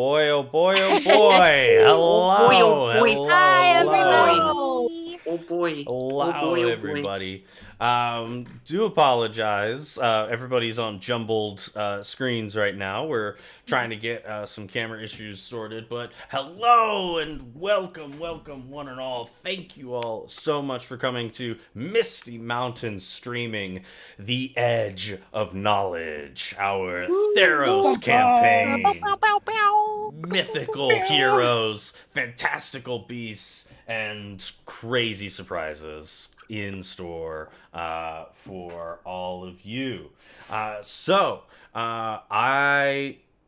boy, oh boy, oh boy. Hello, oh boy. hello, Hi, hello. everybody. Oh boy. Oh Hello, boy. Oh boy. everybody. Do apologize. Everybody's on jumbled screens right now. We're trying to get some camera issues sorted, but hello and welcome, one and all. Thank you all so much for coming to Misty Mountain Streaming, The Edge of Knowledge, our Theros campaign. Bow, bow, bow. Mythical heroes, fantastical beasts, and crazy surprises in store for all of you. I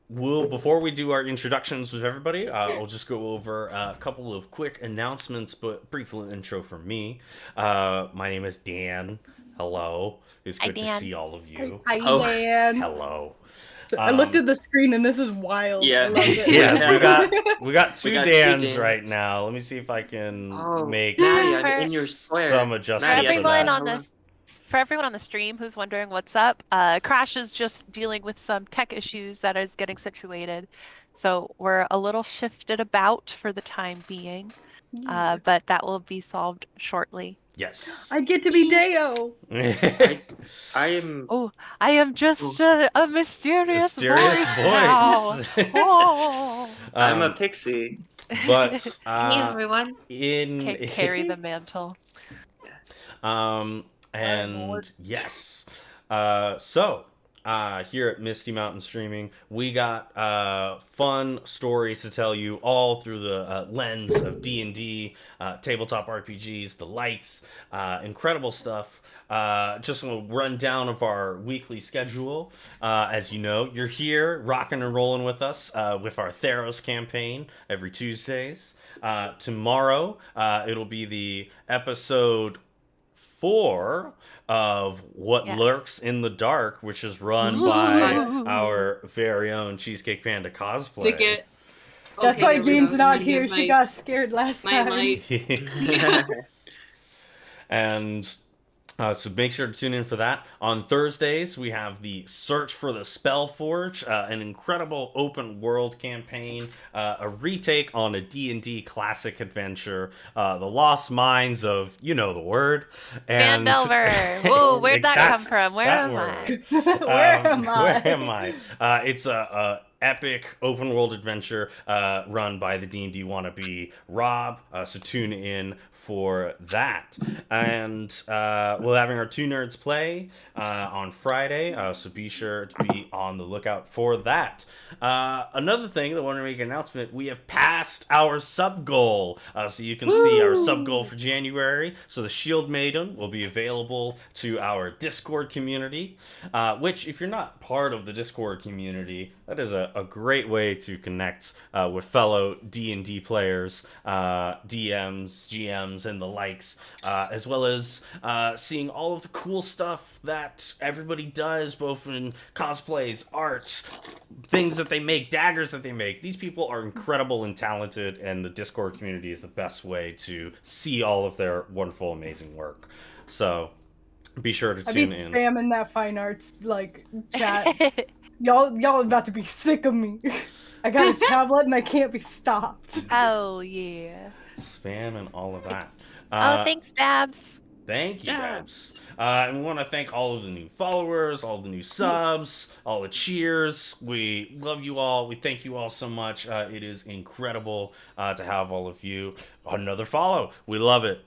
will, before we do our introductions with everybody, I'll just go over a couple of quick announcements, but brief little intro from me. My name is Dan. Hello. It's Hi, good to Dan. see all of you. Hi, Oh. Dan. Hello. I looked at the screen and this is wild. Yeah. I love it. Yeah, we got two We got two Dans Dans. right now. Let me see if I can make Maddie, I'm in your square. some For adjustment Maddie, for everyone that. on this, for everyone on the stream who's wondering what's up, Crash is just dealing with some tech issues that is getting situated, so we're a little shifted about for the time being, but that will be solved shortly. Yes. I get to be Deo. I am. Oh, I am just a mysterious Mysterious voice now. voice. Oh, I'm a pixie. But Hey everyone. carry the mantle. And yes. Here at Misty Mountain Streaming, we got fun stories to tell you all through the lens of D&D, tabletop RPGs, the lights, incredible stuff. Just a rundown of our weekly schedule. As you know, you're here rocking and rolling with us with our Theros campaign every Tuesdays. Tomorrow, it'll be the episode 4 of What Yes. Lurks in the Dark, which is run by our very own Cheesecake Panda cosplay. That's why there we Jean's go. not I'm gonna here. get She my- got scared last my time. light. And so make sure to tune in for that. On Thursdays, we have the Search for the Spellforge, an incredible open world campaign, a retake on a D&D classic adventure, The Lost Mines of, you know the word. And Vandover. Whoa, where'd that come from? Where that am word. I? Where am I? Where am I? It's a epic open world adventure run by the D&D wannabe Rob, so tune in for that. And we're having our Two Nerds play on Friday, so be sure to be on the lookout for that. Another thing that I want to make an announcement, we have passed our sub goal, so you can see our sub goal for January. So the Shield Maiden will be available to our Discord community, which if you're not part of the Discord community, that is a great way to connect with fellow D&D players, DMs, GMs, and the likes, as well as seeing all of the cool stuff that everybody does, both in cosplays, art, things that they make, daggers that they make. These people are incredible and talented, and the Discord community is the best way to see all of their wonderful, amazing work. So be sure to I be tune in. spamming that fine arts chat. Y'all about to be sick of me. I got a tablet and I can't be stopped. Oh, yeah. Spam and all of that. Oh, thanks, Dabs. Thank you, Yeah. Dabs. And we want to thank all of the new followers, all the new subs, all the cheers. We love you all. We thank you all so much. It is incredible to have all of you. Another follow. We love it.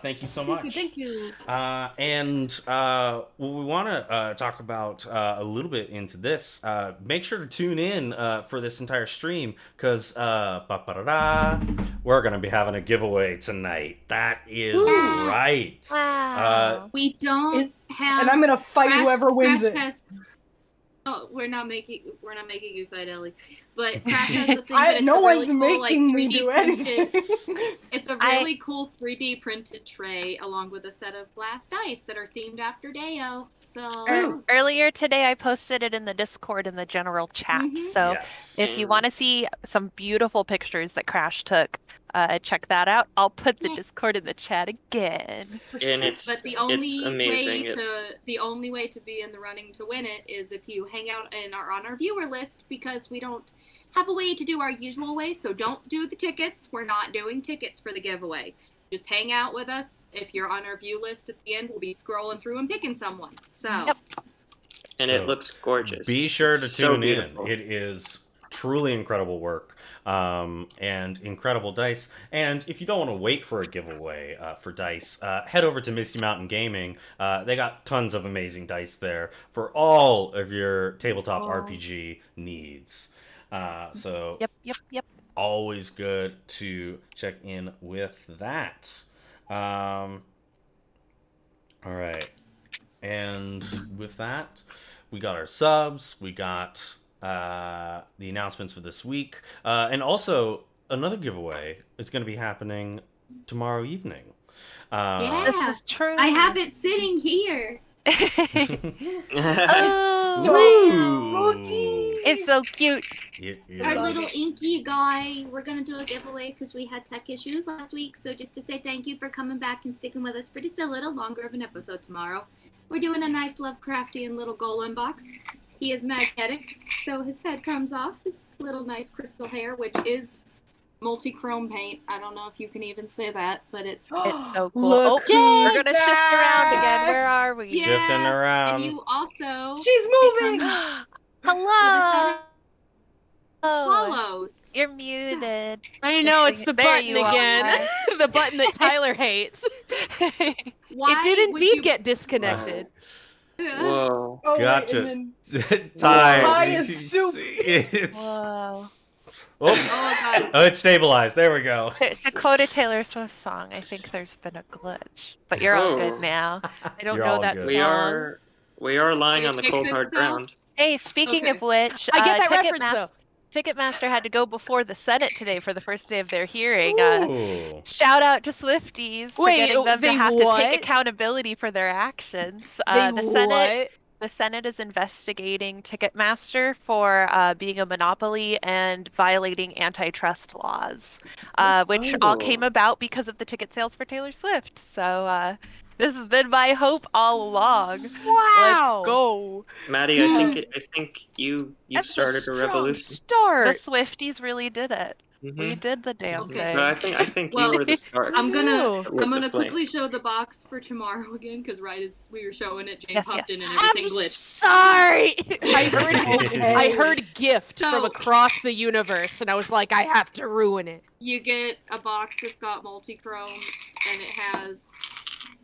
Thank you so much. Thank you. And what we want to talk about a little bit into this, make sure to tune in for this entire stream, because we're going to be having a giveaway tonight. That is right. Wow. We don't have. And I'm gonna fight Crash- whoever wins Crash it. has- Oh, we're not making you fight Ellie, but Crash has the thing that it's No a really one's cool, making like, me 3D do printed. anything. It's a really cool 3D printed tray along with a set of glass dice that are themed after Deo. So Earlier today, I posted it in the Discord in the general chat. Mhm. So Yes. if you want to see some beautiful pictures that Crash took, check that out. I'll put the Yes. Discord in the chat again. And it's But the only it's amazing. way to be in the running to win it is if you hang out and are on our viewer list, because we don't have a way to do our usual way, so don't do the tickets. We're not doing tickets for the giveaway. Just hang out with us. If you're on our view list at the end, we'll be scrolling through and picking someone. So, Yep. And So, it looks gorgeous. Be sure to So tune beautiful. in. It is truly incredible work and incredible dice. And if you don't want to wait for a giveaway for dice, head over to Misty Mountain Gaming. They got tons of amazing dice there for all of your tabletop RPG needs. So Yep. always good to check in with that. All right. And with that, we got our subs, we got the announcements for this week, and also another giveaway is going to be happening tomorrow evening. Yeah. This is true. I have it sitting here. Oh, Ooh. it's so cute. Our love little inky guy. We're going to do a giveaway because we had tech issues last week. So just to say thank you for coming back and sticking with us for just a little longer of an episode tomorrow. We're doing a nice Lovecraftian little golem box. He is magnetic, so his head comes off. His little nice crystal hair, which is multi-chrome paint. I don't know if you can even say that, but it's... It's so cool. Look Oh, we're who's gonna shift around again. back. Where are we? Yeah. Shifting around. And you also... She's moving. Hello. Hollows. You're muted. I know, it's the There button you again. The button that Tyler hates. Why It did would indeed you... get disconnected. Whoa. Oh, wait, Gotcha. and then Ty, Ty did is you soup. see? It's Whoa. oh, Oh, God. oh, it's stabilized. There we go. To quote a Taylor Swift song, I think there's been a glitch, but you're all Oh. good now. I don't You're know all that good. song. We are lying Did on it the fix cold hard itself? ground. Hey, speaking Okay. of which, I get that reference, though. Ticketmaster had to go before the Senate today for the first day of their hearing. Ooh. Shout out to Swifties for Wait, getting them to they have to what? take accountability for their actions. They The Senate is investigating Ticketmaster for being a monopoly and violating antitrust laws, which all came about because of the ticket sales for Taylor Swift. So this has been my hope all along. Wow. Let's go. Maddie, I think you've That's started a strong revolution. The start. Swifties really did it. We Mhm. did the damn Okay. thing. No, I think Well, you were the start. I'm gonna Lit I'm the gonna flame. quickly show the box for tomorrow again, because right as we were showing it, Jane Yes, popped in yes. and everything I'm glitched. sorry. I heard gift So- from across the universe, and I was like, I have to ruin it. You get a box that's got multi-chrome, and it has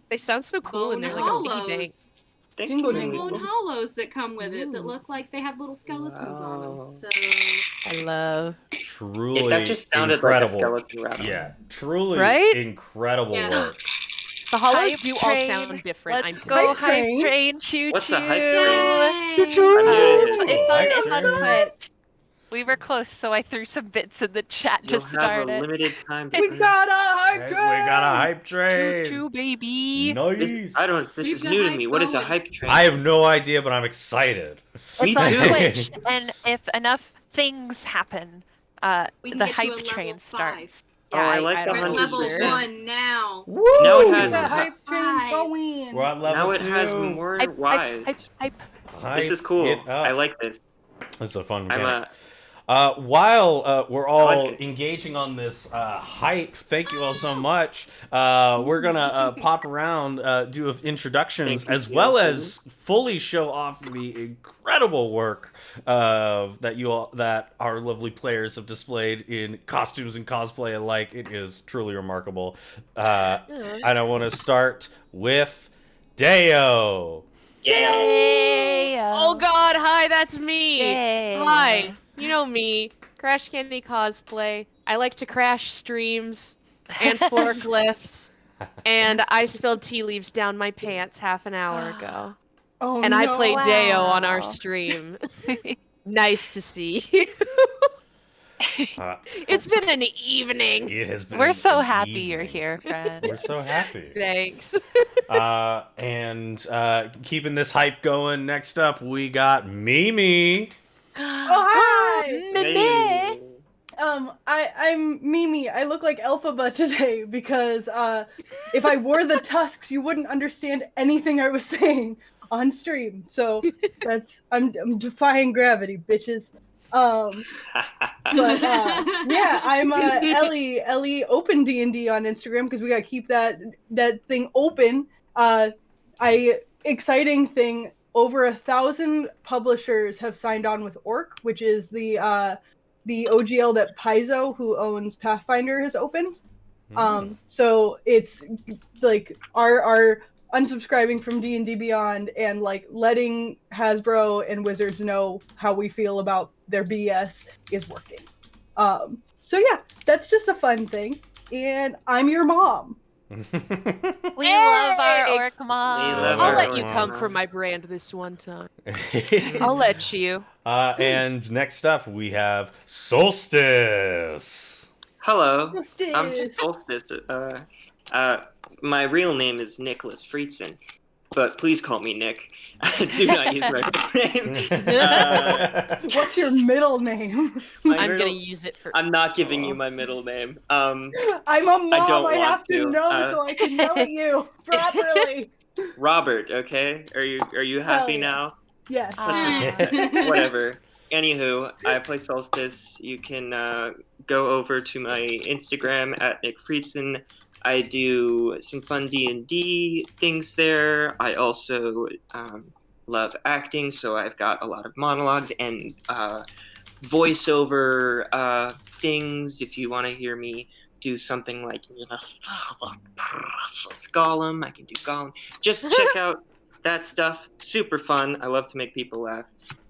They sound so cool, and bone they're like a piggy bank. hollows. Thank Jingle you. jingle. Bone hollows that come with it that Ooh. look like they have little skeletons on Wow. them. So I love. Truly That just sounded incredible. like a skeleton rattling. Yeah, truly Right? incredible Yeah. work. The hollows Hype do all train. sound different. Let's I'm go, Hype hype train. train, choo What's choo. a hype train? Yay! It's Hype on train. Twitch. We were close, so I threw some bits in the chat to You'll have start a it. limited time. we got a hype Hey, train. we got a hype train. Choo choo, baby. Nice. This We've is got new to hype me. What is a going. hype train? I have no idea, but I'm excited. Me It's on too. Twitch, and if enough things happen, We can the get you a hype level train 5. starts. Oh, I like the We're at 100%. level 1 now. Woo! Now it Get has- that hype train Hi. going. We're on level Now it 2. has more Hype, wide. hype. This is cool. Hype it up. I like this. This is a fun I'm mechanic. a. While we're all like it. engaging on this hype, thank you all so much. We're gonna pop around, do introductions, Thank you, as well Theo. as fully show off the incredible work that our lovely players have displayed in costumes and cosplay alike. It is truly remarkable. And I want to start with Deo. Yay! Oh God, hi, that's me. Yay. Hi, you know me, Crash Candy cosplay. I like to crash streams and forklifts, and I spilled tea leaves down my pants half an hour ago. Oh, And I no. played Deo on our Wow. stream. Nice to see you. Uh, It's been an evening. it has been. We're so an happy you're evening. here, friend. We're so happy. Thanks. And keeping this hype going, next up we got Mimi. Oh, hi. Hey. I'm Mimi. I look like Elphaba today because if I wore the tusks, you wouldn't understand anything I was saying on stream. So I'm defying gravity, bitches. But yeah, I'm Ellie Open D&D on Instagram because we gotta keep that thing open. Exciting thing. Over 1,000 publishers have signed on with Orc, which is the OGL that Paizo, who owns Pathfinder, has opened. So it's like our unsubscribing from D&D Beyond and like letting Hasbro and Wizards know how we feel about their BS is working. So yeah, that's just a fun thing. And I'm your mom. We love our orc mom. I'll let you come for my brand this one time. I'll let you. And next up, we have Solstice. Hello, Solstice. I'm Solstice. My real name is Nicholas Friedson, but please call me Nick. Do not use my real name. What's your middle name? I'm gonna use it for. I'm not giving you my middle name. I'm a mom. I have to know so I can yell at you properly. Robert, okay? Are you happy now? Yes. Whatever. Anywho, I play Solstice. You can go over to my Instagram at Nick Friedson. I do some fun D&D things there. I also love acting, so I've got a lot of monologues and voiceover things. If you want to hear me do something like, Gollum, I can do Gollum. Just check out that stuff. Super fun. I love to make people laugh.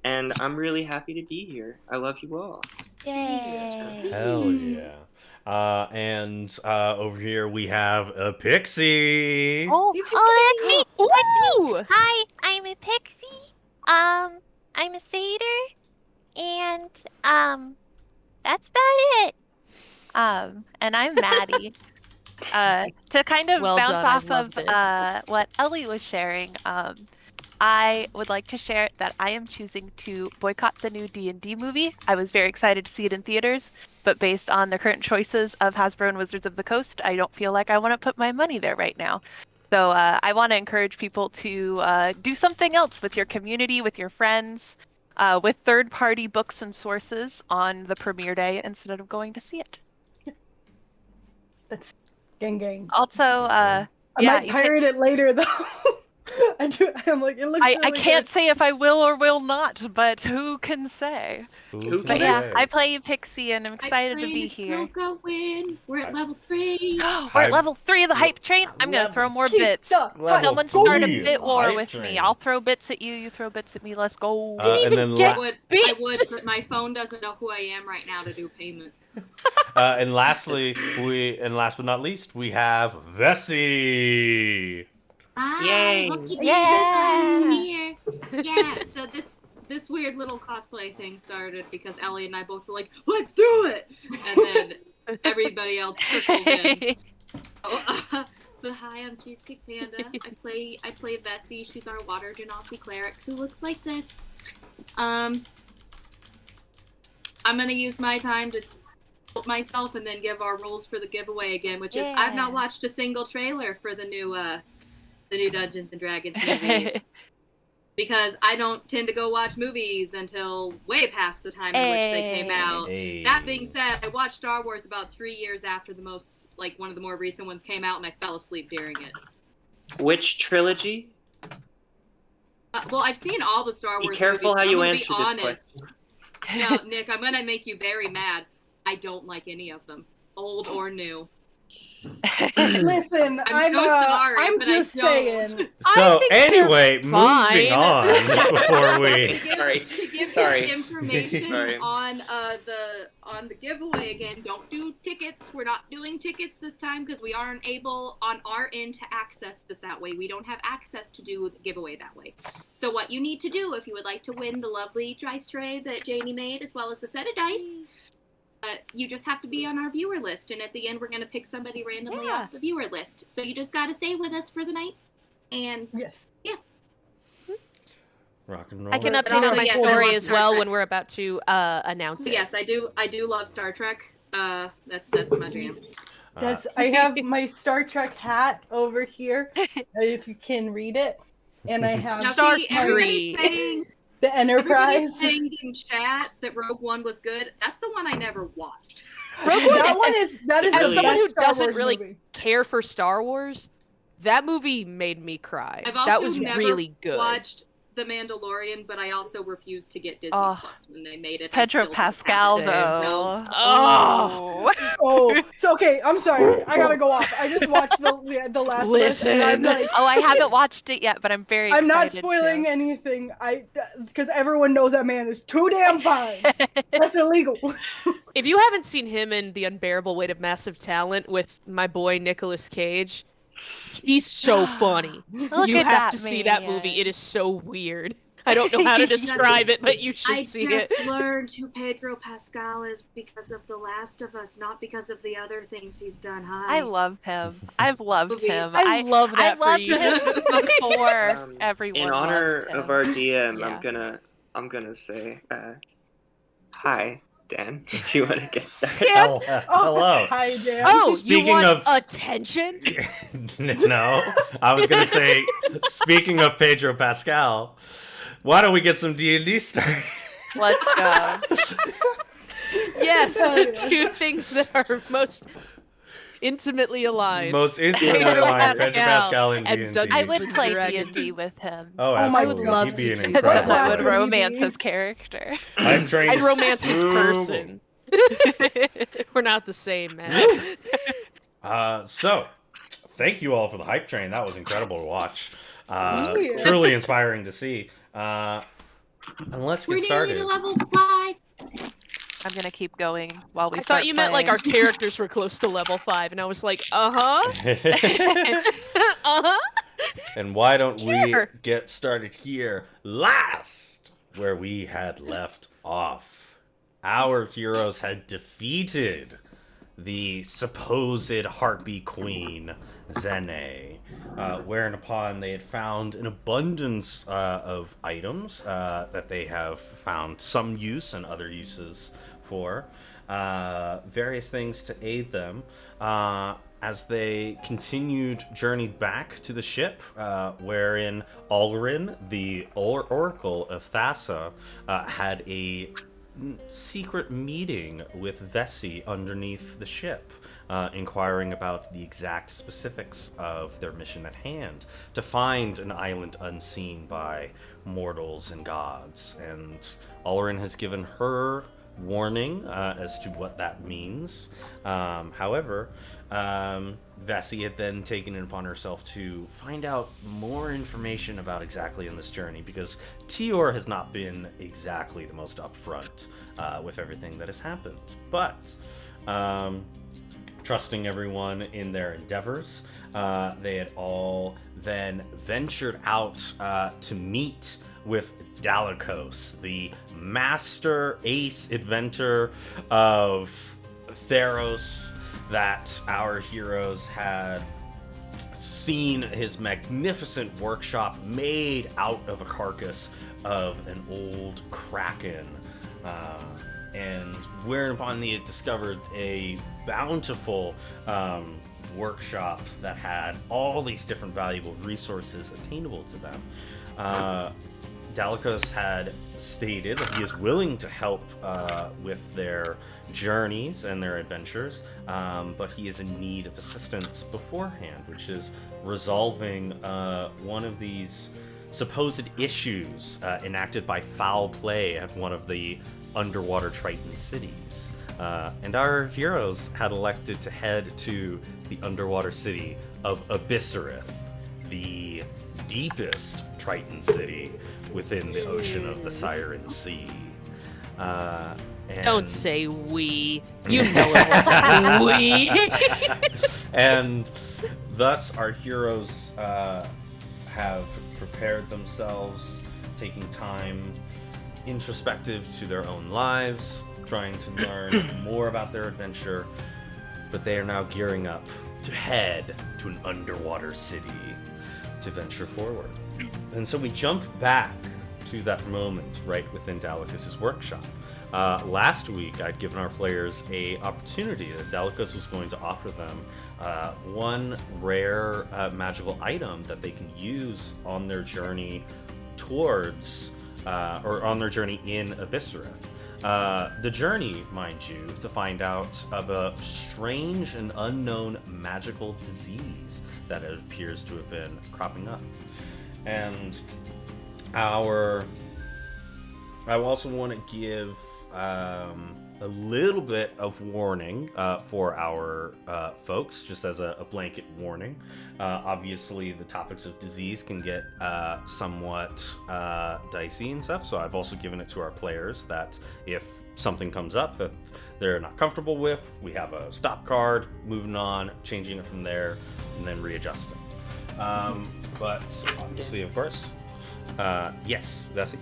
And I'm really happy to be here. I love you all. Yay. Hell yeah. And over here we have Epixie. Oh, that's me. Ooh! Hi, I'm Epixie. I'm a satyr, and that's about it. And I'm Maddie. To kind of Well bounce done, I off love of this. what Ellie was sharing, I would like to share that I am choosing to boycott the new D&D movie. I was very excited to see it in theaters, but based on the current choices of Hasbro and Wizards of the Coast, I don't feel like I want to put my money there right now. So I want to encourage people to do something else with your community, with your friends, with third-party books and sources on the premiere day instead of going to see it. That's gang. Also, I might pirate it later though. I'm like, it looks I really can't good. say if I will or will not, but who can say? But yeah, I play Pixie and I'm excited to be here. We're at level 3. We're at level 3 of the hype train. I'm gonna throw more bits. Someone start a bit war with me. I'll throw bits at you, you throw bits at me. Let's go. And then I would, but my phone doesn't know who I am right now to do payment. and last but not least, we have Vesi. Yay! Here. Yeah. So this weird little cosplay thing started because Ellie and I both were like, "Let's do it," and then everybody else trickled in. But hi, I'm Cheesecake Panda. I play Vesi. She's our water genasi cleric who looks like this. I'm gonna use my time to myself and then give our rules for the giveaway again, which is I've not watched a single trailer for the new Dungeons and Dragons movie because I don't tend to go watch movies until way past the time in which they came out. That being said, I watched Star Wars about 3 years after one of the more recent ones came out, and I fell asleep during it. Which trilogy? Well, I've seen all the Star Wars movies. Be careful how you answer this question. No, Nick, I'm gonna make you very mad. I don't like any of them, old or new. Listen, I'm so sorry, I'm but just I don't. saying. So anyway, moving fine. on before we. To give you information on the giveaway again, don't do tickets. We're not doing tickets this time because we aren't able on our end to access it that way. We don't have access to do the giveaway that way. So what you need to do if you would like to win the lovely dice tray that Janie made as well as the set of dice, you just have to be on our viewer list, and at the end we're going to pick somebody randomly off the viewer list. So you just got to stay with us for the night, and Rock and roll. I can update on my story as well when we're about to announce it. Yes, I do love Star Trek. That's my jam. I have my Star Trek hat over here, if you can read it, and I have Star Trek. The Everybody's Enterprise. saying in chat that Rogue One was good. That's the one I never watched. That is As the someone best who Star doesn't Wars really movie. care for Star Wars, that movie made me cry. I've also That was never really good. watched The Mandalorian, but I also refused to get Disney Oh, Plus when they made it. I Pedro still don't Pascal, have it. though. No. Oh. Oh, so okay, I'm sorry. I gotta go off. I just watched the Last of Us, and I'm Listen. like, Oh, I haven't watched it yet, but I'm very I'm not excited spoiling to. anything. Because everyone knows that man is too damn fine. That's illegal. If you haven't seen him in The Unbearable Weight of Massive Talent with my boy Nicolas Cage, he's so funny. Look You at have that to see that movie. man. It is so weird. I don't know how to describe it, but you should I see just it. learned who Pedro Pascal is because of The Last of Us, not because of the other things he's done. Hi. I love him. I've loved Movies. him. I love that I for loved you. him before everyone In honor loved him. of our DM, Yeah. I'm gonna say, hi, Dan. Do you want to get that? Yeah. Hello. Hi, Dan. Oh, you Speaking want of- attention? No, I was gonna say. Speaking of Pedro Pascal, why don't we get some D&D started? Let's go. Yes, Hell the yeah. two things that are most intimately aligned. Most intimately Pedro aligned, Pedro Pascal Pascal and and D&D. Dungeons I would and play Dragons. D&D with him. Oh, Oh my absolutely. God. He'd be an What incredible. I would class would he romance be? his character. I'm trained. I'd romance his Ooh. person. We're not the same, man. So, thank you all for the hype train. That was incredible to watch. Yeah. Truly inspiring to see. And let's We're get nearly started. to level 5. I'm gonna keep going while we I start thought you meant like our playing. characters were close to level 5, and I was like, uh-huh, uh-huh. And why don't we Here. get started here last, where we had left off? Our heroes had defeated the supposed Heartbeat Queen, Zene, whereupon they had found an abundance of items that they have found some use and other uses for, various things to aid them as they journeyed back to the ship, wherein Ulrin, the Oracle of Thassa, had a secret meeting with Vesi underneath the ship, inquiring about the exact specifics of their mission at hand, to find an island unseen by mortals and gods. And Ulrin has given her warning as to what that means. However, Vesi had then taken it upon herself to find out more information about exactly in this journey, because Tior has not been exactly the most upfront with everything that has happened. But trusting everyone in their endeavors, they had all then ventured out to meet with Dalikos, the master ace inventor of Theros, that our heroes had seen his magnificent workshop made out of a carcass of an old kraken. And whereupon they had discovered a bountiful workshop that had all these different valuable resources attainable to them. Dalikos had stated that he is willing to help with their journeys and their adventures, but he is in need of assistance beforehand, which is resolving one of these supposed issues enacted by foul play at one of the underwater Triton cities. And our heroes had elected to head to the underwater city of Abysereth, the deepest Triton city within the ocean of the Siren Sea. Don't say we. You know it wasn't we. And thus our heroes have prepared themselves, taking time introspective to their own lives, trying to learn more about their adventure, but they are now gearing up to head to an underwater city to venture forward. And so we jump back to that moment right within Dalikos' workshop. Last week, I'd given our players a opportunity that Dalikos was going to offer them one rare magical item that they can use on their journey towards or on their journey in Abysereth. The journey, mind you, to find out of a strange and unknown magical disease that it appears to have been cropping up. And I also want to give a little bit of warning for our folks, just as a blanket warning. Obviously, the topics of disease can get somewhat dicey and stuff, so I've also given it to our players that if something comes up that they're not comfortable with, we have a stop card, moving on, changing it from there, and then readjusting. But obviously, of course, yes, Vesi?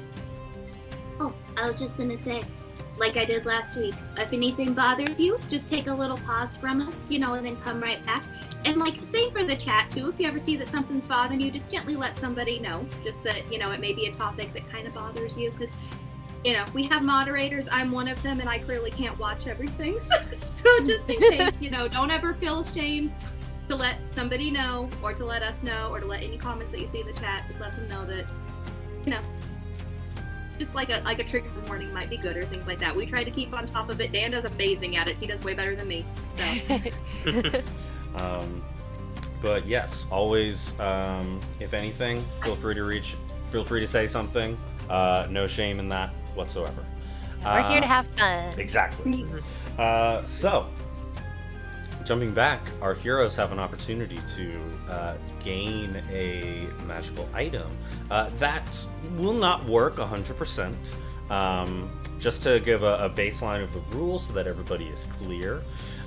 Oh, I was just gonna say, like I did last week, if anything bothers you, just take a little pause from us, and then come right back. And same for the chat too. If you ever see that something's bothering you, just gently let somebody know, just that, it may be a topic that kind of bothers you, because, we have moderators, I'm one of them, and I clearly can't watch everything. So just in case, don't ever feel ashamed to let somebody know, or to let us know, or to let any comments that you see in the chat, just let them know that, just like a trigger warning might be good, or things like that. We try to keep on top of it. Dan does amazing at it. He does way better than me. So. But yes, always, if anything, feel free to say something. No shame in that whatsoever. We're here to have fun. Exactly. So, jumping back, our heroes have an opportunity to gain a magical item that will not work 100%. Just to give a baseline of the rules so that everybody is clear,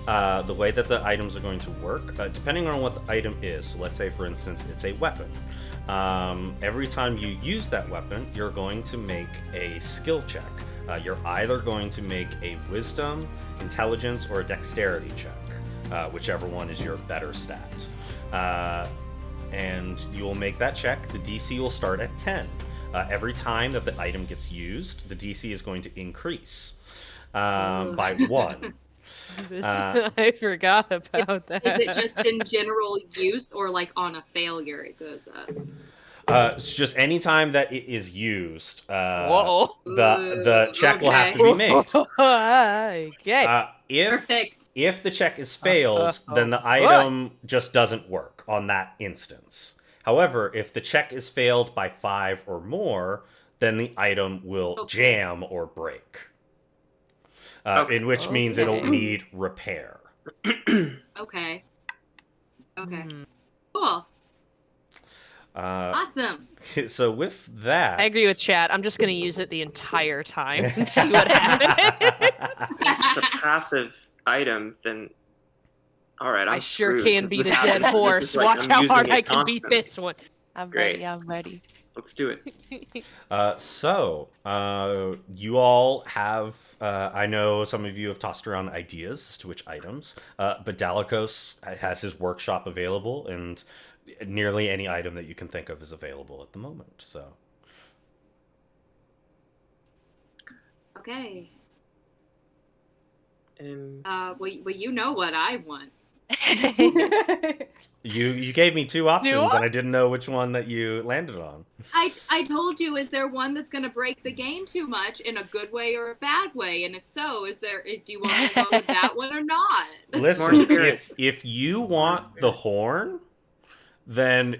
the way that the items are going to work, depending on what the item is, so let's say for instance it's a weapon. Every time you use that weapon, you're going to make a skill check. You're either going to make a wisdom, intelligence, or a dexterity check. Whichever one is your better stat. And you will make that check. The DC will start at 10. Every time that the item gets used, the DC is going to increase by 1. I forgot about that. Is it just in general use, or on a failure it goes up? It's just any time that it is used, Whoa. the check will have to be made. Okay. Perfect. If the check is failed, then the item just doesn't work on that instance. However, if the check is failed by 5 or more, then the item will jam or break. In which means it'll need repair. Okay. Cool. Awesome. So with that, I agree with chat. I'm just going to use it the entire time and see what happens. If it's a passive item, then all right, I sure screwed. can beat This a dead happens. horse. It's like Watch I'm how using hard it I can beat constantly. this one. I'm Great. ready. Let's do it. You all have, I know some of you have tossed around ideas as to which items, but Dalakos has his workshop available, and nearly any item that you can think of is available at the moment, so. Okay. Um, Well, you know what I want. You gave me 2 options, and I didn't know which one that you landed on. I told you, is there one that's going to break the game too much in a good way or a bad way? And if so, do you want to go with that one or not? Listen, if you want the horn, then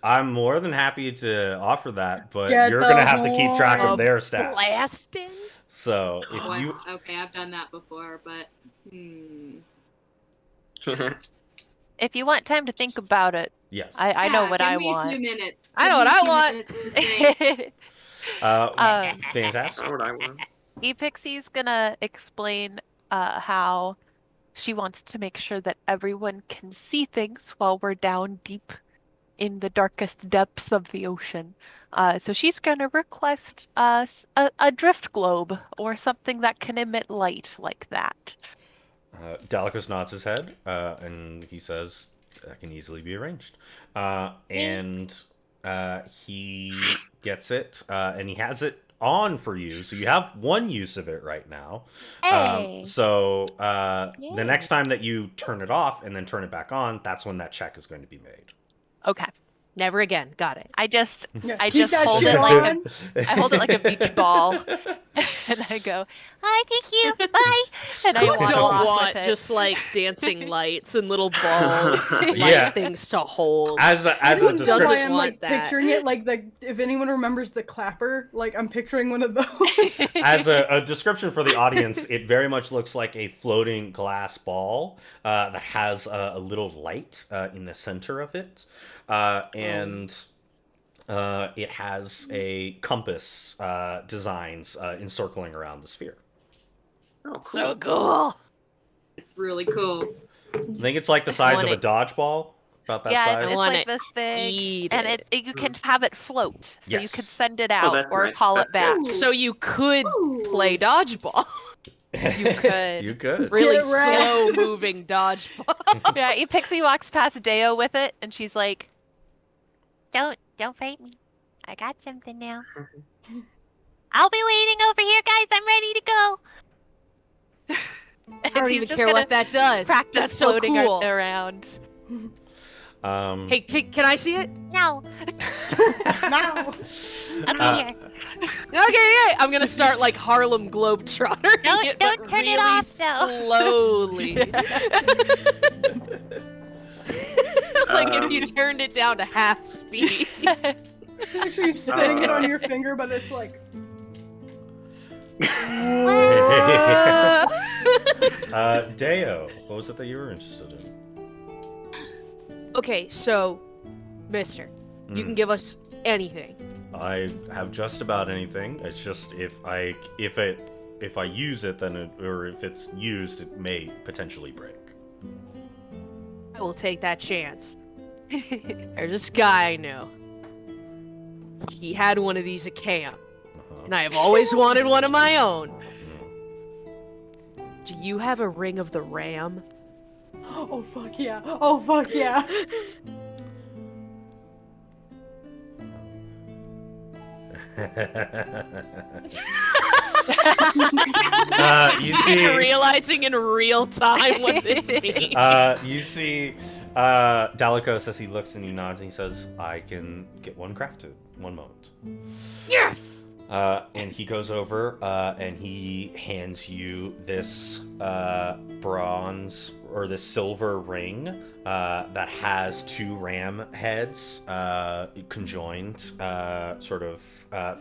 I'm more than happy to offer that, but Get you're the going to have to keep track of horn. their stats. Blasting? So if Well, you... okay, I've done that before, but If you want time to think about it, Yes. I know what I give me a want. few minutes. I know what I want. Fantastic. That's what I want. Epixie's gonna explain how she wants to make sure that everyone can see things while we're down deep in the darkest depths of the ocean. So she's gonna request us a drift globe or something that can emit light like that. Dalakos nods his head, and he says, that can easily be arranged. And he gets it, and he has it on for you, so you have one use of it right now. Hey. The next time that you turn it off and then turn it back on, that's when that check is going to be made. Okay. Never again. Got it. I just Keep that hold shit it like on. I hold it like a beach ball, and I go, "Hi, thank you, bye," and I Who waddle don't off want with it. just like dancing lights and little ball light Yeah. things to hold? As a I don't know doesn't why description, I'm want like that. picturing it like if anyone remembers the clapper, like I'm picturing one of those. as a description for the audience, it very much looks like a floating glass ball that has a little light in the center of it, and it has a compass designs encircling around the sphere. Oh, cool. So cool. It's really cool. I think it's like the size of a want it. dodgeball, about that Yeah, size. it's want like it. this big, Eat and it. you can have it float, so you Yes. could send it out that's or nice. call it That's back. good. So you could Ooh. play dodgeball. You could. You could. Really Get wrecked. slow moving dodgeball. Yeah, Epixie walks past Deo with it, and she's like, Don't fight me. I got something now. I'll be waiting over here, guys. I'm ready to go. I don't she's even just care gonna what that does. practice That's so floating cool. around. Hey, can I see it? No. Now. I'm here. Okay, yeah. I'm gonna start like Harlem Globetrotter. Don't but turn really it off, though. slowly. Like if you turned it down to half speed. Picture you spinning it on your finger, but it's like Deo, what was it that you were interested in? Okay, so, Mister, you can give us anything. I have just about anything. It's just if I use it, then or if it's used, it may potentially break. I will take that chance. There's this guy I know. He had one of these at camp, and I have always wanted one of my own. Do you have a ring of the ram? oh fuck yeah. Oh fuck yeah. You see, Realizing in real time what this means. you see, Dalikos as he looks and he nods and he says, "I can get one crafted. One moment." Yes! And he goes over and he hands you this bronze or this silver ring that has two ram heads conjoined, sort of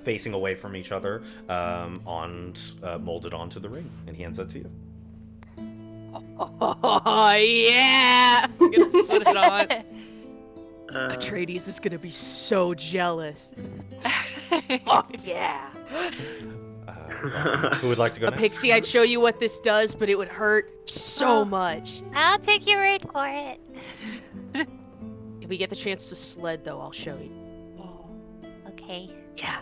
facing away from each other, molded onto the ring. And he hands that to you. Oh, yeah! I'm gonna put it on. Uh, Atreides is gonna be so jealous. Fuck yeah! Who would like to go next? Pixie, I'd show you what this does, but it would hurt so much. I'll take your word for it. If we get the chance to sled, though, I'll show you. Okay. Yeah.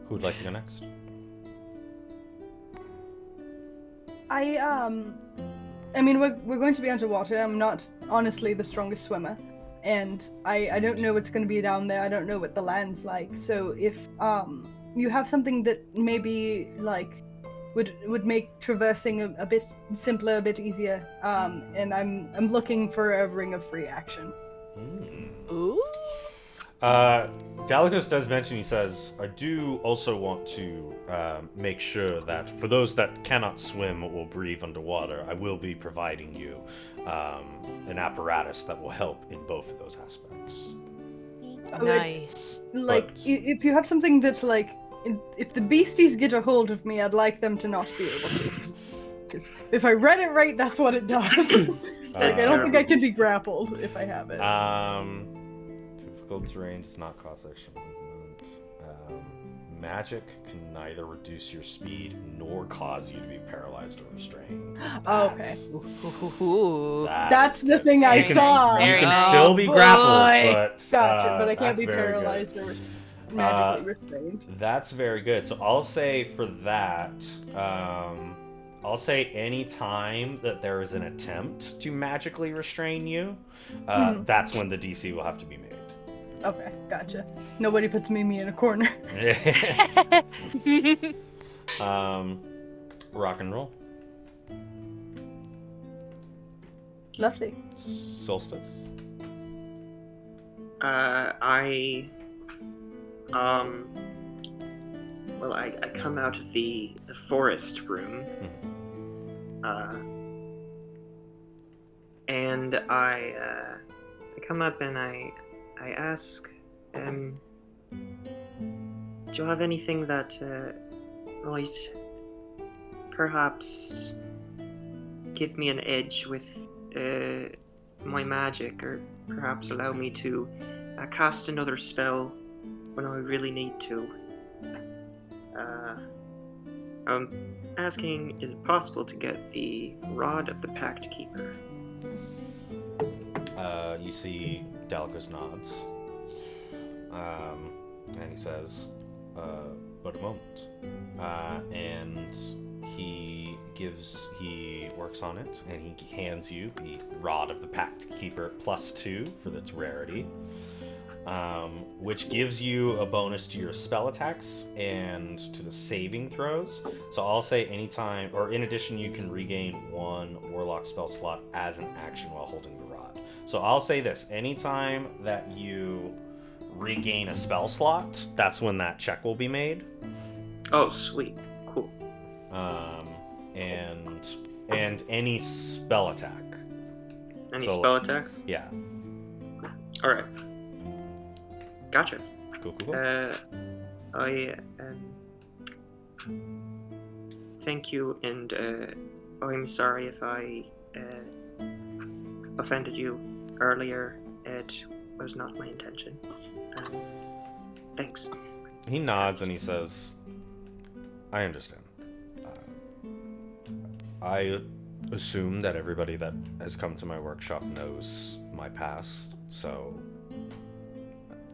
Who would like to go next? I mean, we're going to be underwater. I'm not honestly the strongest swimmer, and I don't know what's going to be down there. I don't know what the land's like. So if you have something that maybe like would make traversing a bit simpler, a bit easier, and I'm looking for a ring of free action. Ooh. Dalikos does mention, he says, I do also want to make sure that for those that cannot swim or breathe underwater, I will be providing you an apparatus that will help in both of those aspects. Nice. Like, But- if you have something that's like, if the beasties get a hold of me, I'd like them to not be able to. Because if I read it right, that's what it does. Like, I don't think I can be grappled if I have it. Difficult terrain does not cause extra movement. Magic can neither reduce your speed nor cause you to be paralyzed or restrained. Oh, okay. Ooh. That's the thing I You can, saw. you Very can nice. still be Oh, grappled, boy. but Gotcha, but I can't that's be very good. paralyzed or magically restrained. That's very good. So I'll say for that, I'll say any time that there is an attempt to magically restrain you, that's when the DC will have to be made. Okay, gotcha. Nobody puts Mimi in a corner. Rock and roll. Lovely. Solstice. I come out of the forest room, and I come up and I ask, do you have anything that might perhaps give me an edge with my magic, or perhaps allow me to cast another spell when I really need to? I'm asking, is it possible to get the Rod of the Pact Keeper? You see Dalgos nods. And he says, but a moment. And he works on it, and he hands you the Rod of the Pact Keeper +2 for its rarity. Which gives you a bonus to your spell attacks and to the saving throws. So I'll say anytime, or in addition, you can regain 1 Warlock spell slot as an action while holding the rod. So I'll say this, anytime that you regain a spell slot, that's when that check will be made. Oh, sweet. Cool. And any spell attack. Any spell attack? Yeah. Alright. Gotcha. Cool. I thank you, and I'm sorry if I offended you earlier. It was not my intention. Thanks. He nods and he says, I understand. I assume that everybody that has come to my workshop knows my past, so...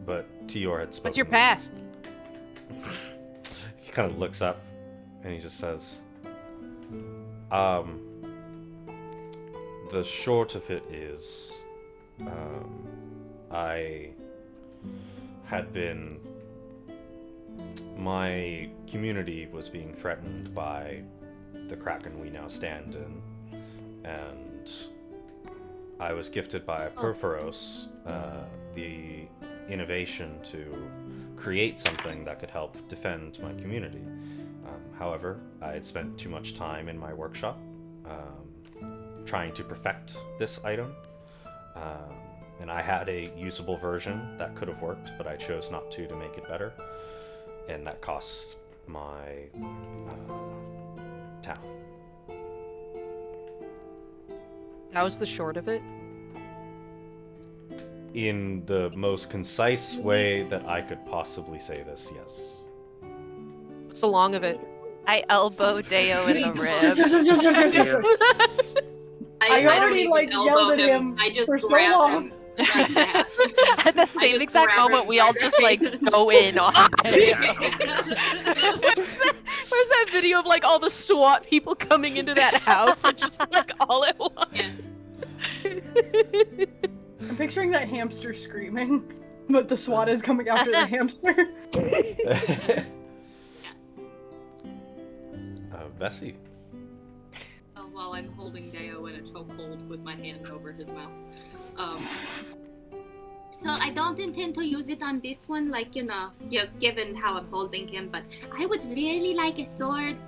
But Tior had spoken... What's your past? He kind of looks up and he just says, the short of it is, I had been... My community was being threatened by the Kraken we now stand in, and I was gifted by Perforos the innovation to create something that could help defend my community. However, I had spent too much time in my workshop trying to perfect this item, and I had a usable version that could have worked, but I chose not to make it better, and that cost my town. That was the short of it? In the most concise way that I could possibly say this, yes. What's the long of it? I elbow Deo in the rib. I don't already, even like, elbow yelled at him I just for so grab long. him like that. At the same just exact grab moment, him we all right just like away. go in on Deo. Where's that video of like all the SWAT people coming into that house and just like all at once? Yes. I'm picturing that hamster screaming, but the SWAT is coming after the hamster. Vesi. While I'm holding Deo in a chokehold with my hand over his mouth. So I don't intend to use it on this one, like, given how I'm holding him, but I would really like a sword.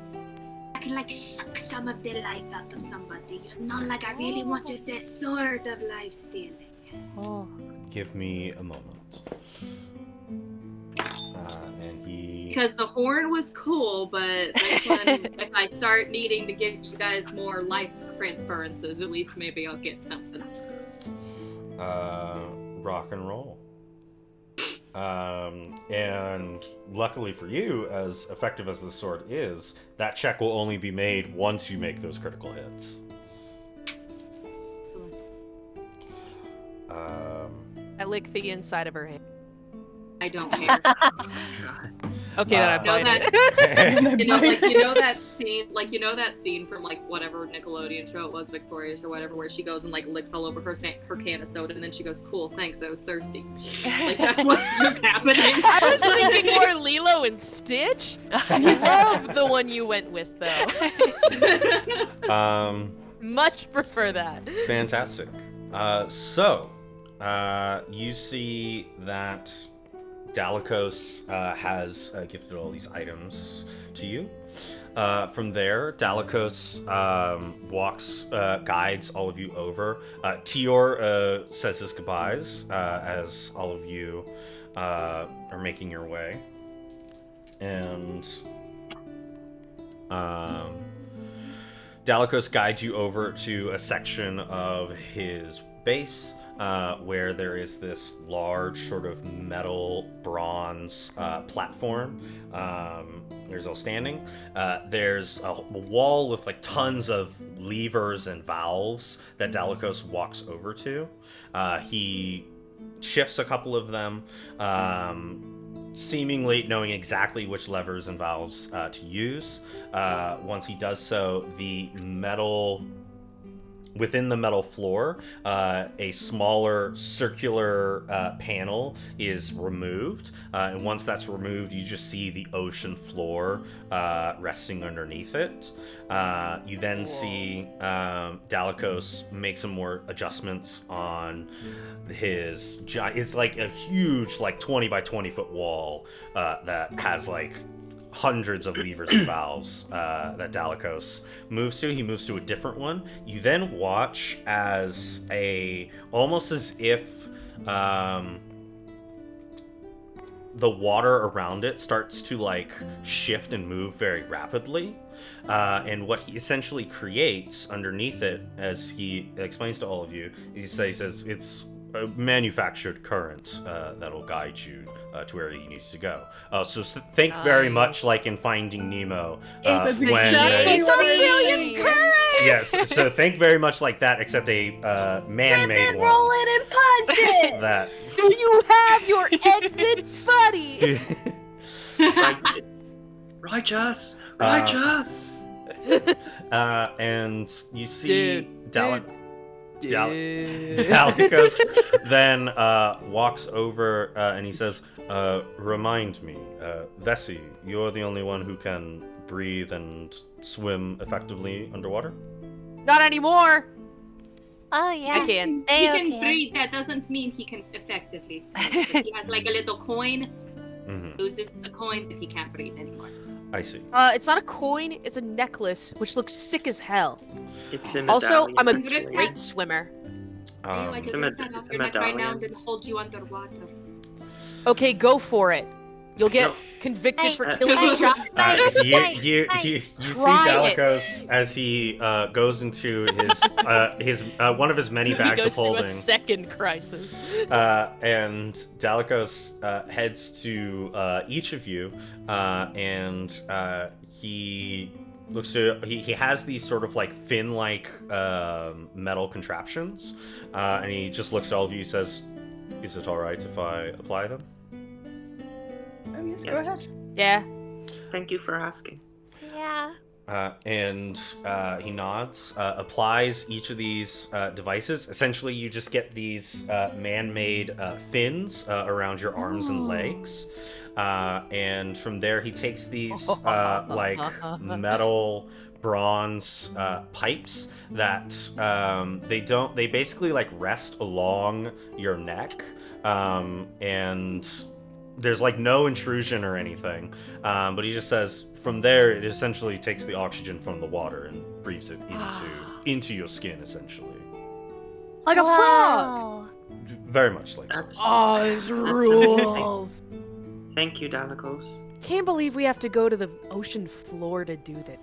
I can, like, suck some of the life out of somebody, like I really want just a sword of life stealing. Oh. Give me a moment. And he... Because the horn was cool, but this one, if I start needing to give you guys more life transferences, at least maybe I'll get something. Rock and roll. And luckily for you, as effective as the sword is, that check will only be made once you make those critical hits. I lick the inside of her hand. I don't care. Okay, then I You know bite it. that scene from like whatever Nickelodeon show it was, Victorious or whatever, where she goes and like licks all over her can of soda, and then she goes, "Cool, thanks, I was thirsty." Like that's what's just happening. I was thinking more Lilo and Stitch. I love the one you went with, though. Um, Much prefer that. fantastic. So, you see that Dalikos has gifted all these items to you. From there, Dalikos guides all of you over. Tior says his goodbyes as all of you are making your way. And Dalikos guides you over to a section of his base where there is this large sort of metal bronze platform. There's all standing. There's a wall with like tons of levers and valves that Dalikos walks over to. He shifts a couple of them, seemingly knowing exactly which levers and valves to use. Once he does so, within the metal floor, a smaller circular panel is removed. And once that's removed, you just see the ocean floor resting underneath it. You then see Dalikos make some more adjustments on his it's like a huge, like 20 by 20 foot wall that has like hundreds of levers and valves that Dalikos moves to. He moves to a different one. You then watch as almost as if the water around it starts to like shift and move very rapidly. And what he essentially creates underneath it, as he explains to all of you, he says it's a manufactured current that'll guide you to where you need to go. So think very much like in Finding Nemo. It's It's a brilliant current! Yes, so think very much like that, except a man-made one. Roll it and punch it. That. Do you have your exit, buddy? Righteous! And you see Dude. Dalikos then walks over and he says, remind me, Vesi, you're the only one who can breathe and swim effectively underwater? Not anymore. Oh yeah. I can. He Deo can can. breathe. That doesn't mean he can effectively swim. If he has like a little coin, Mm-hmm. loses the coin, then he can't breathe anymore. I see. It's not a coin, it's a necklace, which looks sick as hell. It's a Also, medallion, I'm a actually. great swimmer. Leo, I it's can a rip that off a your neck right now medallion. and then hold you underwater. Okay, go for it. You'll get No. convicted for Hey. killing a child. You see Try it. Dalikos as he goes into his one of his many He bags goes of through a holding. second crisis. And Dalikos heads to each of you, and he looks to. He has these sort of like fin-like metal contraptions, and he just looks at all of you. Says, "Is it all right if I apply them?" Oh, yes, go Yes. ahead. Yeah. Thank you for asking. Yeah. And he nods, applies each of these devices. Essentially, you just get these man-made fins around your arms and legs. And from there, he takes these like metal bronze pipes that they basically like rest along your neck. And there's like no intrusion or anything, but he just says from there it essentially takes the oxygen from the water and breathes it into your skin, essentially. Like a frog. Wow. Very much like so. That's, Oh, this amazing. rules. Thank you, Dalikos. Can't believe we have to go to the ocean floor to do that.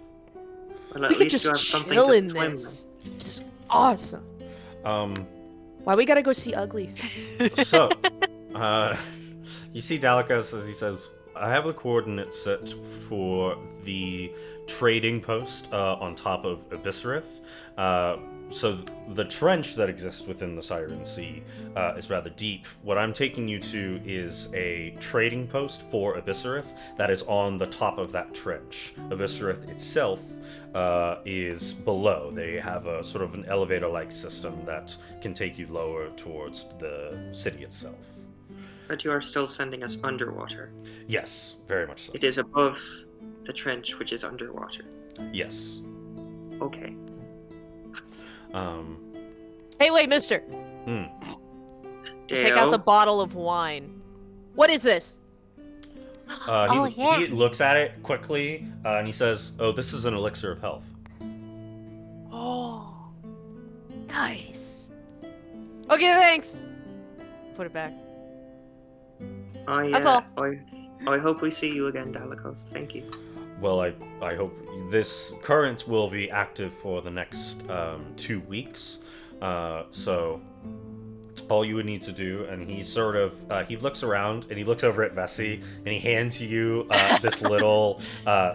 Well, at We could least you have just something chill to in swim this. This is awesome. Why we gotta go see Ugly? So, you see Dalikos as he says, I have the coordinates set for the trading post on top of Abysereth. So the trench that exists within the Siren Sea is rather deep. What I'm taking you to is a trading post for Abysereth that is on the top of that trench. Abysereth itself is below. They have a sort of an elevator-like system that can take you lower towards the city itself. But you are still sending us underwater. Yes, very much so. It is above the trench, which is underwater. Yes. Okay. Hey, wait, mister. Take out the bottle of wine. What is this? He looks at it quickly, and he says, "Oh, this is an elixir of health." Oh, nice. Okay, thanks. Put it back. That's all. I hope we see you again, Dalakos. Thank you. Well, I hope this current will be active for the next 2 weeks. So all you would need to do, and he sort of he looks around and he looks over at Vesi and he hands you this little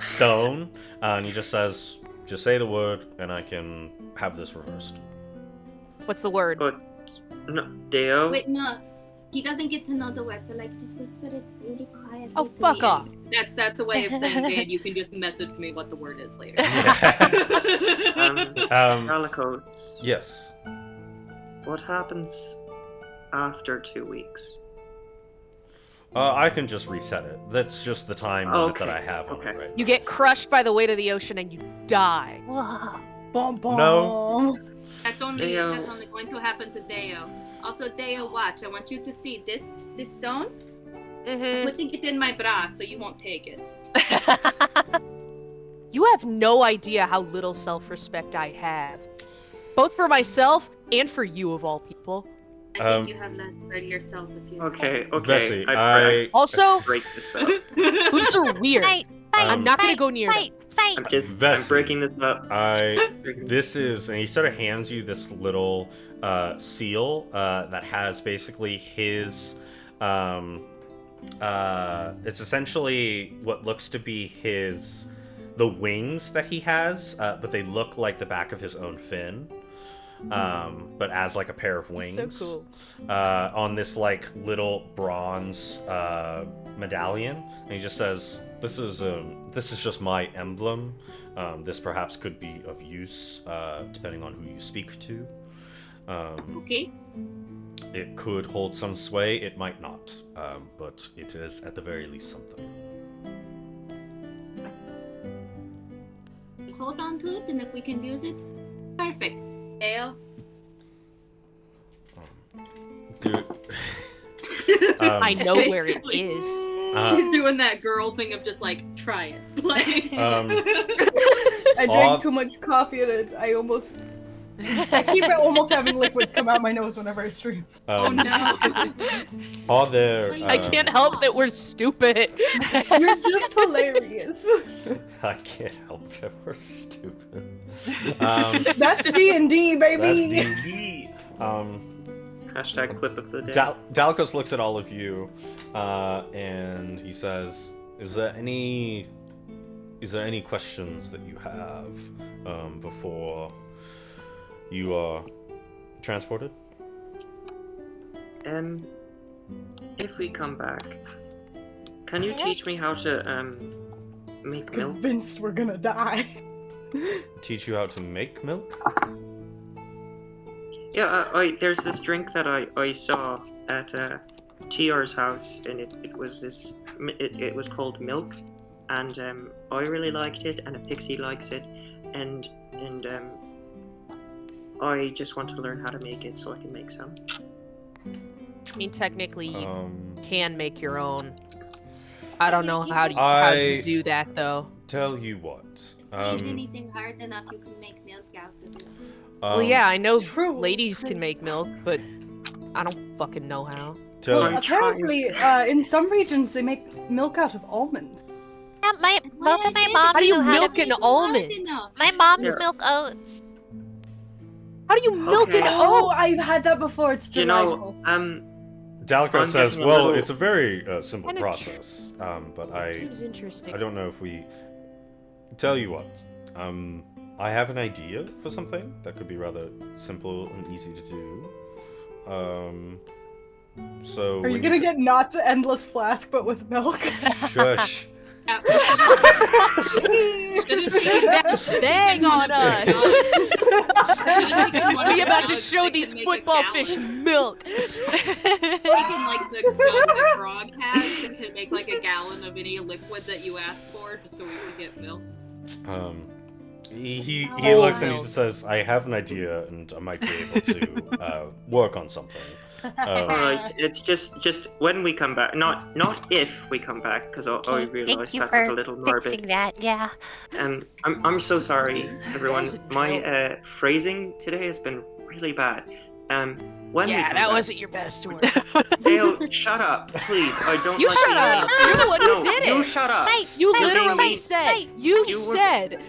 stone, and he just says, "Just say the word, and I can have this reversed." What's the word? No, Deo. Wait, no. He doesn't get to know the word, so like just whisper it really quietly. Oh, to fuck me. off. That's a way of saying, Dan, you can just message me what the word is later. Dalakos. Yes. What happens after 2 weeks? I can just reset it. That's just the time limit that I have on it right You now. get crushed by the weight of the ocean and you die. Whoa. Bom, bom. No. That's only going to happen to Deo. Also, Deo, watch. I want you to see this stone. I'm putting it in my bra so you won't take it. You have no idea how little self-respect I have. Both for myself and for you, of all people. I think you have less for yourself if you. Okay. Vesi, Also, break this up. hoops are weird. Fight, I'm not gonna go near them. Fight. I'm breaking this up. This is, and he sort of hands you this little seal that has basically his. It's essentially what looks to be the wings that he has, but they look like the back of his own fin. But as like a pair of wings. So cool. On this like little bronze medallion, and he just says, "This is just my emblem. This perhaps could be of use, depending on who you speak to. Okay. It could hold some sway. It might not, but it is at the very least something." Hold on to it, and if we can use it, perfect. Deo. Dude. I know where it is. He's doing that girl thing of just like, try it. Like, I drank too much coffee and I keep almost having liquids come out my nose whenever I stream. oh no. Are there? I can't help that we're stupid. You're just hilarious. I can't help that we're stupid. That's D&D, baby. That's D&D. Hashtag clip of the day. Dalkos looks at all of you, and he says, "Is there any questions that you have before you are transported?" If we come back, can you teach me how to make milk? Convinced we're gonna die. Teach you how to make milk? Yeah, there's this drink that I saw at TR's house, and it was called milk, and I really liked it, and Epixie likes it, and I just want to learn how to make it so I can make some. I mean, technically, you can make your own. I don't know how you do that, though. Tell you what. Is anything hard enough you can make milk out of it? Well, yeah, I know True. ladies can make milk, but I don't fucking know how. Well, apparently, in some regions they make milk out of almonds. Yeah, both of my moms How do you know how milk to an almond? My mom's Yeah. milk oats. How do you milk an Oh, oat? I've had that before. It's You delightful. know, Dalkos I'm says, getting a "Well, little- it's a very simple Kinda process, but I Seems interesting. don't know if we tell you what. I have an idea for something that could be rather simple and easy to do. So Are you when gonna get not to endless flask but with milk? Shush. Bang on us! We about to show They these can make football a fish gallon. milk. Taking like the gun that Grog has and can make like a gallon of any liquid that you ask for, just so we can get milk. He Oh, looks and he no. just says, "I have an idea, and I might be able to work on something." All right, it's just when we come back, not if we come back, because I Okay, realized thank you that was a for little fixing morbid. that. Yeah. I'm so sorry, everyone. was a joke. My phrasing today has been really bad. When we Yeah, come that back, wasn't your best work. Dale, shut up, please. I don't. You like shut being up. interrupted. You're the one who No, did You it. shut up. Hey, You hey, literally hey, said, hey, you you were- said,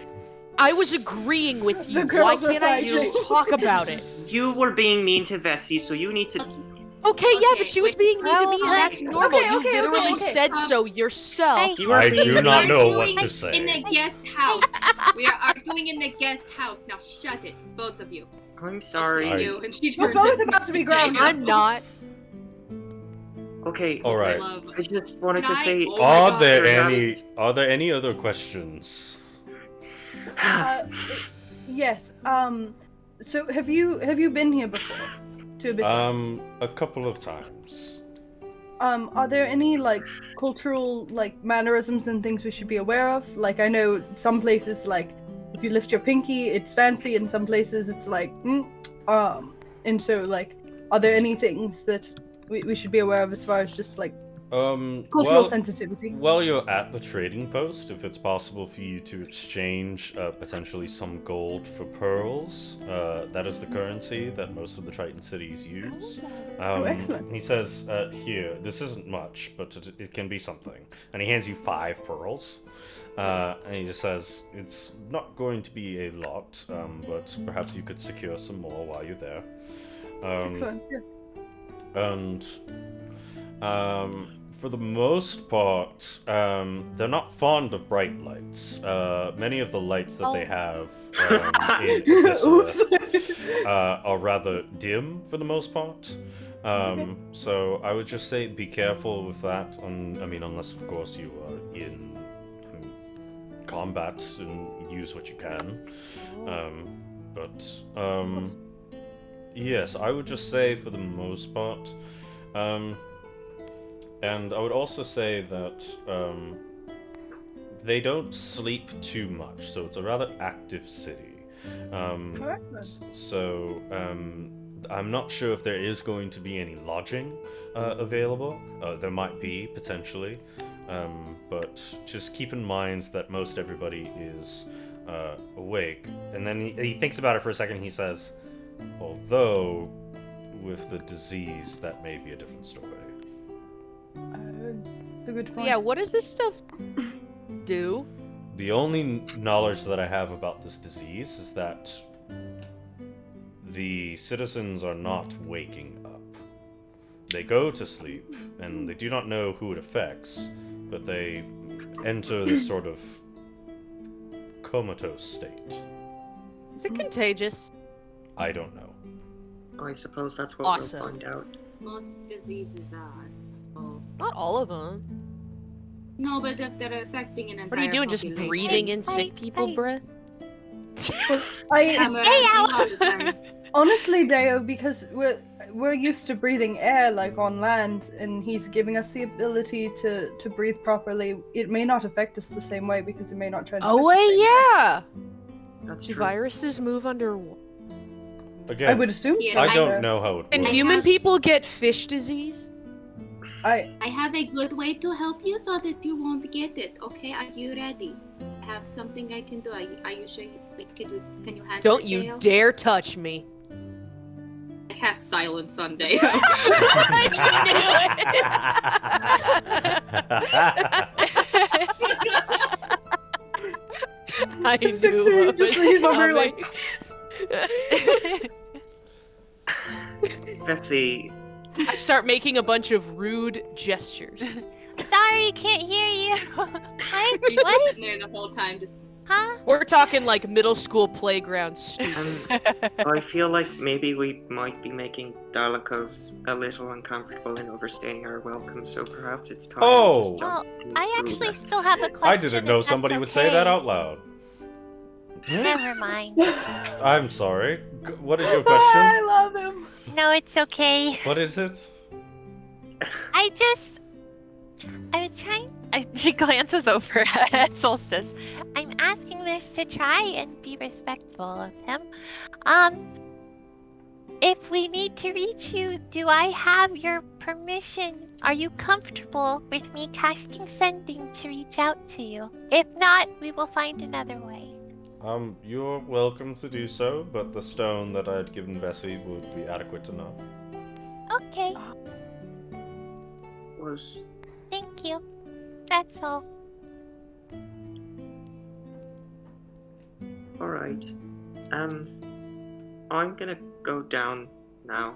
I was agreeing with The you. Why girls are can't I fighting. just talk about it? You were being mean to Vesi, so you need to. Okay, yeah, Okay, but she was wait. being mean to me, and Okay, that's normal. okay, You okay, literally okay. said so yourself. Hey. You were I being do mean. not know We're what doing to in say. the guest house. We are arguing in the guest house. Now shut it, both of you. I'm It's sorry. I- you, and she We're turns both it about to be Dale. grounded. I'm not. Okay. All right. Love. I just wanted to Can I- say. Oh my Are God, there perhaps- any other questions? Yes. So have you been here before? To Abyssera? A couple of times. Are there any like cultural like mannerisms and things we should be aware of? Like I know some places like if you lift your pinky, it's fancy, and some places it's like, and so like, are there any things that we should be aware of as far as just like cultural sensitivity? While you're at the trading post, if it's possible for you to exchange potentially some gold for pearls, that is the currency that most of the Triton cities use. Excellent. He says, here, this isn't much, but it can be something. And he hands you 5 pearls. And he just says, it's not going to be a lot, but perhaps you could secure some more while you're there. Excellent. Yeah. And for the most part, they're not fond of bright lights. Many of the lights that they have in Abyssera, are rather dim for the most part. So I would just say be careful with that. Unless of course you are in combat and use what you can. Yes, I would just say for the most part. And I would also say that they don't sleep too much, so it's a rather active city. So I'm not sure if there is going to be any lodging available. There might be, potentially. But just keep in mind that most everybody is awake. And then he thinks about it for a second and he says, although with the disease, that may be a different story. That's a good point. Yeah, what does this stuff do? The only knowledge that I have about this disease is that the citizens are not waking up. They go to sleep, and they do not know who it affects, but they enter this sort of comatose state. Is it contagious? I don't know. I suppose that's what Awesome. we'll find out. Most diseases are. So. Not all of them. No, but if they're affecting an entire What are you doing? Just population- breathing in sick people hey. breath? Honestly, Deo, because we're used to breathing air like on land, and he's giving us the ability to breathe properly. It may not affect us the same way because it may not transmit. Oh, the wait, same way. yeah! That's Do true. viruses move underwater? Again, I would assume. Yeah, I don't know how it Can works. human people get fish disease? I have a good way to help you so that you won't get it. Okay, are you ready? I have something I can do. Are you sure? Can you handle Don't it, you Dale? dare touch me. I cast silence on Deo. I Just knew picture- it just was he's over, like- Vesi, I start making a bunch of rude gestures. Sorry, can't hear you. What? She's What? sitting there the whole time just Huh? We're talking like middle school playground stupid. I feel like maybe we might be making Dalekos a little uncomfortable in overstaying our welcome, so perhaps it's time Oh. to just jump Well, I into actually that. still have a question. I didn't know if that's somebody would say okay. that out loud. Never mind. I'm sorry. What is your I question? love him. No, it's okay. What is it? I was trying. She glances over at Solstice. I'm asking this to try and be respectful of him. If we need to reach you, do I have your permission? Are you comfortable with me casting sending to reach out to you? If not, we will find another way. You're welcome to do so, but the stone that I'd given Vesi would be adequate enough. Okay, Was thank you. That's all. all right. I'm gonna go down now.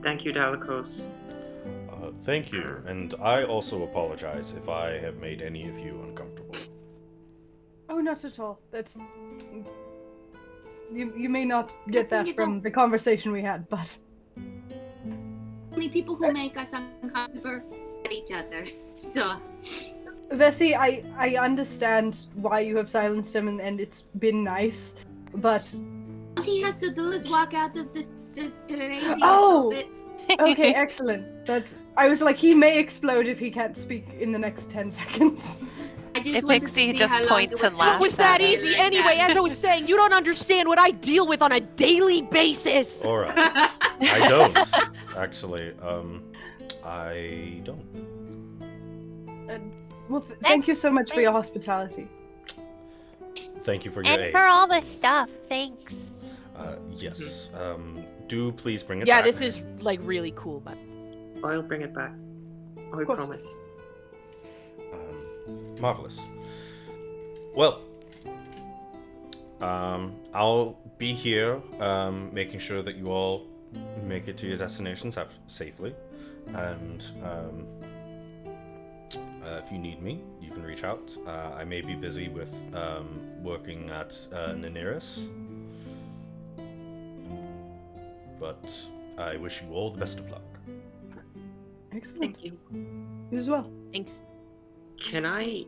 Thank you, Dalikos. Thank you, and I also apologize if I have made any of you uncomfortable. Oh, not at all. That's... You may not get that You from don't- the conversation we had, but... Only people who make us uncomfortable at each other. So, Vesi, I understand why you have silenced him and it's been nice, but... all he has to do is walk out of the radio. Oh! So that- Okay, excellent. That's... I was like, he may explode if he can't speak in the next 10 seconds. I just wanted to Epixie see just how long points it would and take. laughs. It was that at it. easy anyway. As I was saying, you don't understand what I deal with on a daily basis. Alright. I don't, actually. I don't. Well, thank you so much for your hospitality. Thank you for your And aid. for all the stuff, thanks. Yes. Do please bring it Yeah, back. this is like really cool, but I'll bring it back. I course. promise. Marvelous. Well, I'll be here, making sure that you all make it to your destinations safely. And if you need me, you can reach out. I may be busy with working at Naneris. But I wish you all the best of luck. Excellent. Thank you. You as well. thanks. Can I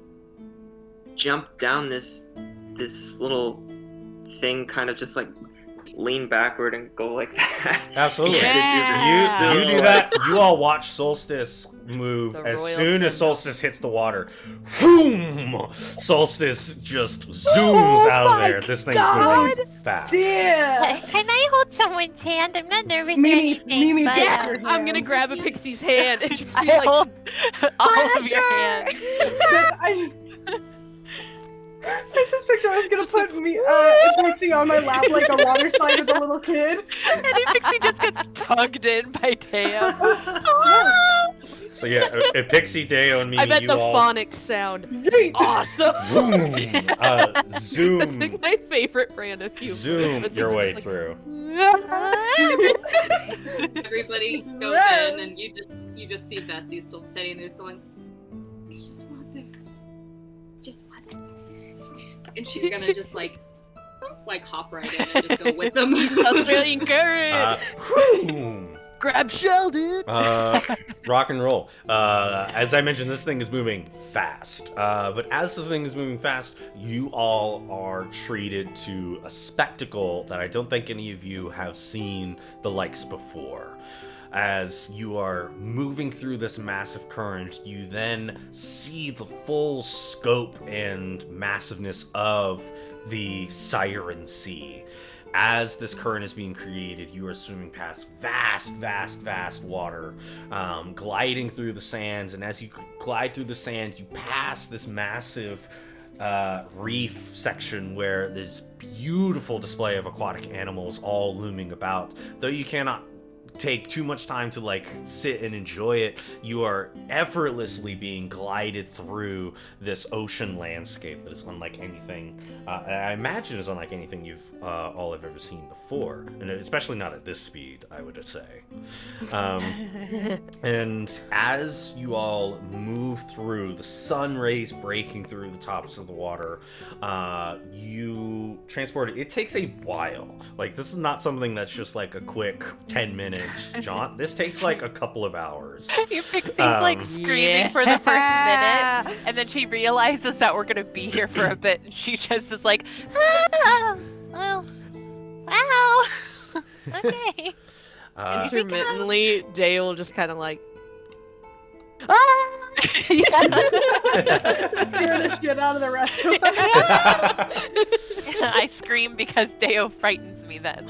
jump down this little thing, kind of just like lean backward and go like that? Absolutely. Yeah. You do that. You all watch Solstice move. The As royal soon as symbol. Solstice hits the water, boom! Solstice just zooms out of there. This thing's moving fast. Dear! Can I hold someone's hand? I'm not nervous or Mimi, anything. Mimi, but, take Yeah, your I'm gonna hand. grab a Pixie's hand and just I be like, hold all of your hands. I just picture I was gonna put me Epixie on my lap like a water slide with a little kid. And Epixie just gets tugged in by Deo. So yeah, Epixie, Deo, and Mimi, I bet you the all phonics sound Yeet. awesome. boom, That's zoom, like my favorite brand of humor. zoom It's your just way like, through. Everybody goes in, and you just see Vesi still sitting there, just going, It's just water. Just water. and she's gonna just like hop right in and just go with them. Australian current. Boom. Grab Sheldon. Rock and roll. As I mentioned, this thing is moving fast. But as this thing is moving fast, you all are treated to a spectacle that I don't think any of you have seen the likes before. As you are moving through this massive current, you then see the full scope and massiveness of the Siren Sea. As this current is being created, you are swimming past vast water, gliding through the sands, and as you glide through the sand, you pass this massive reef section where there's beautiful display of aquatic animals all looming about. Though you cannot take too much time to like sit and enjoy it, you are effortlessly being glided through this ocean landscape that is unlike anything I imagine is unlike anything you've all have ever seen before, and especially not at this speed, I would say. And as you all move through, the sun rays breaking through the tops of the water, you transport it. It takes a while. Like, this is not something that's just like a quick 10 minutes jaunt. This takes like a couple of hours. Epixie's like screaming for the first minute, and then she realizes that we're gonna be here for a bit, and she just is like, Oh, oh, wow. Okay. Intermittently, Dale will just kind of like Yeah. Scare the shit out of the rest of us. I scream because Deo frightens me then.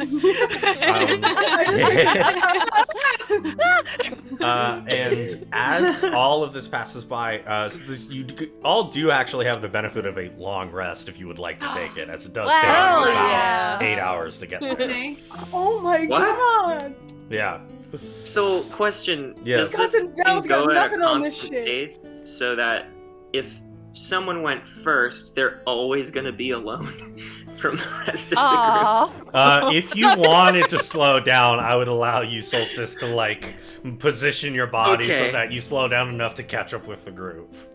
And as all of this passes by, you all do actually have the benefit of a long rest if you would like to take it, as it does take Wow. about Yeah. 8 hours to get there. Okay. Oh my What? god! Yeah. So, question: Yes. Does this Cousin Dell's thing go got at a nothing on this constant shit. pace so that if someone went first, they're always gonna be alone from the rest of Aww. If you wanted to slow down, I would allow you, Solstice, to like position your body so Okay. that you slow down enough to catch up with the group. the group?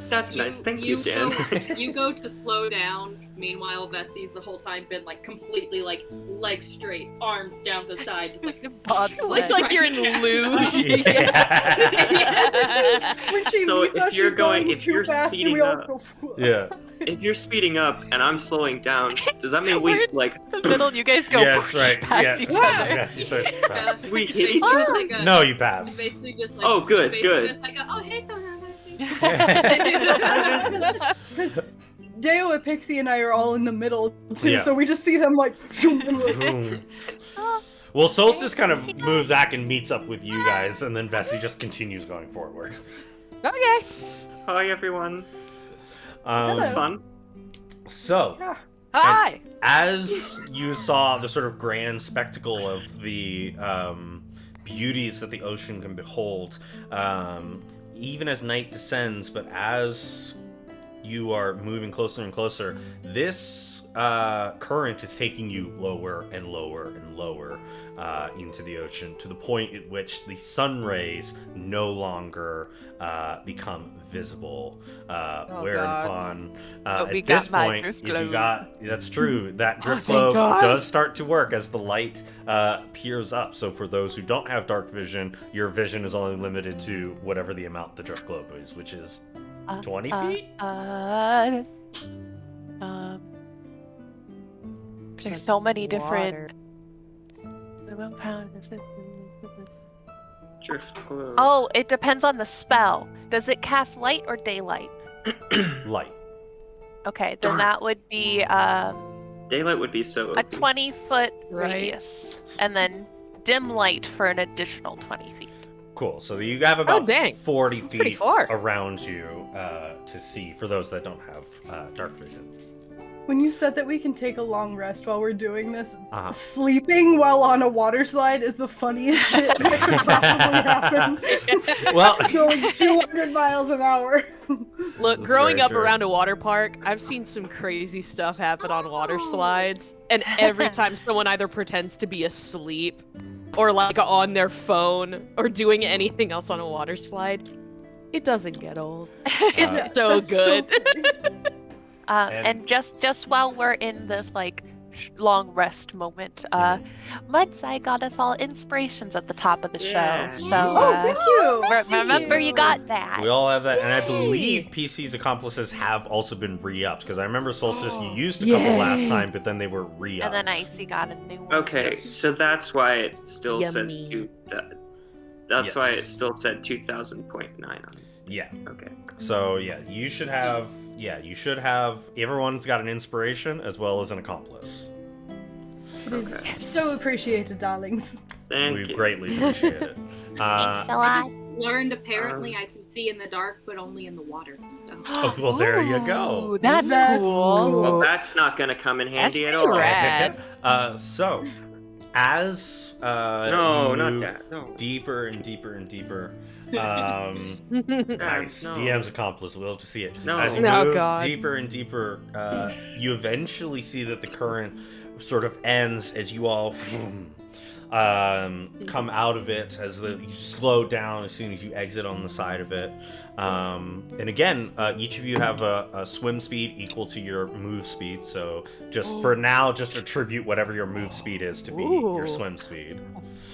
That's nice. Thank you, Dan. You go to slow down. Meanwhile, Vesi's the whole time been like completely like legs straight, arms down the side, just like Bobsled. Like you're in luge. Yeah. When she So meets if us, you're she's going- going if too you're fast and speeding we all up- go, Yeah. If you're speeding up and I'm slowing down, does that mean we We're- like The middle, you guys go Yeah, that's right. past Yeah. each other. Yes, you said pass. we hit each Basically other? like a- No, you pass. Basically just like Oh, good, basically good. Just like a, oh hey, so now Because Deo, Epixie, and I are all in the middle too, Yeah. so we just see them like. Boom. Well, Solstice kind of moves back and meets up with you guys, and then Vesi just continues going forward. Okay. Hi everyone. Um, This was Hello. fun. so, Hi. as you saw the sort of grand spectacle of the beauties that the ocean can behold, even as night descends, but as you are moving closer and closer, this current is taking you lower and lower and lower into the ocean, to the point at which the sun rays no longer become visible. Whereupon, But we at this got my point, drift if you globe. got, that's true, that drift thank globe God. does start to work as the light peers up. So for those who don't have dark vision, your vision is only limited to whatever the amount the drift globe is, which is 20 feet? There's so many different. Water. Drift globe. Oh, it depends on the spell. Does it cast light or daylight? Light. Okay, then Darn. that would be Daylight would be so a OP. 20-foot Right. radius, and then dim light for an additional 20 feet. Cool. So you have about dang. 40 Pretty feet far. around you to see, for those that don't have dark vision. When you said that we can take a long rest while we're doing this, Uh-huh. sleeping while on a water slide is the funniest shit that could possibly happen. Well, Going 200 miles an hour. Look, That's growing very up true. around a water park, I've seen some crazy stuff happen on water slides. And every time someone either pretends to be asleep or like on their phone or doing anything else on a water slide, it doesn't get old. It's so That's good. funny. And just while we're in this like long rest moment, Mudsai got us all inspirations at the top of the Yeah. show. So Oh, thank you. remember you got that. we all have that, and I Yay. believe PC's accomplices have also been re-upped, because I remember Solstice, you used a couple last time, but then they were re-upped. And then Icy got a new one. Okay, Yes. so that's why it still says Yummy. That's why Yes. it still said 2000.9 on it. Yeah. Okay. So yeah, you should have. Everyone's got an inspiration as well as an accomplice. It is Okay. so appreciated, darlings. Thank We you. greatly appreciate it. Thanks a I lot. just learned apparently I can see in the dark, but only in the water. So. Oh, well, there you go. Ooh, that's, That's cool. Well, that's not gonna come in handy at pretty all. rad. So, as No, you not move that. No. deeper and deeper and deeper, nice. No. DM's accomplice. We'll have to see it. No. As you Oh, move God. deeper and deeper, you eventually see that the current sort of ends as you all come out of it, as you slow down as soon as you exit on the side of it. And again, each of you have a swim speed equal to your move speed. So just for now, just attribute whatever your move speed is to be your Ooh. swim speed.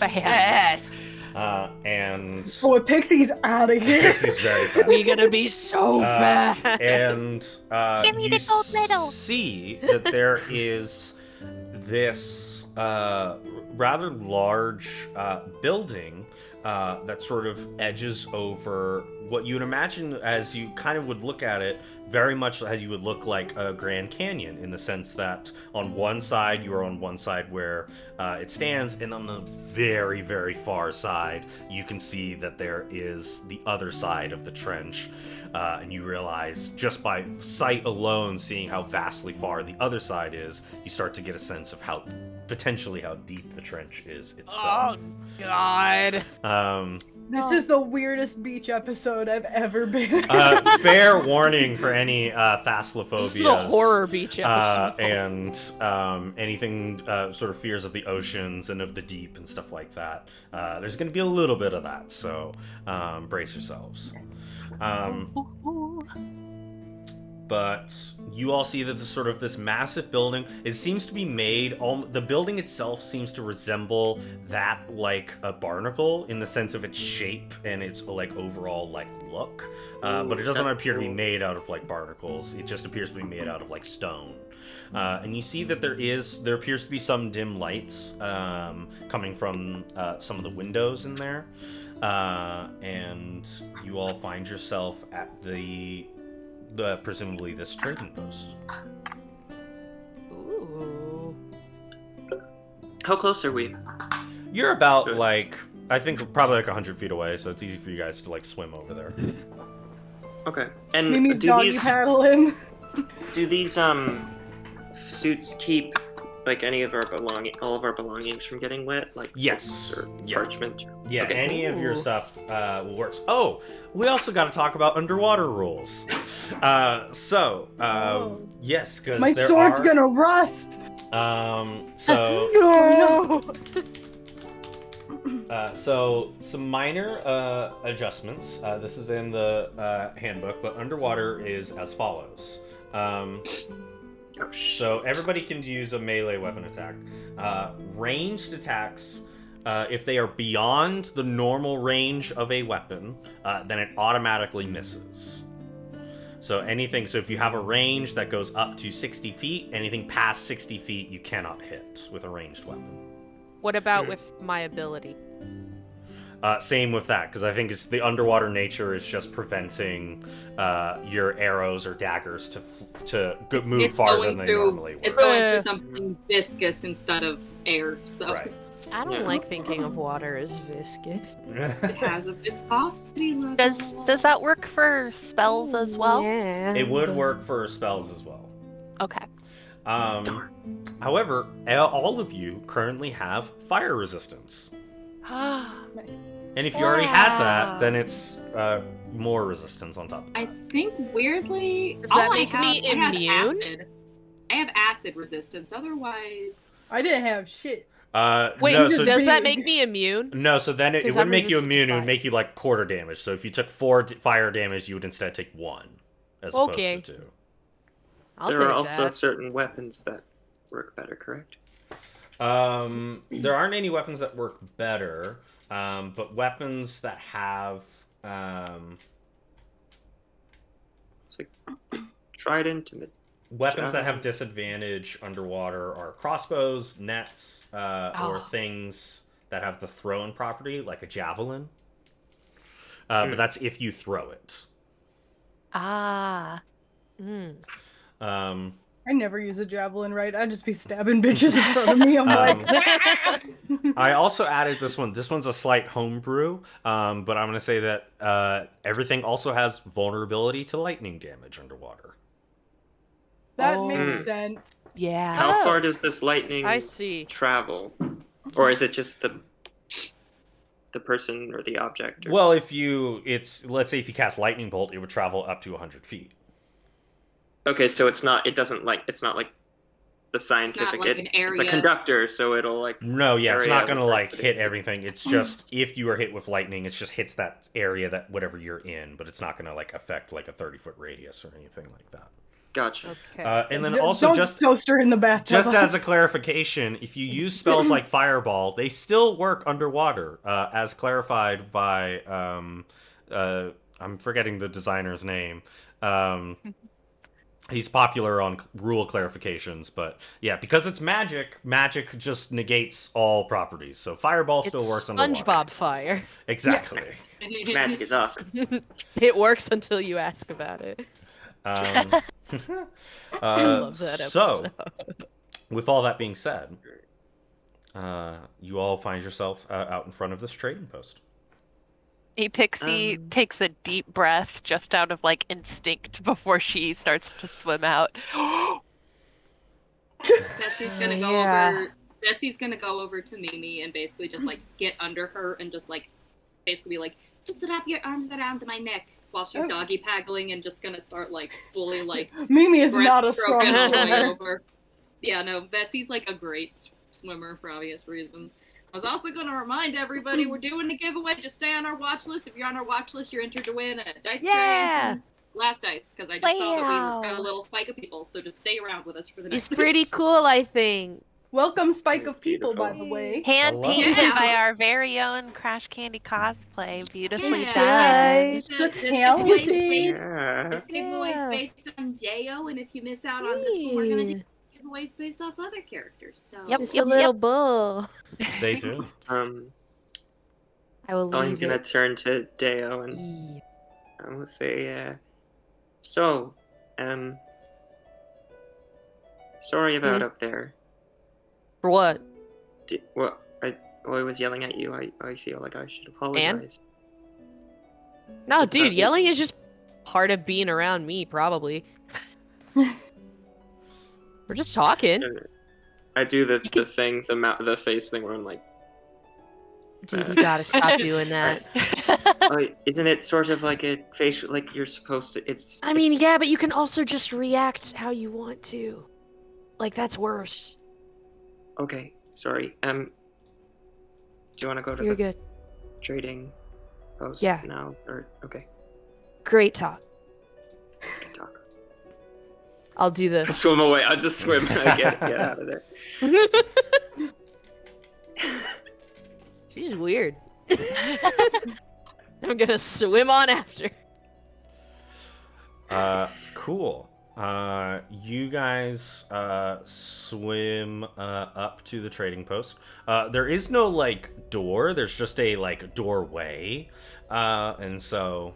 Yes. And Oh, Pixie's out of here. Pixie's very fast. We're gonna be so Uh, fast. And Give me you the gold medal. see that there is this rather large building that sort of edges over what you would imagine as you kind of would look at it, very much as you would look like a Grand Canyon, in the sense that on one side, you are on one side where it stands, and on the very, very far side, you can see that there is the other side of the trench. And you realize, just by sight alone, seeing how vastly far the other side is, you start to get a sense of how deep the trench is itself. Oh, God. This is the weirdest beach episode I've ever been. Fair warning for any thalassophobia. This is a horror beach episode. And anything sort of fears of the oceans and of the deep and stuff like that. There's going to be a little bit of that, so brace yourselves. But you all see that this massive building, it seems to be made, the building itself seems to resemble that like a barnacle in the sense of its shape and its like overall like look. But it doesn't appear to be made out of like barnacles. It just appears to be made out of like stone. And you see that there appears to be some dim lights coming from some of the windows in there. And you all find yourself at presumably this trading post. Ooh. How close are we? You're about like, I think probably like 100 feet away, so it's easy for you guys to like swim over there. Okay. And Mimi's doggy paddling. do these suits keep like any of all of our belongings from getting wet, like Yes. books or Yeah. parchment? Yeah, Okay. any of your stuff will work. Oh, we also got to talk about underwater rules. Yes, because My sword's gonna rust. So No. So some minor adjustments. This is in the handbook, but underwater is as follows. So everybody can use a melee weapon attack. Ranged attacks, if they are beyond the normal range of a weapon, then it automatically misses. So if you have a range that goes up to 60 feet, anything past 60 feet you cannot hit with a ranged weapon. What about with my ability? Same with that, because I think it's the underwater nature is just preventing your arrows or daggers to move It's farther going than they through- normally would. It's going through something viscous instead of air, so Right. I don't like thinking of water as viscous. it has a viscosity level. Does that work for spells as well? Yeah. It would work for spells as well. Okay. However, all of you currently have fire resistance. And if you already had that, then it's more resistance on top of that. I think weirdly, Does that all I make me have- I have immune? acid. I have acid resistance. Otherwise, I didn't have shit. Wait, no, so, does that make me immune? no, so then it 'Cause wouldn't I'm make you resistant to immune, it would fire. make you like quarter damage. So if you took 4 fire damage, you would instead take 1 as Okay. opposed to 2. I'll There take are also that. certain weapons that work better, correct? There aren't any weapons that work better, but weapons that have It's like Triton to weapons that have disadvantage underwater are crossbows, nets, or things that have the thrown property, like a javelin. But that's if you throw it. Ah. Mm. I never use a javelin, right? I'd just be stabbing bitches in front of me. I'm like, I also added this one. This one's a slight homebrew, but I'm going to say that everything also has vulnerability to lightning damage underwater. that Oh. makes sense. Yeah. How Oh. far does this lightning I see. travel? Or is it just the person or the object? Or... Well, let's say if you cast lightning bolt, it would travel up to 100 feet. Okay, so it's not like the scientific. like an It's a area. conductor, so it'll like. No, yeah, it's area not going to would like work. hit everything. It's just if you are hit with lightning, it just hits that area that whatever you're in, but it's not going to like affect like a 30-foot radius or anything like that. Gotcha. Okay. And then Don't also toast her in the bathtub. just as a clarification, if you use spells like Fireball, they still work underwater, as clarified by I'm forgetting the designer's name. He's popular on rule clarifications, but yeah, because it's magic, magic just negates all properties. So fireball still works underwater. SpongeBob fire. Exactly. Magic is awesome. It works until you ask about it. I love that So, episode. with all that being said, you all find yourself out in front of this trading post. Epixie takes a deep breath just out of like instinct before she starts to swim out. Bessie's gonna go Yeah. over. Bessie's gonna go over to Mimi and basically just like get under her and just like basically be like, just wrap your arms around my neck while she's doggy paddling and just gonna start like fully like Mimi is not a strong breaststroking her way swimmer. over. Yeah, no, Bessie's like a great swimmer for obvious reasons. I was also going to remind everybody we're doing a giveaway. Just stay on our watch list. If you're on our watch list, you're entered to win a dice tray and some last dice, because I just saw that we got a little spike of people. So just stay around with us for the next. He's pretty cool, I think. Welcome, Spike of People, by the way. Hand Hello. painted Yeah. by our very own Crash Candy cosplay. Beautifully Yeah. done. So talented. Yeah. This giveaway is based on Deo, and if you miss out on this one, we're going to do giveaways based off other characters. So Yep. It's a little bull. Stay tuned. I will I'm leave gonna it. turn to Deo and I'm gonna say, so, sorry about up there. For what? Well, I was yelling at you. I feel like I should apologize. No, Just dude, not- yelling is just part of being around me, probably. We're just talking. I do the thing, the face thing where I'm like, Dude, you gotta stop doing that. oh, isn't it sort of like a facial, like you're supposed to, I mean, yeah, but you can also just react how you want to. Like, that's worse. Okay, sorry. Do you want to go to You're the good. trading post Yeah. now? Or, okay, Great talk. good talk. I'll do I the... swim away. I just swim and I get out of there. She's weird. I'm gonna swim on after. Cool. You guys swim up to the trading post. There is no like door. There's just a like doorway, and so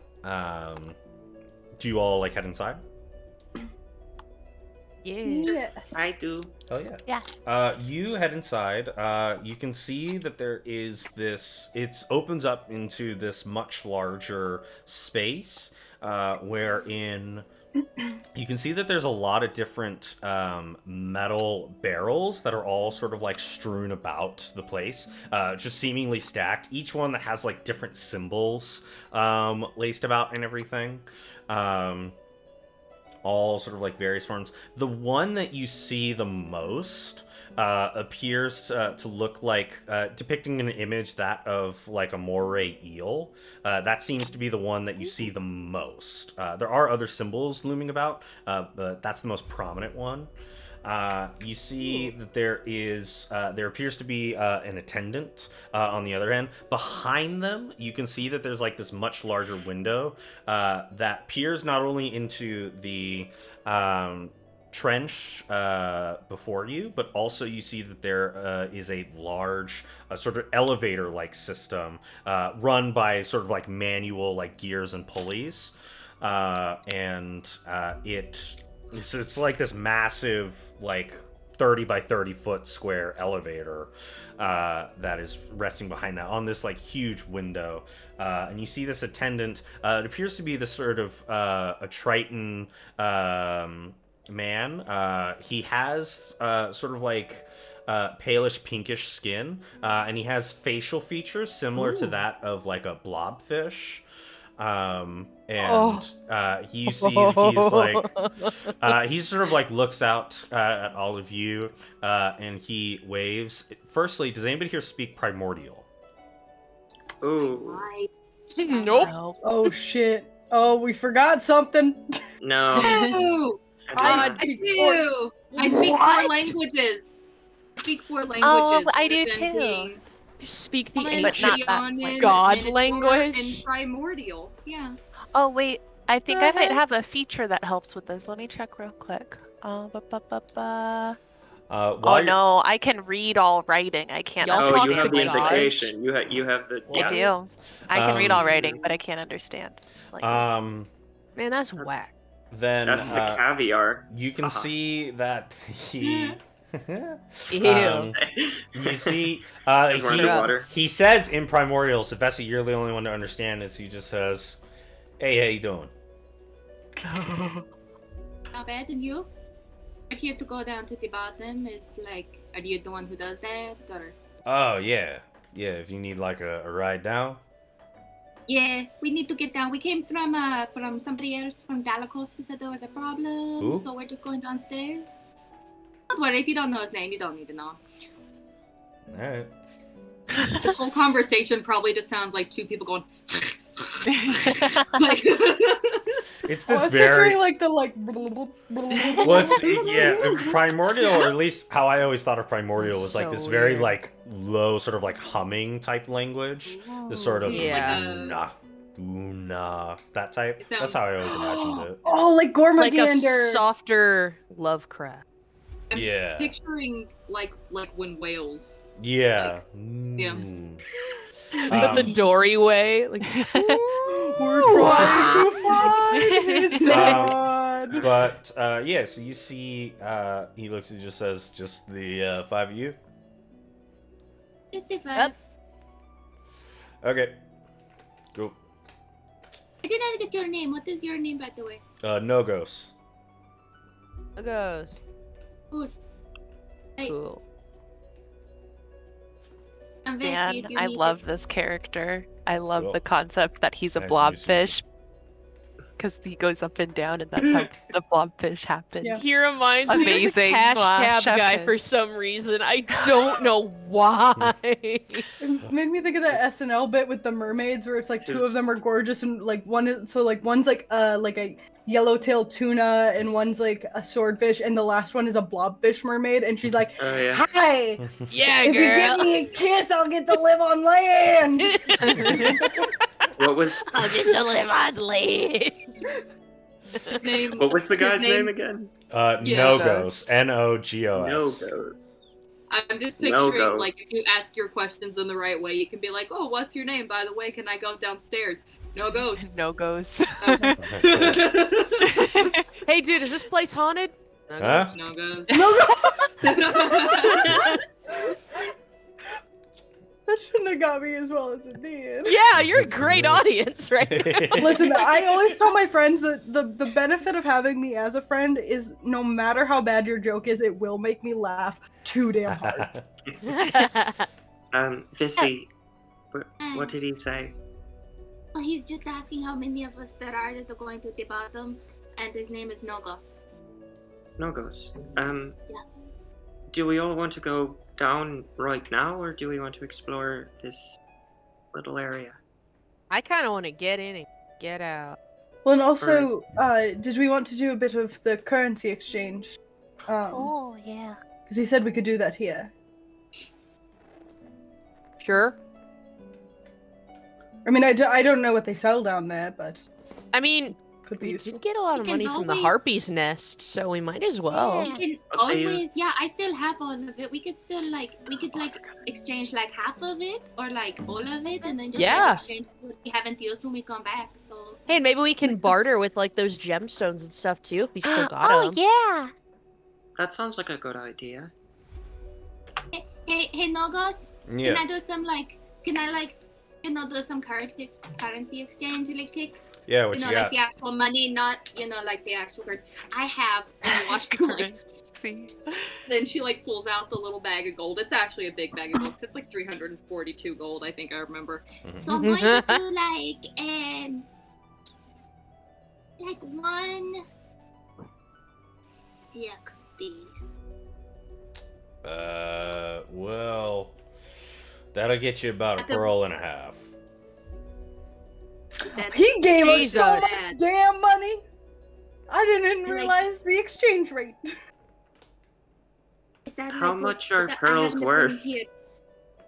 do you all like head inside? Yeah. Yes. I do. Oh yeah. Yes. You head inside. You can see that there is this. It opens up into this much larger space, wherein you can see that there's a lot of different metal barrels that are all sort of like strewn about the place, just seemingly stacked. Each one that has like different symbols laced about and everything. All sort of like various forms. The one that you see the most appears to look like depicting an image that of like a moray eel. That seems to be the one that you see the most. There are other symbols looming about, but that's the most prominent one. You see that there appears to be an attendant on the other end. Behind them, you can see that there's like this much larger window that peers not only into the trench before you, but also you see that there is a large sort of elevator-like system run by sort of like manual like gears and pulleys, and it's like this massive like 30 by 30 foot square elevator that is resting behind that on this like huge window, and you see this attendant. It appears to be this sort of a Triton man. He has sort of like palish pinkish skin, and he has facial features similar to that of like a blobfish. You see he's like he sort of like looks out at all of you, and he waves. Firstly, does anybody here speak Primordial? Ooh, Nope. Oh shit. Oh, we forgot something. no. Ooh, I I do. I speak What? 4 languages. I speak 4 languages. Oh, I do other than too. being You speak the Common, But not that Geonin, God Minotaur, language? and Primordial. Yeah. Oh wait, I think I might have a feature that helps with this. Let me check real quick. Oh no, I can read all writing. I can't Y'all Oh, understand you have the gods? invocation. You have the. I do. I can read all writing, Um, but I can't understand. Like, Man, that's whack. Then That's the caviar. you can see that he. Ew. You see, Because we're underwater. he says in Primordial, so Vesi, you're the only one to understand this. He just says, "Hey, how you doing?" Not bad, and you? We're here to go down to the bottom. It's like, are you the one who does that, or? Oh yeah. If you need like a ride down. Yeah, we need to get down. We came from somebody else from Dalakos who said there was a problem, Who? so we're just going downstairs. Don't worry, if you don't know his name, you don't need to know. All right. This whole conversation probably just sounds like two people going. Like, It's I this was very. picturing like the like. Well, it's Primordial, or at least how I always thought of Primordial was like So this very weird. like low, sort of like humming type language. This sort of Yeah. Una, that type. It sounds- That's how I always imagined it. Oh, like Like a Gormagander. softer Lovecraft. I'm Yeah. picturing like when whales. Yeah. yeah. But the Dory way. Like, We're trying to find his son. But yeah, so you see, he looks and just says, "Just the 5 of you." 55. Yep. Okay. Go. I did not get your name. What is your name, by the way? Nogos. a ghost. Cool. Hey, Cool. I'm Vesi, Man, if you I need love it. this character. I love Cool. the concept that he's a Nice to meet you. blobfish. Because he goes up and down, and that's how the blobfish happen. Yeah. He reminds me of the Amazing cash slash cab guy chef for kiss. some reason. I don't know why. It made me think of that SNL bit with the mermaids where it's like two of them are gorgeous and like one's like a yellowtail tuna and one's like a swordfish and the last one is a blobfish mermaid and she's like, Oh yeah. "Hi, Yeah, if you give girl. me a kiss, I'll get to live on land." What was I'll get to live on land. His name. what was the his guy's name name again? Yeah. Nogos. Nogos. Nogos. I'm just No picturing, go. like, if you ask your questions in the right way, you can be like, "Oh, what's your name? By the way, can I go downstairs?" No ghosts. No goes. Hey, dude, is this place haunted? Huh? No ghosts. That shouldn't have got me as well as it did. Yeah, you're a great audience, right? Listen, I always tell my friends that the benefit of having me as a friend is no matter how bad your joke is, it will make me laugh too damn hard. Visi, what did he say? Oh, he's just asking how many of us there are that are going to the bottom, and his name is Nogos. Nogos. Yeah. Do we all want to go down right now, or do we want to explore this little area? I kind of want to get in and get out. Well, and also, did we want to do a bit of the currency exchange? Oh, yeah. Because he said we could do that here. Sure. I mean, I don't know what they sell down there, but I mean, could be we useful. did get a lot of We can money from the always- Harpy's Nest, so we might as well. We can But they always, used- yeah, I still have all of it. We could still exchange like half of it or like all of it, and then just Yeah. exchange what we haven't used when we come back. So Hey, maybe we can barter with like those gemstones and stuff too if we still got Oh, them. yeah. That sounds like a good idea. hey, Nogos, Yeah. can I do some do some currency exchange really quick? Yeah, what You you know, like got? the actual money, not like the actual cards. I have. See? Then she like pulls out the little bag of gold. It's actually a big bag of gold. It's like 342 gold, I think I remember. So I'm going to do like 160. Well, that'll get you about a That's a- pearl and a half. That's He gave us Jesus. so much damn money. I didn't Like- realize the exchange rate. Is that How like much a- are that I pearls haven't been worth? here.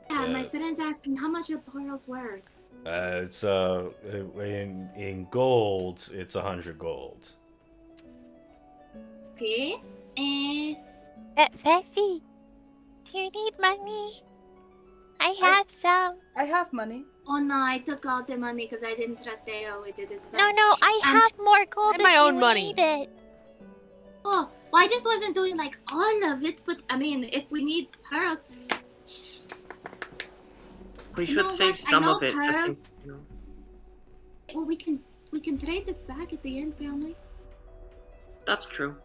Yeah, my Yeah. friend's asking how much are pearls worth. It's in gold. It's 100 gold. Okay. And Vesi, do you need money? I have some. I have money. oh no, I took all the money because I didn't trust Deo with it. It's No, fine. no, I have more gold. I have my if own you money. Need it. Oh, well, I just wasn't doing like all of it, but I mean, if we need pearls, We You know should save what? I some know of it. Just in, pearls. well, we can trade it back at the end, family. That's true.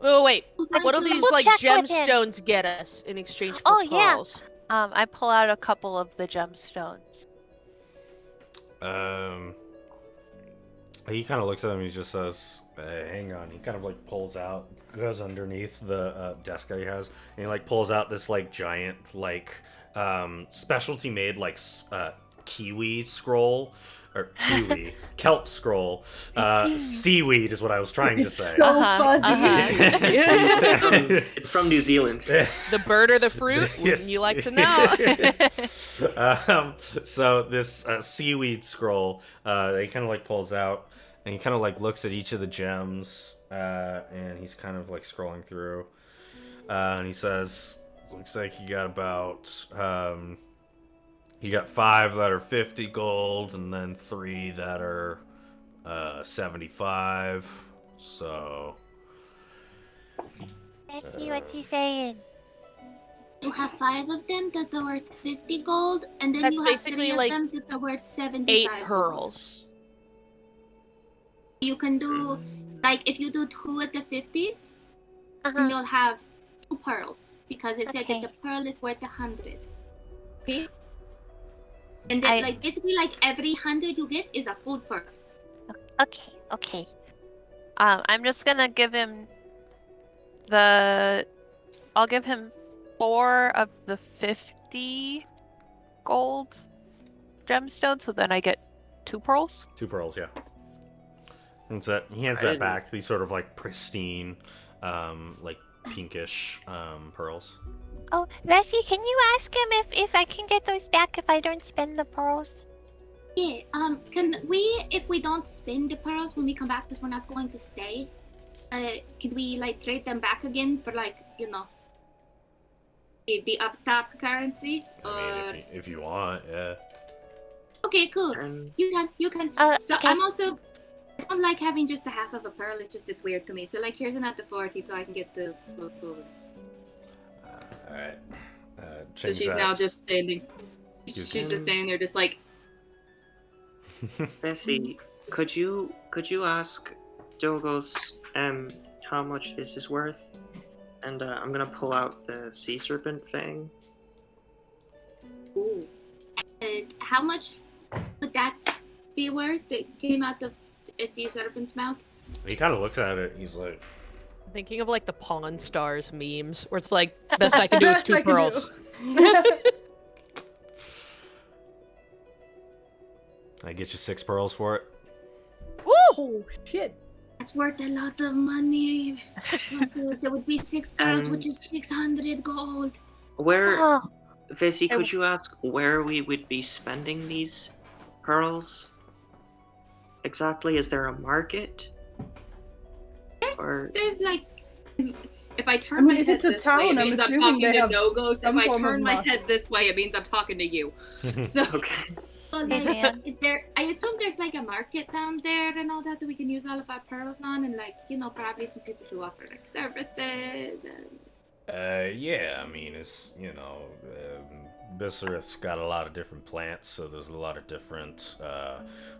Oh wait, Thank what do you. these We'll like check with him. gemstones get us in exchange for Oh, yeah. pearls? I pull out a couple of the gemstones. He kind of looks at him and he just says, hang on. He kind of like pulls out, goes underneath the desk that he has, and he like pulls out this like giant like specialty made like kiwi scroll or kiwi kelp scroll. Seaweed is what I was trying to say. So Uh-huh, fuzzy. It's from New Zealand. The bird or the fruit? Wouldn't you like to know? So this seaweed scroll, he kind of like pulls out, and he kind of like looks at each of the gems, and he's kind of like scrolling through, and he says, "Looks like you got about you got 5 that are 50 gold, and then 3 that are 75. So." Vesi, what's he saying? You have 5 of them that are worth 50 gold, and then That's you have basically 3 of like them that are worth 75 8 gold. pearls. You can do, like, if you do 2 at the 50s, then Uh-huh. you'll have 2 pearls, because it said Okay. that the pearl is worth 100. Okay? And then, I- like, basically, like, every 100 you get is a full pearl. Okay, okay. I'm just gonna give him I'll give him 4 of the 50 gold gemstones, so then I get 2 pearls. 2 pearls, yeah. And so he hands that back. These sort of like pristine, like pinkish pearls. Oh, Vesi, can you ask him if I can get those back if I don't spend the pearls? Yeah, can we, if we don't spend the pearls when we come back, because we're not going to stay, can we, like, trade them back again for, like, you know, the up top currency? I mean, if you want, yeah. Okay, cool. And You can. So okay. I'm also, I don't like having just a half of a pearl. It's weird to me. So, like, here's another 40 so I can get the full. All right. So Change she's that. now just standing. Excuse She's me. just standing there, just like, Bessie, could you ask Dogos how much this is worth? And I'm gonna pull out the sea serpent thing. Ooh. How much would that be worth that came out of a sea serpent's mouth? He kind of looks at it. He's like, Thinking of like the Pawn Stars memes, where it's like, best I can do is Best 2 I can pearls. I get you 6 pearls for it. Oh shit. That's worth a lot of money. So it would be 6 pearls, which is 600 gold. Where, Oh, Bessie, could you ask where we would be spending these pearls? Exactly? Is there a market? Or There's like, if I turn I mean, my if head it's a this way, town, it I'm means I'm assuming talking they to have Dogos. If some I form of turn my market. head this way, it means I'm talking to you. So, okay. well, Hey, like, man. is there? I assume there's like a market down there and all that we can use all of our pearls on, and like, you know, probably some people who offer like services and. Yeah, I mean, it's, you know, Abysereth's got a lot of different plants, so there's a lot of different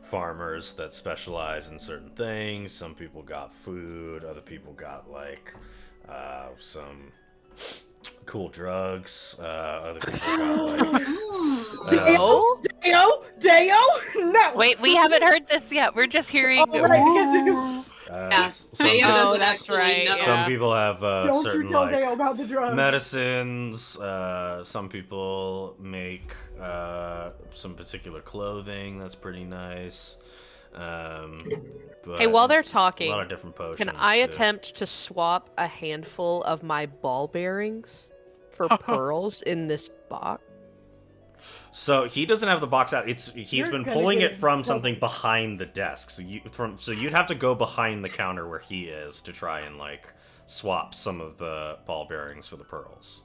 farmers that specialize in certain things. Some people got food, other people got, like, some cool drugs, other people got, like... Oh? Deo? No. Wait, we haven't heard this yet. We're just hearing. Oh, right, because Yeah, some, Deo people, doesn't that's actually right, know. yeah. some people have don't you certain, tell like, Deo about the drugs. medicines. Some people make some particular clothing that's pretty nice. But Hey, while they're a talking, lot of different potions. can I too. attempt to swap a handful of my ball bearings for pearls in this box? So he doesn't have the box out. He's You're been gonna pulling get it from in something trouble. behind the desk. So you'd have to go behind the counter where he is to try and like swap some of the ball bearings for the pearls.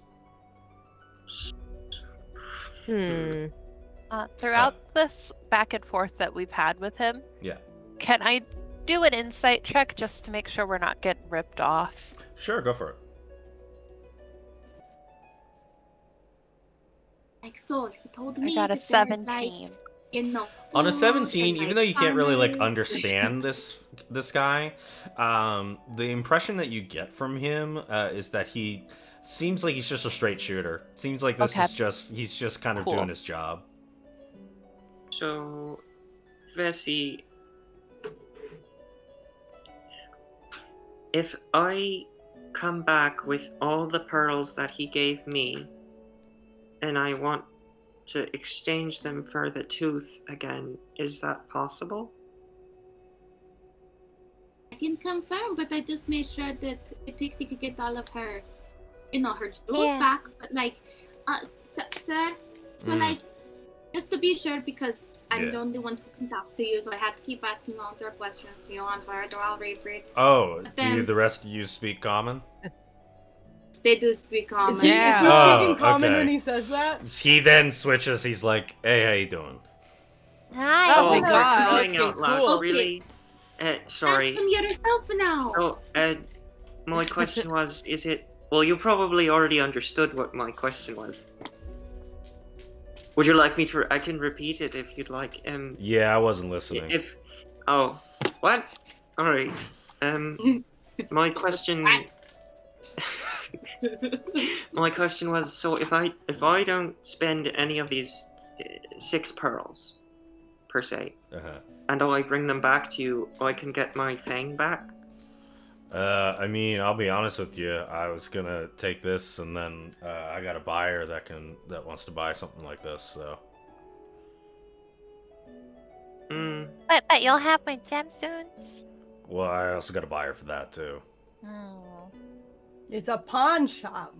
Throughout this back and forth that we've had with him, Yeah. can I do an insight check just to make sure we're not getting ripped off? Sure, go for it. Like Sol, he told I me got a that there's, 17. Like, you know, On a food 17, and, even like, though you can't really like farmers. understand this guy, the impression that you get from him is that he seems like he's just a straight shooter. Seems like this Okay. is he's just kind of Cool. doing his job. So, Vesi, if I come back with all the pearls that he gave me, and I want to exchange them for the tooth again, is that possible? I can confirm, but I just made sure that Epixie could get all of her, her jewels Yeah. back. But like, sir, so Mm. like, just to be sure, because I'm Yeah. the only one who can talk to you, so I had to keep asking all their questions to you. I'm sorry, they're all repeat. Oh, But do then- the rest of you speak common? They do speak common. Is he, Yeah. is he Oh, speaking common okay. when he says that? He then switches. He's like, "Hey, how you doing?" Hi. Oh my for god, crying okay, out loud, cool. really? Sorry. Ask them yourself now. So, my question was, is it... Well, you probably already understood what my question was. Would you like me to... I can repeat it if you'd like. Yeah, I wasn't listening. If... Oh. What? Alright. My question... My question was, so if I don't spend any of these 6 pearls, per se, Uh-huh. and I bring them back to you, I can get my fang back? I mean, I'll be honest with you. I was gonna take this, and then I got a buyer that wants to buy something like this. So But you'll have my gemstones? well, I also got a buyer for that too. It's a pawn shop.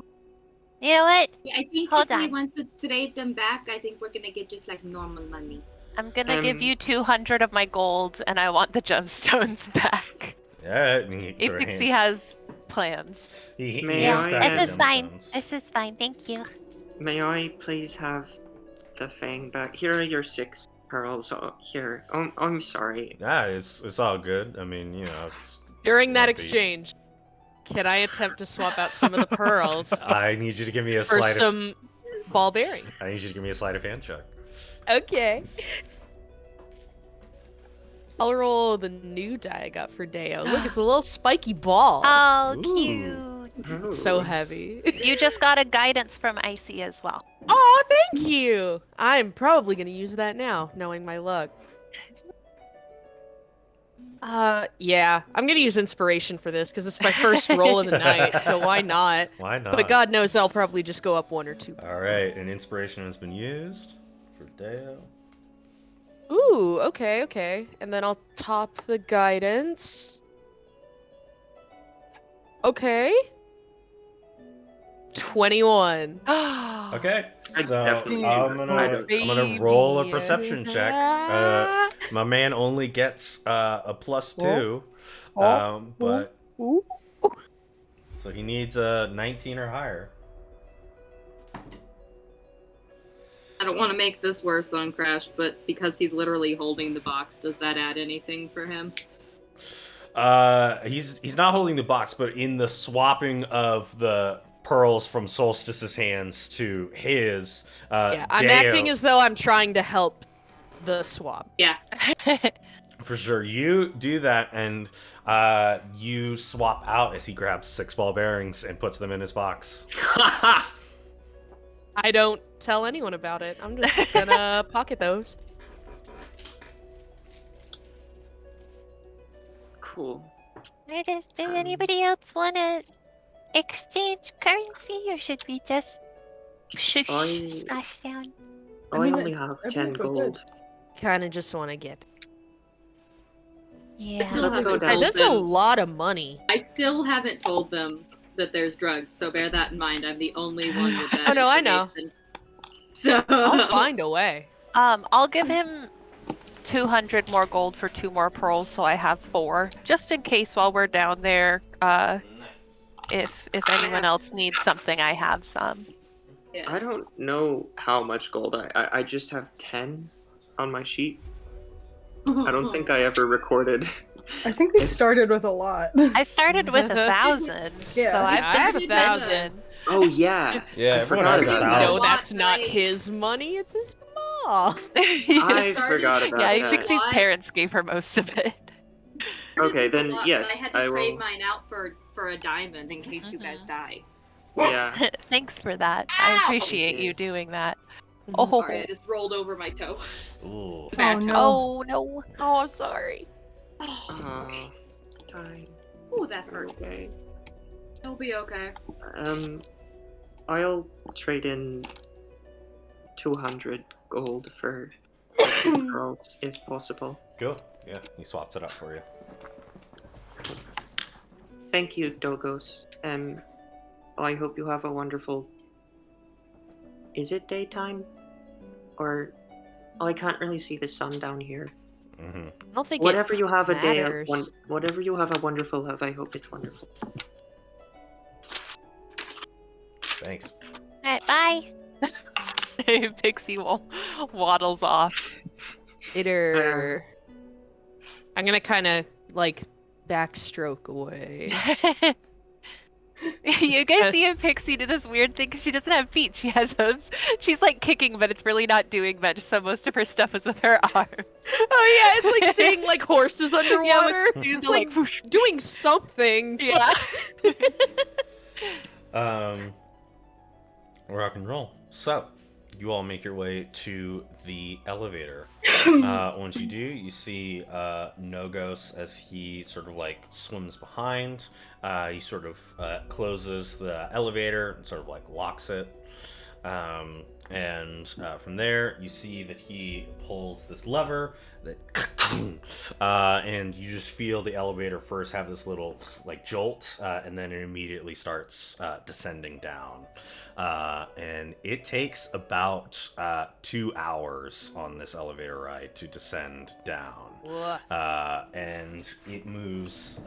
You know what? Yeah, I think Hold if we on. want to trade them back, I think we're gonna get just like normal money. I'm gonna give Um, you 200 of my gold, and I want the gemstones back. Yeah, and he sort of Epixie hands- has plans. He May hands I- back This the is fine. gemstones. This is fine. Thank you. May I please have the fang back? Here are your 6 pearls. Oh, here. I'm sorry. Yeah, it's all good. I mean, you know. During that Might be. exchange, can I attempt to swap out some of the pearls I need you to give me a for sleight. some ball bearing? I need you to give me a sleight of hand check. Okay. I'll roll the new die I got for Deo. Look, it's a little spiky ball. Oh, Ooh. cute. Ooh. So heavy. You just got a guidance from Icy as well. Oh, thank you. I'm probably gonna use that now, knowing my luck. Yeah, I'm gonna use inspiration for this because it's my first roll of the night, so why not? Why not? But God knows I'll probably just go up 1 or 2. All right, an inspiration has been used for Deo. Ooh, okay. And then I'll top the guidance. Okay. 21. Okay, I so definitely do I'm that. gonna I don't- I'm gonna roll a Baby. perception check. Ah. My man only gets a +2, Oh. but Ooh. so he needs a 19 or higher. I don't want to make this worse on Crash, but because he's literally holding the box, does that add anything for him? He's not holding the box, but in the swapping of the pearls from Solstice's hands to his, Yeah, I'm Deo, acting as though I'm trying to help the swap. Yeah. for sure. You do that, and you swap out as he grabs 6 ball bearings and puts them in his box. I don't tell anyone about it. I'm just gonna pocket those. Cool. Does anybody else want to exchange currency, or should we just I- smash down? I mean, only have I 10 both are good. gold. Kinda just want to get. Yeah. still Let's go haven't down. told That's a them- lot of money. I still haven't told them that there's drugs, so bear that in mind. I'm the only one with that. Oh, no, I know. information. So I'll find a way. I'll give him 200 more gold for 2 more pearls, so I have 4, just in case while we're down there. If anyone else needs something, I have some. I Yeah. don't know how much gold. I just have 10 on my sheet. I don't think I ever recorded. I think we started with a lot. I started with 1,000, Yeah. so I've I been have 1,000. spending. Oh yeah. Yeah, I everyone forgot has about 1,000. that. No, Lot that's not night. his money. It's his mom. I forgot about Yeah, that. Epixie's parents gave her most of it. Okay, then But yes, I had to I trade will. mine out for a diamond in case you guys die. Yeah. Thanks for that. I Ow! appreciate you doing that. Oh, Sorry, I just rolled over my toe. Ooh. The back Oh, toe. no. oh no. Oh, I'm sorry. Time. Oh, that hurt. Okay. It'll be okay. I'll trade in 200 gold for pearls if possible. Cool. Yeah, he swaps it up for you. Thank you, Dogos. I hope you have a wonderful. Is it daytime? Or I can't really see the sun down here. Mm-hmm. I don't think Whatever it you have a day, matters. whatever you have a wonderful of, I hope it's wonderful. All Thanks. right, bye. Pixie waddles off. Later. I'm gonna kind of like backstroke away. You guys see Pixie do this weird thing because she doesn't have feet. She has hooves. She's like kicking, but it's really not doing much. So most of her stuff is with her arms. Oh yeah, it's like seeing like horses underwater. Yeah, It's like doing something. yeah. Rock and roll. So, you all make your way to the elevator. Once you do, you see Nogos as he sort of like swims behind. He sort of closes the elevator and sort of like locks it. And from there, you see that he pulls this lever that, and you just feel the elevator first have this little like jolt, and then it immediately starts descending down. And it takes about 2 hours on this elevator ride to descend down. And it moves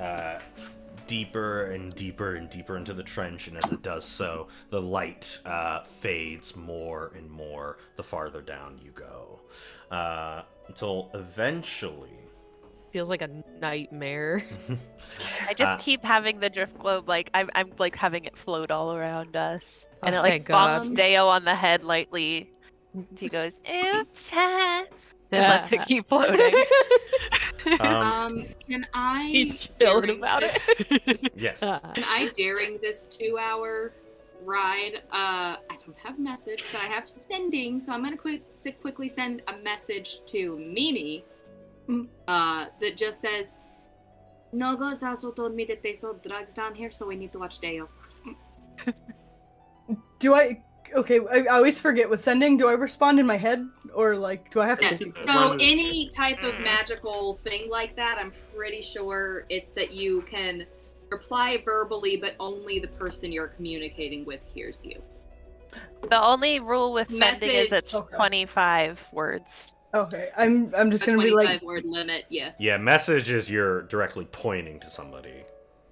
deeper and deeper and deeper into the trench, and as it does so, the light fades more and more the farther down you go, until eventually Feels like a nightmare. I just keep having the drift globe, like I'm like having it float all around us, and Oh, it like thank God. bonks Deo on the head lightly. She goes, "Oops," and lets it keep floating. Can I? He's chilling during about this- it. yes. Can I, during this 2-hour ride, I don't have message, but I have sending, so I'm gonna quickly send a message to Mimi, that just says, Nogos also told me that they sold drugs down here, so we need to watch Deo. Do I? Okay, I always forget with sending. Do I respond in my head, or like, do I have to Yeah. speak? So any type of magical thing like that, I'm pretty sure it's that you can reply verbally, but only the person you're communicating with hears you. The only rule with sending is it's Okay. 25 words. Okay, I'm just A gonna be like, 25-word limit, yeah. Yeah, message is you're directly pointing to somebody.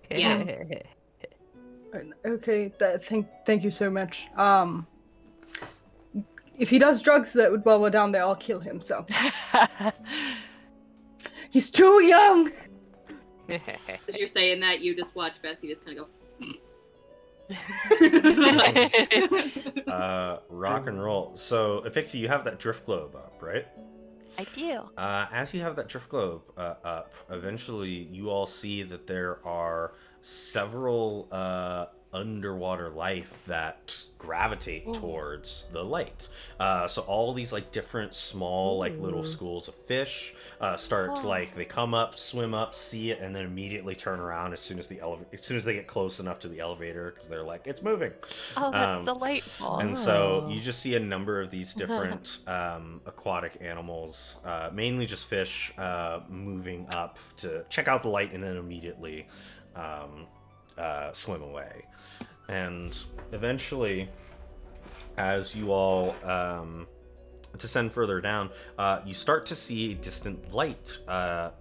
Yeah. okay, thank you so much. If he does drugs that would while we're down there, I'll kill him. So he's too young. As you're saying that, you just watch Vesi just kind of go. Rock and roll. So, Epixie, you have that drift globe up, right? I do. As you have that drift globe up, eventually you all see that there are several underwater life that gravitate towards the light. So all these like different small like little schools of fish start to like, they come up, swim up, see it, and then immediately turn around as soon as they get close enough to the elevator, because they're like, it's moving. Oh, that's delightful. And so you just see a number of these different aquatic animals, mainly just fish, moving up to check out the light and then immediately swim away. And eventually as you all descend further down, you start to see a distant light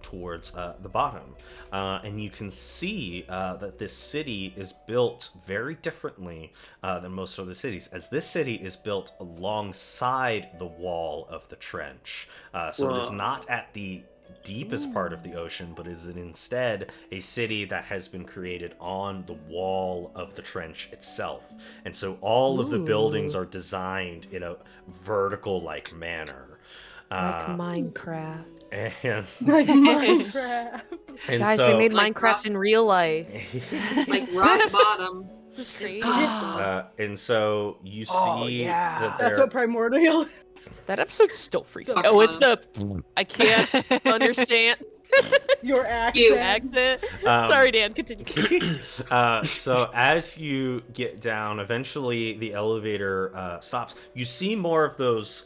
towards the bottom. And you can see that this city is built very differently than most other cities, as this city is built alongside the wall of the trench. So it is not at the deepest part of the ocean, but is instead a city that has been created on the wall of the trench itself. And so all of the buildings are designed in a vertical-like manner. Like Minecraft. And, Like Minecraft. and Guys, so, they made Like Minecraft rock- in real life. Like rock bottom. This is crazy. and so you see that That's there what primordial is. That episode still freaks So me out. Oh, it's fun. the I can't understand Your accent. you accent. Sorry, Dan, continue. So as you get down, eventually the elevator stops. You see more of those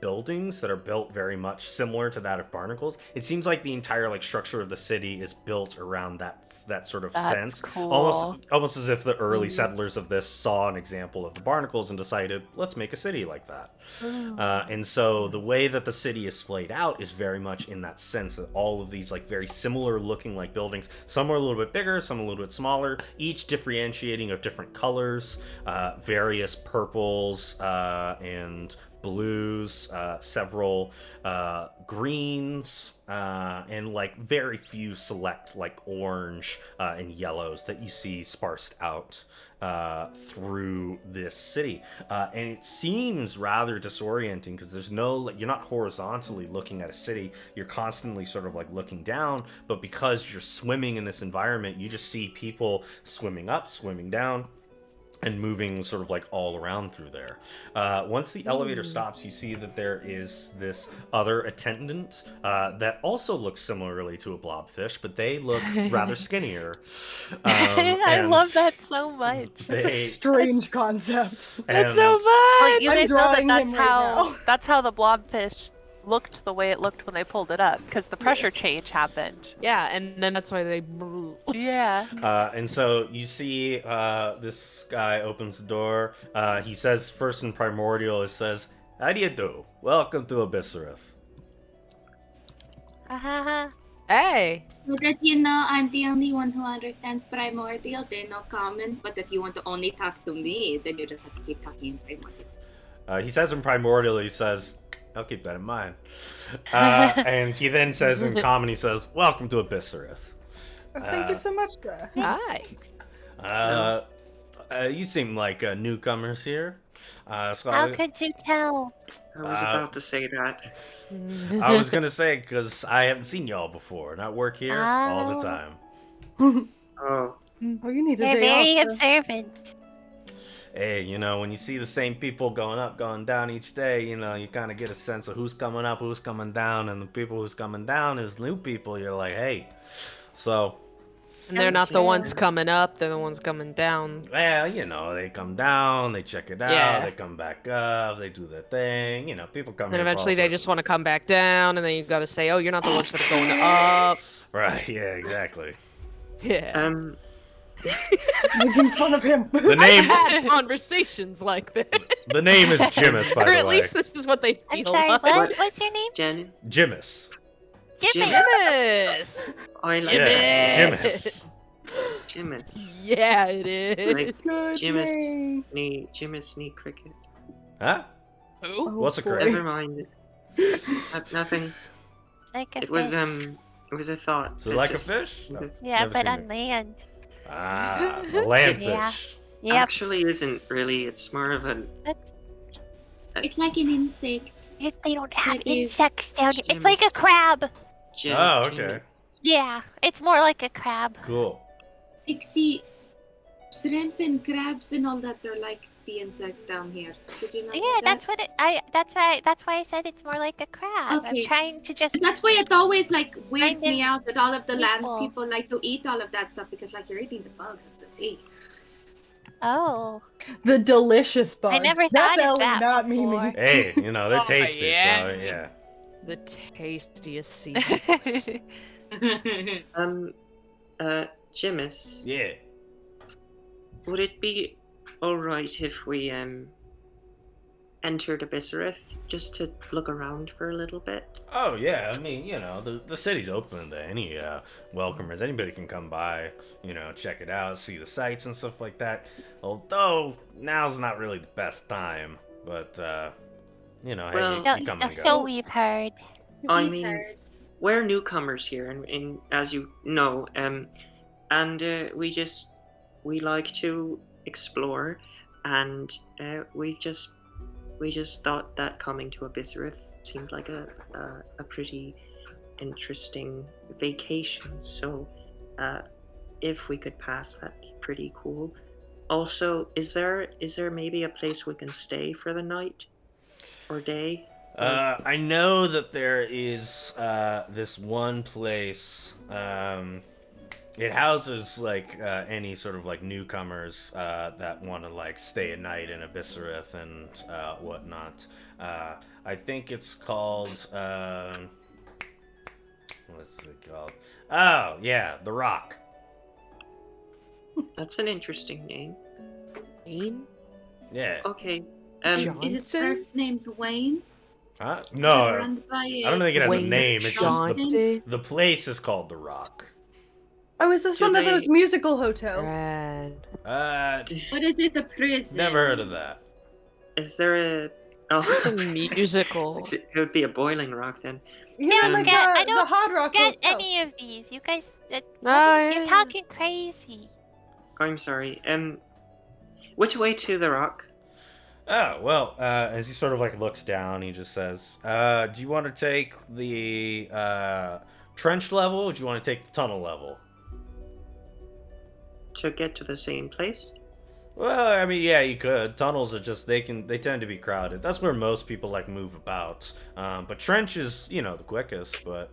buildings that are built very much similar to that of Barnacles. It seems like the entire like structure of the city is built around that sort of That's sense. cool. Almost as if the early settlers of this saw an example of the Barnacles and decided, let's make a city like that. And so the way that the city is splayed out is very much in that sense that all of these like very similar looking like buildings, some are a little bit bigger, some a little bit smaller, each differentiating of different colors, various purples and blues, several greens, and like very few select like orange and yellows that you see sparsed out through this city. And it seems rather disorienting because there's no, like, you're not horizontally looking at a city, you're constantly sort of like looking down, but because you're swimming in this environment, you just see people swimming up, swimming down, and moving sort of like all around through there. Once the elevator stops, you see that there is this other attendant that also looks similarly to a blobfish, but they look rather skinnier. I and love that so much. It's a they- strange concept. That's so and- fun. Like, you I'm guys know that drawing that's him right how now. that's how the blobfish looked the way it looked when they pulled it up, because the pressure change happened. Yeah, and then that's why they. Yeah. And so you see this guy opens the door. He says first in Primordial, it says, "How do you do? Welcome to Abysereth." Hey. So that you know, I'm the only one who understands primordial. They know common, but if you want to only talk to me, then you just have to keep talking in primordial. He says in Primordial, he says, "I'll keep that in mind." And he then says in Common, he says, "Welcome to Abysereth." Thank you so much, sir. Hi. You seem like newcomers here. So How could you tell? I was about to say that. I was gonna say, because I haven't seen y'all before, and I work here all the Oh. time. Oh, Oh, you need to You're day very off, sir. observant. Hey, you know, when you see the same people going up, going down each day, you know, you kind of get a sense of who's coming up, who's coming down, and the people who's coming down is new people. You're like, hey. So, And they're not the ones coming up, they're the ones coming down. well, you know, they come down, they check it out, Yeah. they come back up, they do their thing. You know, people come Then here for all eventually they sorts just of- want to come back down, and then you gotta say, oh, you're not the ones that are going up. Right, yeah, exactly. Yeah. Making fun of him. The name, Had conversations like that. the name is Jimis, by Or the at way. least this is what they I'm feel sorry, like. what? What's your name? Jen, Jimis. Jimmy. Jimis! I like Yeah, Jimis. Jimis. Jimis. Yeah, it is. Like Good Jimis name. Jimis Knee Cricket. Huh? Who? Oh, What's a boy. cricket? Never mind. Nothing. Like a It was fish. it was a thought. Is it that like a just- fish? No, Yeah, never but seen on it. land. Ah, the landfish. Yeah. Yep. Actually isn't really. It's more of an. It's like an insect. If they don't have It is insects down here. It's like a Jimis. crab. Jim, Oh, okay. Jimis. Yeah, it's more like a crab. Cool. Pixie, shrimp and crabs and all that are like the insects down here. Did you know Yeah, that? that's what that's why I said it's more like a crab. Okay. I'm trying to just That's why it always like weirds Kind of me out that all of the land people. people like to eat all of that stuff because like you're eating the bugs of the sea. Oh. The delicious bugs. I never That's thought of Ellie, that not before. Mimi. Hey, you know, they're Oh, tasty, yeah. so yeah. The tastiest seeds. Jimis, Yeah. would it be alright if we entered Abysereth just to look around for a little bit? Oh yeah, I mean, the city's open to any welcomers. Anybody can come by, check it out, see the sights and stuff like that. Although now's not really the best time, but Well- hey, you come and So go. we've heard. I We've mean, heard. we're newcomers here, and as you know, and we like to explore, and we just thought that coming to Abysereth seemed like a pretty interesting vacation. So, if we could pass, that'd be pretty cool. Also, is there maybe a place we can stay for the night or day? I know that there is this one place. It houses like any sort of like newcomers that want to like stay a night in Abysereth and whatnot. I think it's called what's it called? Oh yeah, the Rock. That's an interesting name. Wayne? Yeah. Okay. Is John? his first name Dwayne? Huh? Is it No, run by I don't think it has a Wayne name. It's just Johnson? the place is called the Rock. Oh, is this Do one of they- those musical hotels? Brad. What is it, a prison? Never heard of that. Is there a? It's a Oh, musical. it would be a boiling rock then. Yeah, don't like get- I the don't Hard Rock Get Hotel. any of these. You guys, Oh, you're yeah. talking crazy. I'm sorry. Which way to the rock? Oh, well, as he sort of like looks down, he just says, do you want to take the trench level or do you want to take the tunnel level? To get to the same place? Well, I mean, yeah, you could. Tunnels are just, they tend to be crowded. That's where most people like move about. But trench is, the quickest, but...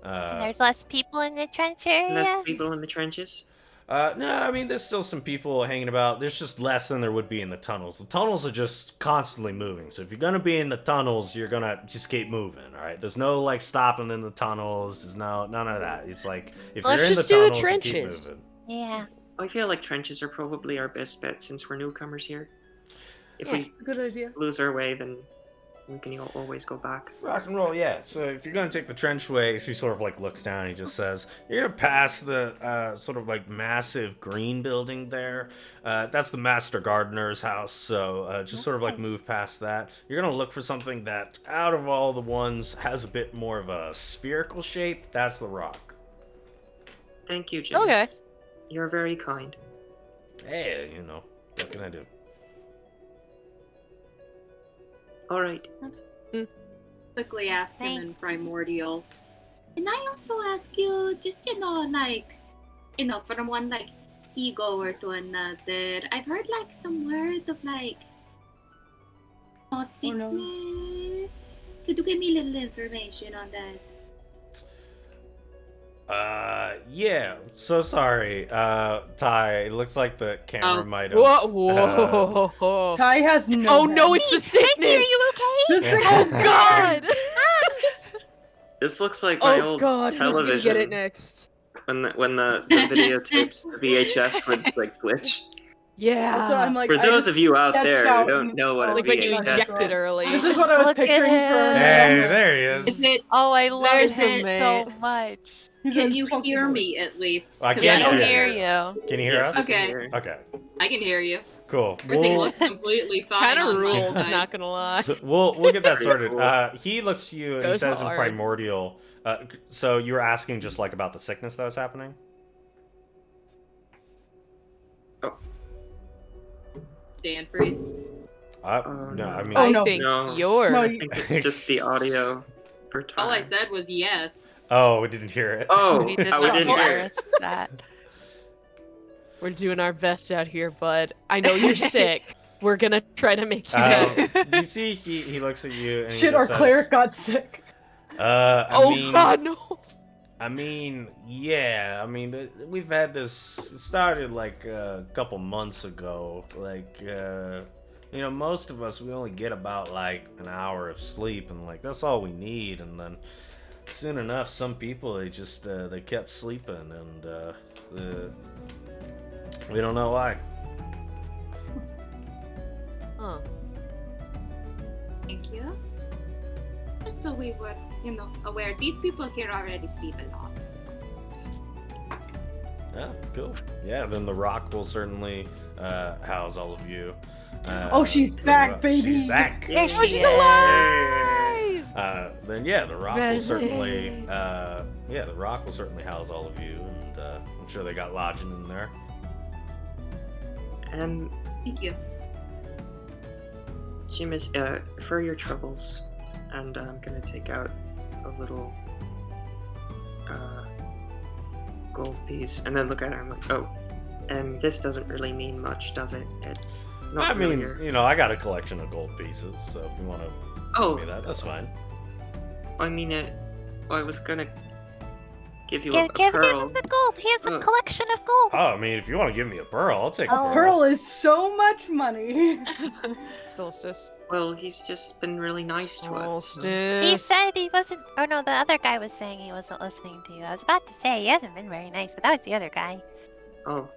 And there's less people in the trench area. Less people in the trenches? No, I mean, there's still some people hanging about. There's just less than there would be in the tunnels. The tunnels are just constantly moving. So if you're gonna be in the tunnels, you're gonna just keep moving, all right? There's no, like, stopping in the tunnels. There's none of that. It's like, if Let's you're in the just do the tunnels, you keep trenches. moving. Yeah. I feel like trenches are probably our best bet since we're newcomers here. If Yeah. we Good idea. lose our way, then we can always go back. Rock and roll, yeah. So if you're gonna take the trench way, he sort of like looks down. He just says, "You're gonna pass the sort of like massive green building there. That's the master gardener's house. So just sort of like move past that. You're gonna look for something that, out of all the ones, has a bit more of a spherical shape. That's the rock. Thank you, James. Okay. You're very kind. Hey, what can I do? All right. Quickly ask him Thanks. in primordial. Can I also ask you, just from one seagoer to another, I've heard some word of sickness. Could you give me a little information on that? Yeah. So sorry, Ty. It looks like the camera Oh. might have. Whoa. Ty has no. Oh no, head. it's the Tracy, are sickness! you okay? The Yeah. sickness. Oh god! This looks like my Oh old god, who's television. gonna get it next? When the videotapes, the VHS would glitch. Yeah. Also, I'm like, For I those just of you out sketched there who out don't know what a like when you VHS injected early. This is what I was Look at picturing for. him. Hey, there he is. Is it? Oh, I love There's him the so mate. much. He's Can a you chunky hear boy. me at least? I 'Cause can I can hear hear you. you. Can you hear Yes, us? I can Okay. hear you. Okay. I can hear you. Cool. Everything We'll, looks completely fine. Kind of on my rules, side. not gonna lie. we'll get that Pretty sorted. cool. He looks to you and he Goes says in hard. primordial. So you were asking just like about the sickness that was happening? Dan Freeze. Oh, no, no. I mean, Oh, I no. think No. you're. No, I think it's just the audio for time. All I said was yes. oh, we didn't hear it. Oh, We did we not didn't hear hear it. that. We're doing our best out here, bud. I know you're sick. We're gonna try to make you better. You see, he looks at you and he Shit, just our says, cleric got sick. Oh god, no! I mean, yeah. I mean, we've had this started like a couple months ago. Like, most of us we only get about like an hour of sleep, and like that's all we need. And then soon enough, some people they just they kept sleeping, and we don't know why. Huh. Thank you. Just so we were, aware. These people here already sleep a lot. Yeah, cool. Yeah, then the rock will certainly house all of you. Oh, she's back, baby. She's back. There Yay. she she's is. alive! Then yeah, the rock will Vesi. certainly the rock will certainly house all of you, and I'm sure they got lodging in there. Thank you. Seamus, for your troubles, and I'm gonna take out a little gold piece, and then look at her. I'm like, oh, and this doesn't really mean much, does it? I mean, I got a collection of gold pieces, so if you want to Oh. give me that, that's fine. I mean, I was gonna give you Give, a give pearl. him the gold. He has a Oh. collection of gold. Oh, I mean, if you want to give me a pearl, I'll take a Oh. pearl. Pearl is so much money. Solstice. Well, he's just been really nice to us. so- Solstice. He said he wasn't. Oh no, the other guy was saying he wasn't listening to you. I was about to say he hasn't been very nice, but that was the other guy. Oh,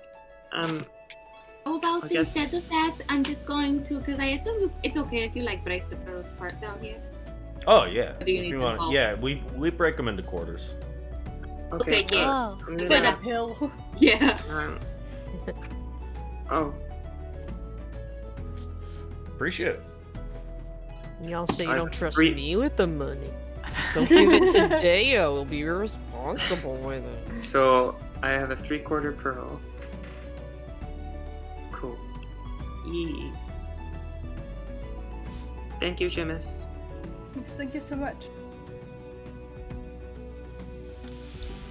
How about I guess- instead of that, I'm just going to, because I assume it's okay if you break the pearls apart down here. Oh yeah. Do you If need you them want, all? yeah, we break them into quarters. okay. Okay, yeah. Oh. I'm So gonna, that- Pill. Yeah. oh, Appreciate it. Y'all say you I don't trust re- me with the money. Don't give it to Deo. We'll be responsible with it. so I have a 3/4 pearl. Cool. Yee. Thank you, Seamus. Yes, thank you so much.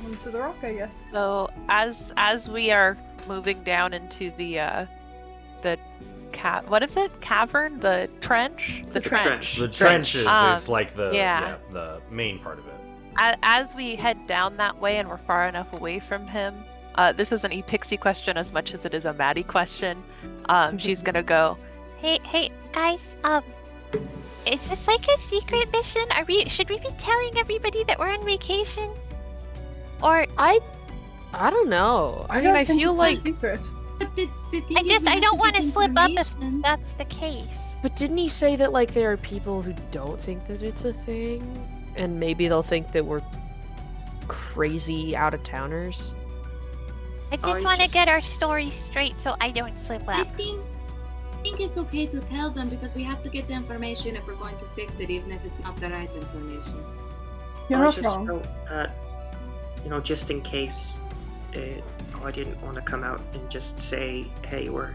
On to the rock, I guess. So as we are moving down into the what is it? Cavern? The trench? The trench. The trenches Um, is like the yeah. the main part of it. As we head down that way and we're far enough away from him, this is an Epixie question as much as it is a Maddy question. She's gonna go, Hey, guys. Is this like a secret mission? Should we be telling everybody that we're on vacation? Or I don't know. I mean, I don't think feel it's a like. secret. But the thing I is, just we I have don't to want to get slip up if information. that's the case. But didn't he say that like there are people who don't think that it's a thing, and maybe they'll think that we're crazy out of towners? I just I want to get just- our story straight so I don't slip I up. think it's okay to tell them because we have to get the information if we're going to fix it, even if it's not the right information. You're I not just wrong. felt that, just in case I didn't want to come out and just say, hey, we're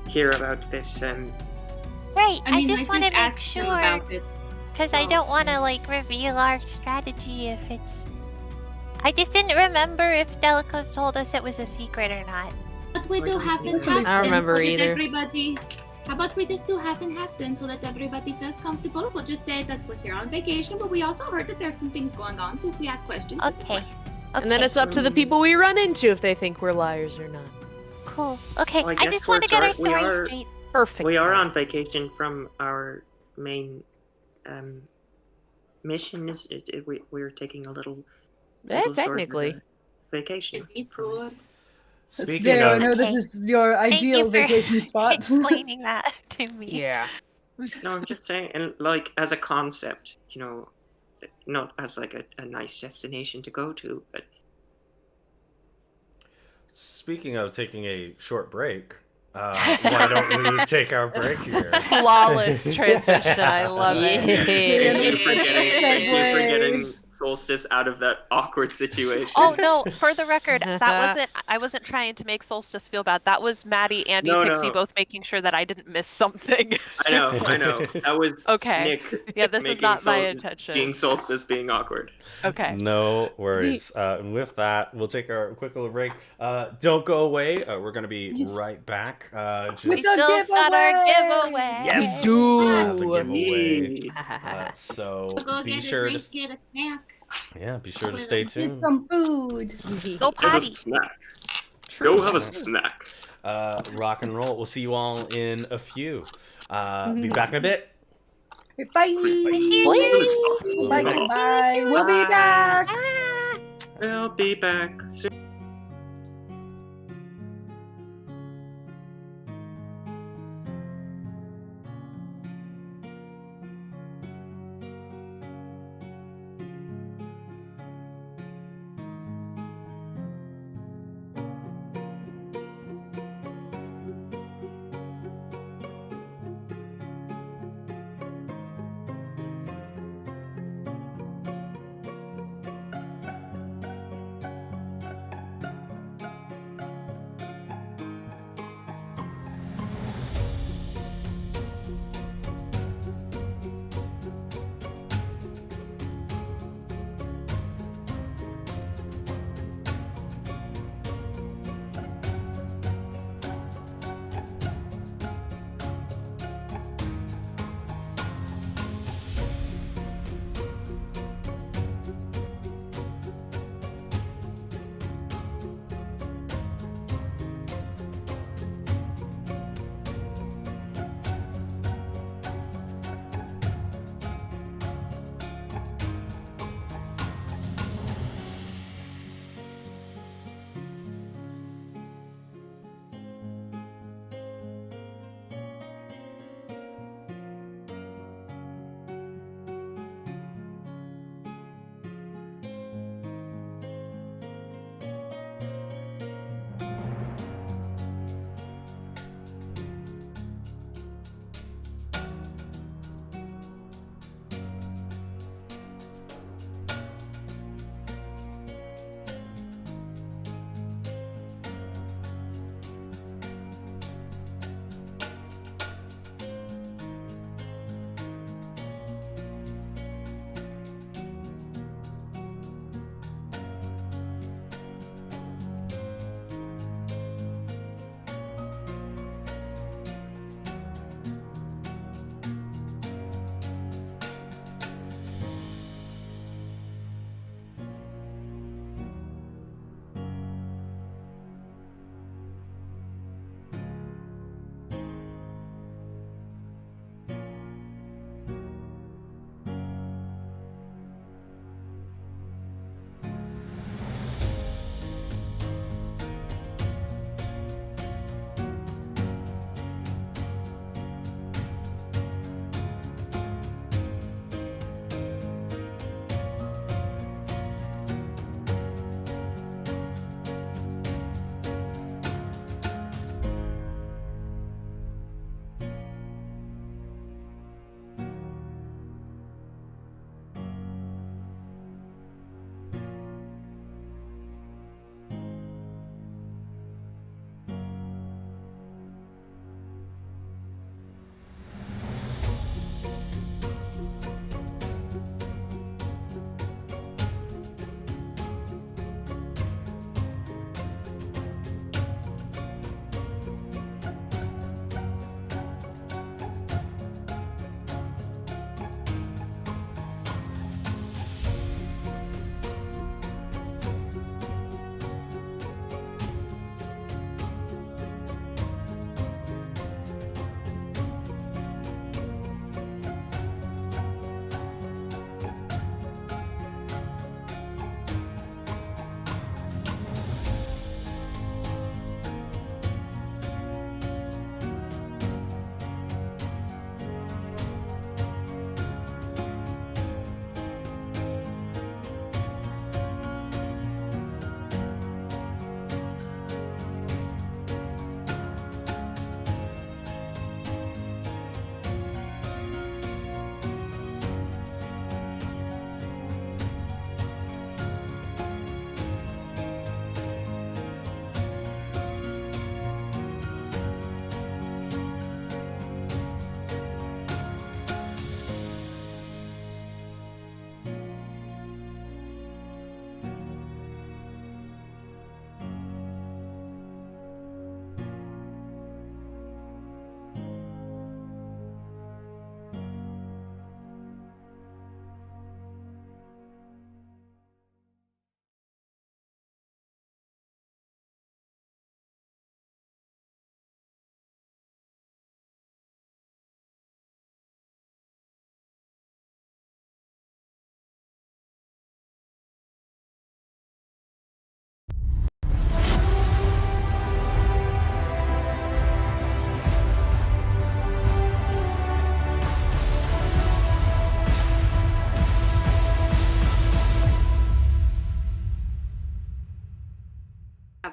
here about this, Right, I mean, just want to make asked them sure, about it. because I Oh. don't want to reveal our strategy if it's. I just didn't remember if Delico's told us it was a secret or not. But we I do don't half and either. half. I don't then, remember so that either. Everybody, how about we just do half and half then, so that everybody feels comfortable? We'll just say that we're here on vacation, but we also heard that there's some things going on. So if we ask questions, it's Okay. fine. Okay. And then it's up to the people we run into if they think we're liars or not. cool. Okay, Well, I I guess just want to get our we story are- straight. Perfect. we are on vacation from our main mission. We're taking a little sort of technically. vacation. It'd be poor. It's Speaking Deo, I of, know this Okay. is your Thank ideal you for vacation spot. explaining that to me. Yeah. No, I'm just saying, and as a concept, not as a nice destination to go to, but speaking of taking a short break, why don't we take our break here? flawless transition. I love it. thank you for Segue. getting Solstice out of that awkward situation. Oh no! For the record, I wasn't trying to make Solstice feel bad. That was Maddie and No, Epixie no. both making sure that I didn't miss something. I know. That was Okay. Nick. Yeah, this is making not my Being intention. Solstice being awkward. Okay. No worries. And with that, we'll take our quick little break. Don't go away. We're going to be Yes. right back. With We the still got our giveaway! giveaway. Yes, Do. we have the giveaway. Yee. So So go be get sure a drink, to get a snack. be sure to stay Get tuned. some food. Go Have a potty. snack. Go have a snack. Rock and roll. We'll see you all in a few. Be back in a bit. Okay, bye. Bye. Bye. Bye. We'll be back. Ah! We'll be back soon.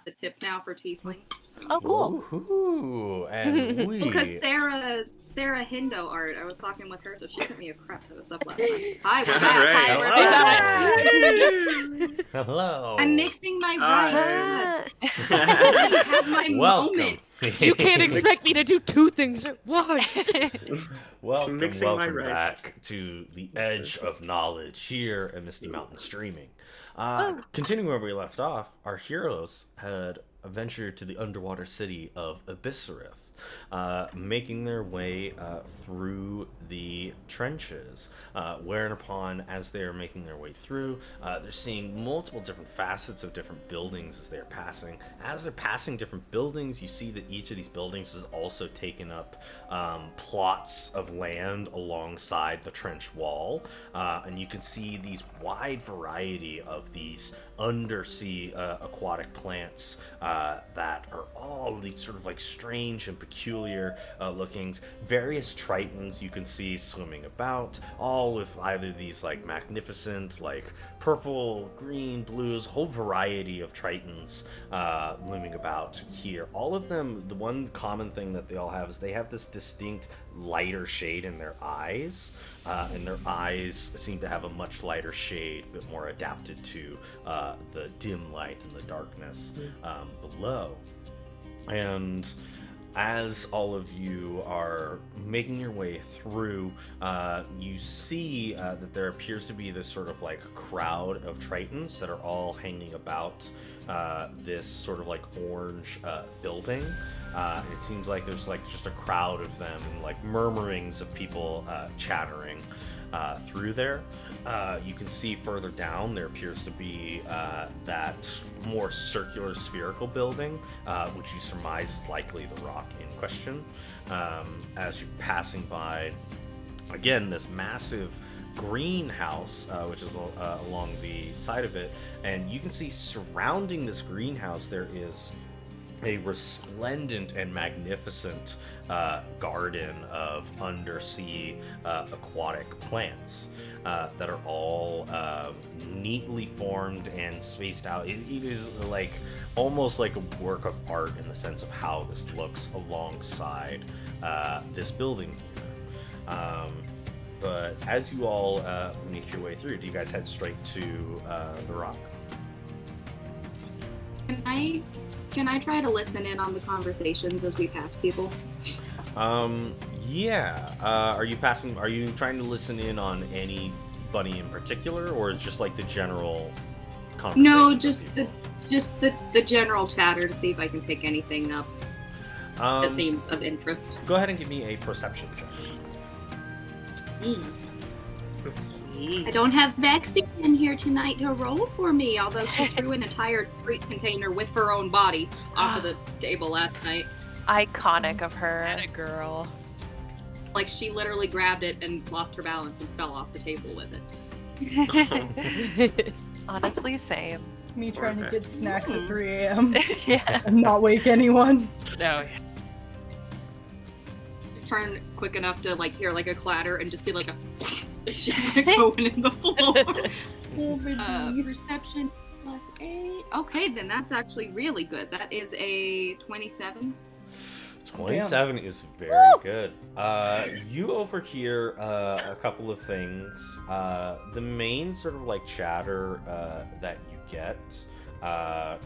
the tip now for tieflings. So. Oh, cool. Ooh, and we. Because Sarah Hindo art, I was talking with her, so she sent me a crap ton of stuff last night. Hi, we're back. Right. Hi, we're back. Hello. I'm mixing my rice. Ah. I have my Welcome. moment. You can't expect me to do 2 things at once. Welcome Mixing my rice. back to the Edge of Knowledge here at Misty Mountain Streaming. Continuing where we left off, our heroes had ventured to the underwater city of Abysereth, making their way through the trenches. Whereupon, as they are making their way through, they're seeing multiple different facets of different buildings as they're passing. As they're passing different buildings, you see that each of these buildings has also taken up plots of land alongside the trench wall, and you can see these wide variety of these undersea aquatic plants that are all these sort of like strange and peculiar lookings. Various Tritons you can see swimming about, all with either these like magnificent like purple, green, blues, whole variety of Tritons looming about here. All of them, the one common thing that they all have is they have this distinct lighter shade in their eyes, and their eyes seem to have a much lighter shade, a bit more adapted to the dim light and the darkness below. And as all of you are making your way through, you see that there appears to be this sort of like crowd of Tritons that are all hanging about this sort of like orange building. It seems like there's like just a crowd of them and like murmurings of people chattering through there. You can see further down there appears to be that more circular spherical building, which you surmise is likely the rock in question. As you're passing by, again, this massive greenhouse, which is along the side of it, and you can see surrounding this greenhouse there is a resplendent and magnificent garden of undersea aquatic plants that are all neatly formed and spaced out. It is like almost like a work of art in the sense of how this looks alongside this building here. But as you all make your way through, do you guys head straight to the rock? Can I try to listen in on the conversations as we pass people? Yeah. Are you trying to listen in on anybody in particular, or is just like the general conversation? No, just the general chatter to see if I can pick anything up that seems of interest. Go ahead and give me a perception check. I don't have Vexy in here tonight to roll for me, although she threw an entire treat container with her own body off of the table last night. Iconic of her. Atta girl. Like, she literally grabbed it and lost her balance and fell off the table with it. Honestly, same. Me trying to get snacks at 3 a.m. Yeah. and not wake anyone. No. Just turn quick enough to like hear like a clatter and just see like a it's just like going in the floor. Perception +8. Okay, then that's actually really good. That is a 27. 27 is very good. You overhear a couple of things. The main sort of like chatter that you get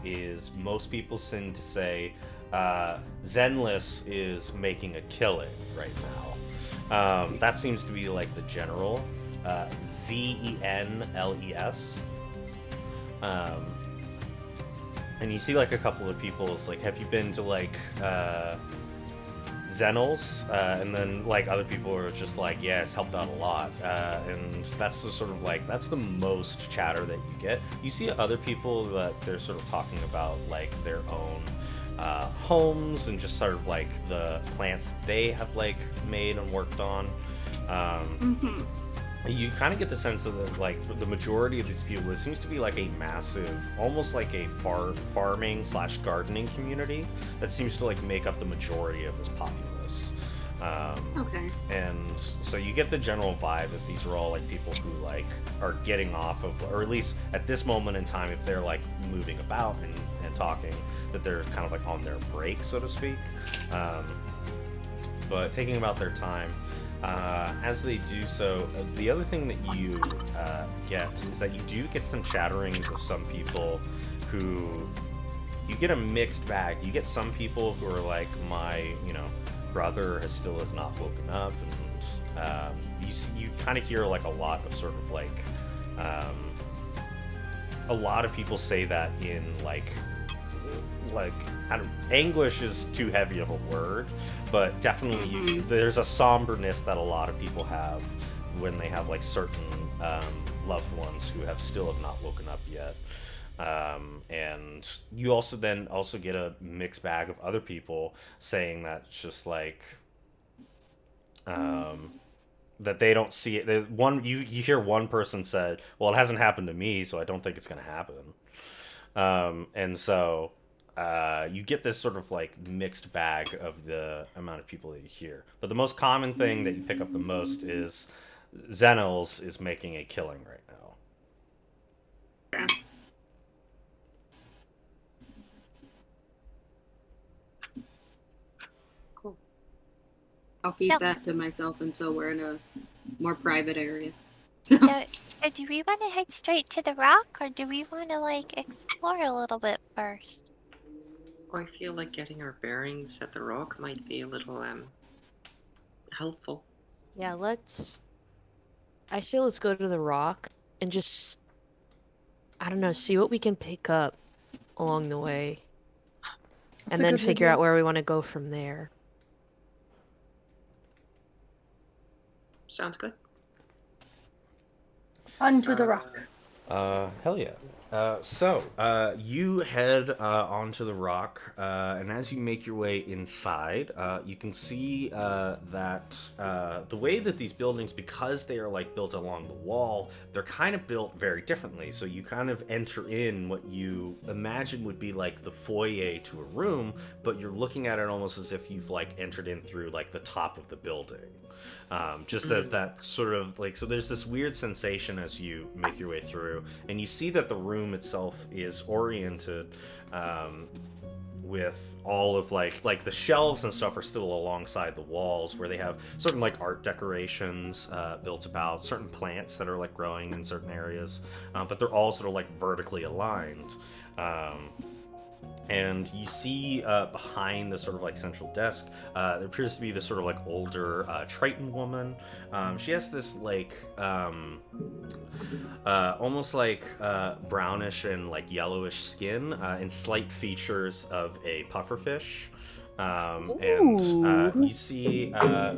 is most people seem to say Zenless is making a killing right now. That seems to be like the general. Zenles. And you see like a couple of people, it's like, have you been to like Zenels? And then like other people are just like, yeah, it's helped out a lot. And that's the sort of like, that's the most chatter that you get. You see other people that they're sort of talking about like their own homes and just sort of like the plants they have like made and worked on. You kind of get the sense that like for the majority of these people, it seems to be like a massive, almost like a farming / gardening community that seems to like make up the majority of this populace. Okay. And so you get the general vibe that these are all like people who like are getting off of, or at least at this moment in time, if they're like moving about and talking, that they're kind of like on their break, so to speak. But taking about their time. As they do so, the other thing that you get is that you do get some chatterings of some people who, you get a mixed bag. You get some people who are like, my, brother still has not woken up, and you kind of hear like a lot of sort of like, a lot of people say that in like I don't, anguish is too heavy of a word, but definitely there's a somberness that a lot of people have when they have like certain loved ones who still have not woken up yet. And you also get a mixed bag of other people saying that it's just like that they don't see it. You hear one person said, well, it hasn't happened to me, so I don't think it's going to happen. And so you get this sort of like mixed bag of the amount of people that you hear. But the most common thing that you pick up the most is Zenils is making a killing right now. Yeah. Cool. I'll keep that to myself until we're in a more private area. So do we want to head straight to the rock, or do we want to like explore a little bit first? I feel like getting our bearings at the rock might be a little helpful. Yeah, I say let's go to the rock and just, I don't know, see what we can pick up along the way. That's And a then good figure idea. out where we want to go from there. Sounds good. Onto the rock. Hell yeah. So you head onto the rock, and as you make your way inside, you can see that the way that these buildings, because they are like built along the wall, they're kind of built very differently. So you kind of enter in what you imagine would be like the foyer to a room, but you're looking at it almost as if you've like entered in through like the top of the building. Just as that sort of like, so there's this weird sensation as you make your way through, and you see that the room itself is oriented with all of like the shelves and stuff are still alongside the walls, where they have certain like art decorations built about, certain plants that are like growing in certain areas, but they're all sort of like vertically aligned. And you see behind the sort of like central desk, there appears to be this sort of like older Triton woman. She has this like almost like brownish and like yellowish skin and slight features of a pufferfish. And you see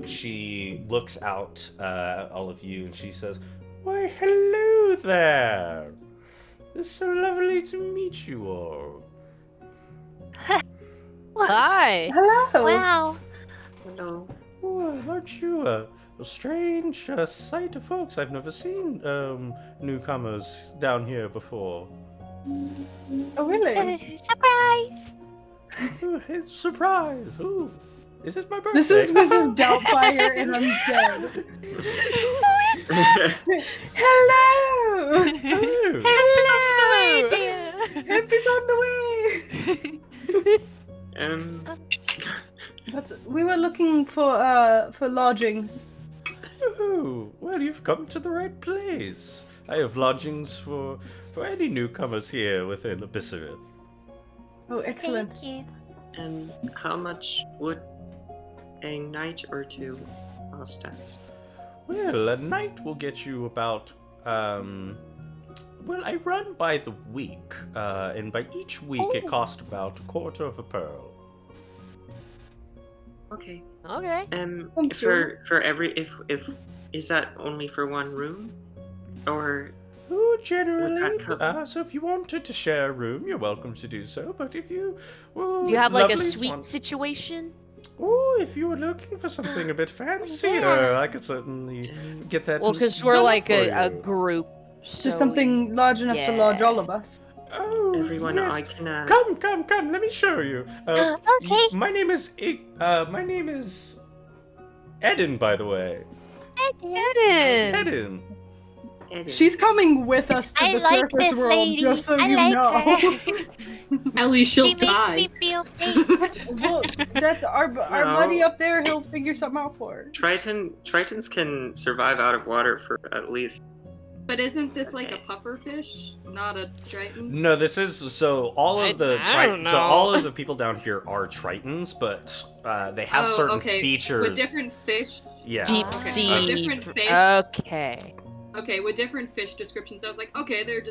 she looks out at all of you and she says, "Why, hello there! It's so lovely to meet you all." Hi! Hello. Wow. Hello. Oh, aren't you a strange sight of folks? I've never seen newcomers down here before. Oh, really? Surprise! Ooh, it's a surprise! Ooh, is this my birthday? This is Mrs. Doubtfire, and I'm dead. Who is this? Hello. Hello. Hello, dear. Hippie's on the way. We were looking for lodgings. Oh, well, you've come to the right place. I have lodgings for any newcomers here within Abysereth. Oh, excellent. Thank you. And how much would a night or two cost us? Well, a night will get you about, well, I run by the week, and by each week it costs about 1/4 of a pearl. Okay. Okay. Thank you. For every if is that only for one room, or Oh, generally, Would that cover- so if you wanted to share a room, you're welcome to do so, but if you... Well, Do you have like a lovely suite swan- situation? Oh, if you were looking for something a bit fancier, I could certainly get that. Well, because we're done like for a you. group. So Just something large enough to lodge all of us. Oh, everyone yes. I can? Come, let me show you. Okay. My name is Eden, by the way. Eden. Eden. She's coming with us to I the like surface this world, lady. just so I you like know. her. Ellie, she'll She makes die. me feel safe. Well, that's our No. buddy up there. He'll figure something out for her. Tritons can survive out of water for at least. But isn't this like a puffer fish, not a Triton? No, this is so all of the I don't so know. all of the people down here are Tritons, but they have certain okay. features. With different fish. Yeah. Deep Okay. sea. Different fish. Okay. Okay, with different fish descriptions, I was like, okay, they're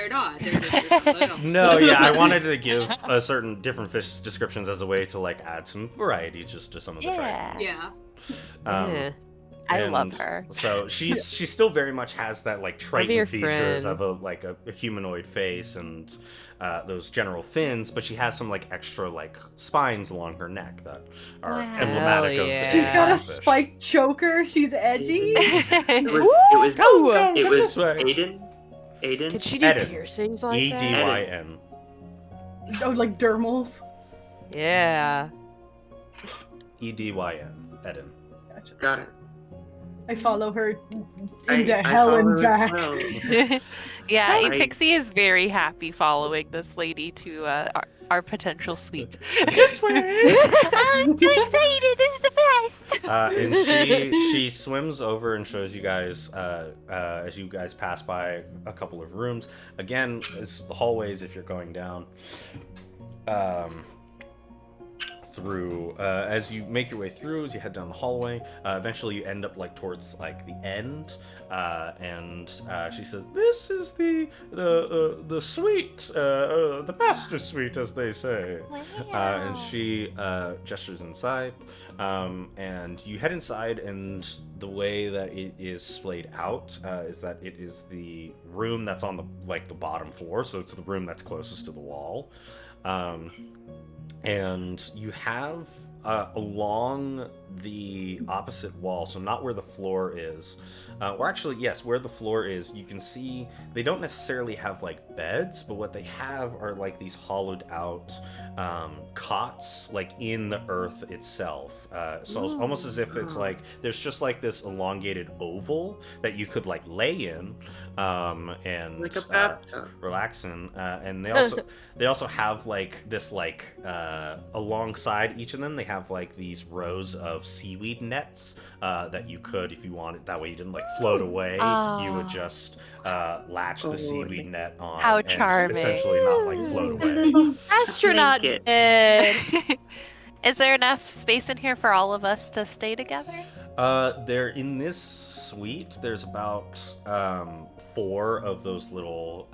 not. They're just something else. No, yeah, I wanted to give a certain different fish descriptions as a way to like add some variety just to some of the Yeah. Tritons. Yeah. Yeah. I love and her. So she still very much has that like Triton your features friend. of a humanoid face and those general fins, but she has some like extra like spines along her neck that are Wow. emblematic Hell of. yeah. She's got a fish. spiked choker. She's edgy. It was Go! it was this way. Aiden. Can she do Eden. piercings like that? EDYN. Oh, like dermals. Yeah. EDYN. Eden. Gotcha. Got it. I follow her I into hell follow and as back. well. Yeah, Right. Epixie is very happy following this lady to our potential suite. This way. I'm so excited. This is the best. And she swims over and shows you guys as you guys pass by a couple of rooms. Again, it's the hallways if you're going down. Through as you make your way through, as you head down the hallway, eventually you end up like towards like the end, and she says, "This is the suite, the master suite, as they say." And she gestures inside, and you head inside, and the way that it is splayed out is that it is the room that's on the bottom floor, so it's the room that's closest to the wall. And you have along the opposite wall, so not where the floor is, or actually, yes, where the floor is, you can see they don't necessarily have like beds, but what they have are like these hollowed out cots like in the earth itself. So it's almost as if it's like there's just like this elongated oval that you could like lay in and Like a bathtub. relax in. And they also have like this like alongside each of them they have like these rows of seaweed nets that you could, if you wanted, that way you didn't like float away, you would just latch the seaweed net on. How and charming. essentially not like float away. Astronaut Blanket. bed. Is there enough space in here for all of us to stay together? There in this suite there's about 4 of those little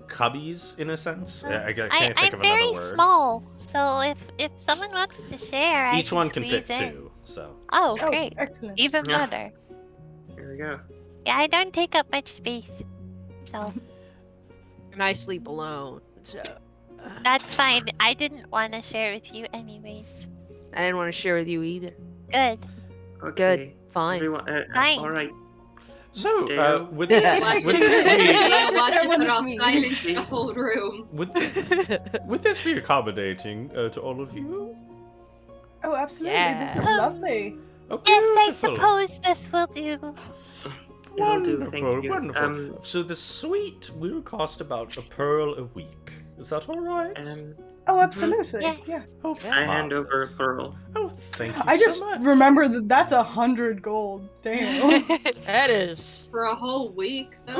cubbies in a sense. I can't think I'm of very another word. small, so if someone wants to share, Each one can fit squeeze in. 2, so Oh, Oh, great! excellent. Even Yeah. better. Here we go. Yeah, I don't take up much space, so And I sleep alone, so that's fine. I didn't want to share with you anyways. I didn't want to share with you either. Good. Okay. Fine. Everyone, Fine. all right. So Deo. with this Watch with it, this yeah, watch it, Everyone but I'll with me. silence the whole room. would this be accommodating to all of you? Oh, absolutely. This is Yeah. lovely. Oh, Yes, I beautiful. suppose this will do. It'll do, thank Wonderful, you. wonderful. So the suite will cost about a pearl a week. Is that all right? Oh, absolutely. Yes. Yeah. Oh, I hand over a marvelous. pearl. Oh, thank you I so just much. remember that that's 100 gold. Damn. That is. For a whole week. though.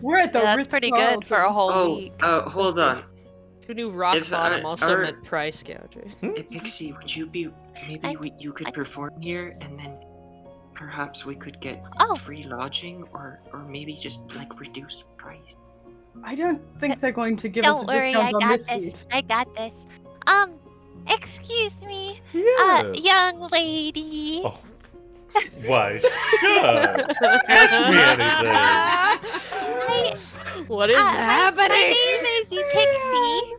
We're at the That's Ritz pretty good for a whole Oh, week. hold on. Who knew rock If, bottom also our- meant price gouging? Pixie, would you be you could perform here and then perhaps we could get Oh. free lodging or maybe just like reduced price. I don't think they're going to give us Don't a worry, I discount on got this this. suite. I got this. Excuse me, Yes. young lady. Oh. Why, sure. Ask me anything. What is My happening? name is Epixie,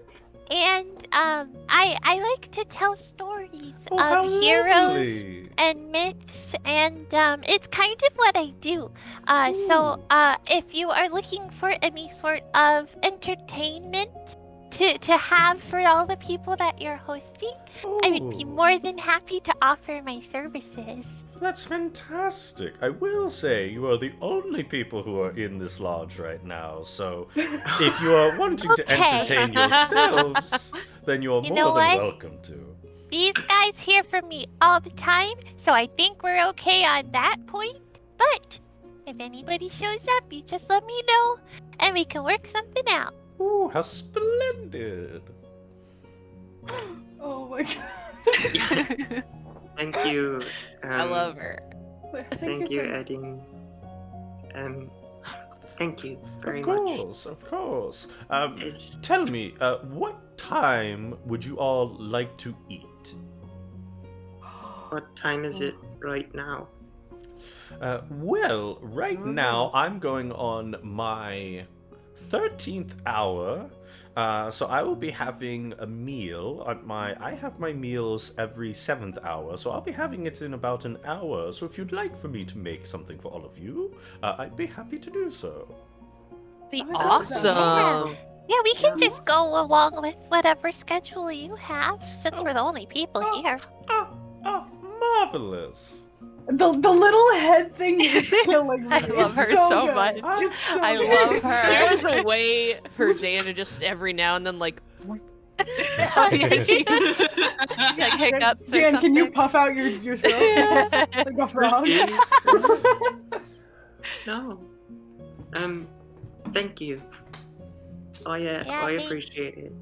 and I like to tell stories Oh, how of heroes lovely. and myths, and it's kind of what I do. So if you are looking for any sort of entertainment to have for all the people that you're hosting, I would be Ooh. more than happy to offer my services. That's fantastic. I will say you are the only people who are in this lodge right now, so if you are wanting to Okay. entertain yourselves, then you are You more know than what? welcome to. These guys hear from me all the time, so I think we're okay on that point. But if anybody shows up, you just let me know, and we can work something out. Ooh, how splendid. Oh my god. Thank you. I love her. Thank you, so much. Eddie. Thank you very Of much. course. It's, Tell me, what time would you all like to eat? what time is it right now? Well, right now I'm going on my 13th hour, so I will be having a meal I have my meals every 7th hour, so I'll be having it in about an hour. So if you'd like for me to make something for all of you, I'd be happy to do so. Be Oh my God. awesome. Yeah, we can Yeah. just go along with whatever schedule you have, since we're the only people here. Marvelous. The little head thing is killing me. I love It's her so good. much. It's so I good. love her. There's a way for Dan to just every now and then like Oh, yeah, she like hiccups or Dan, something. can you puff out your throat like a frog? No. Thank you. I thanks. appreciate it.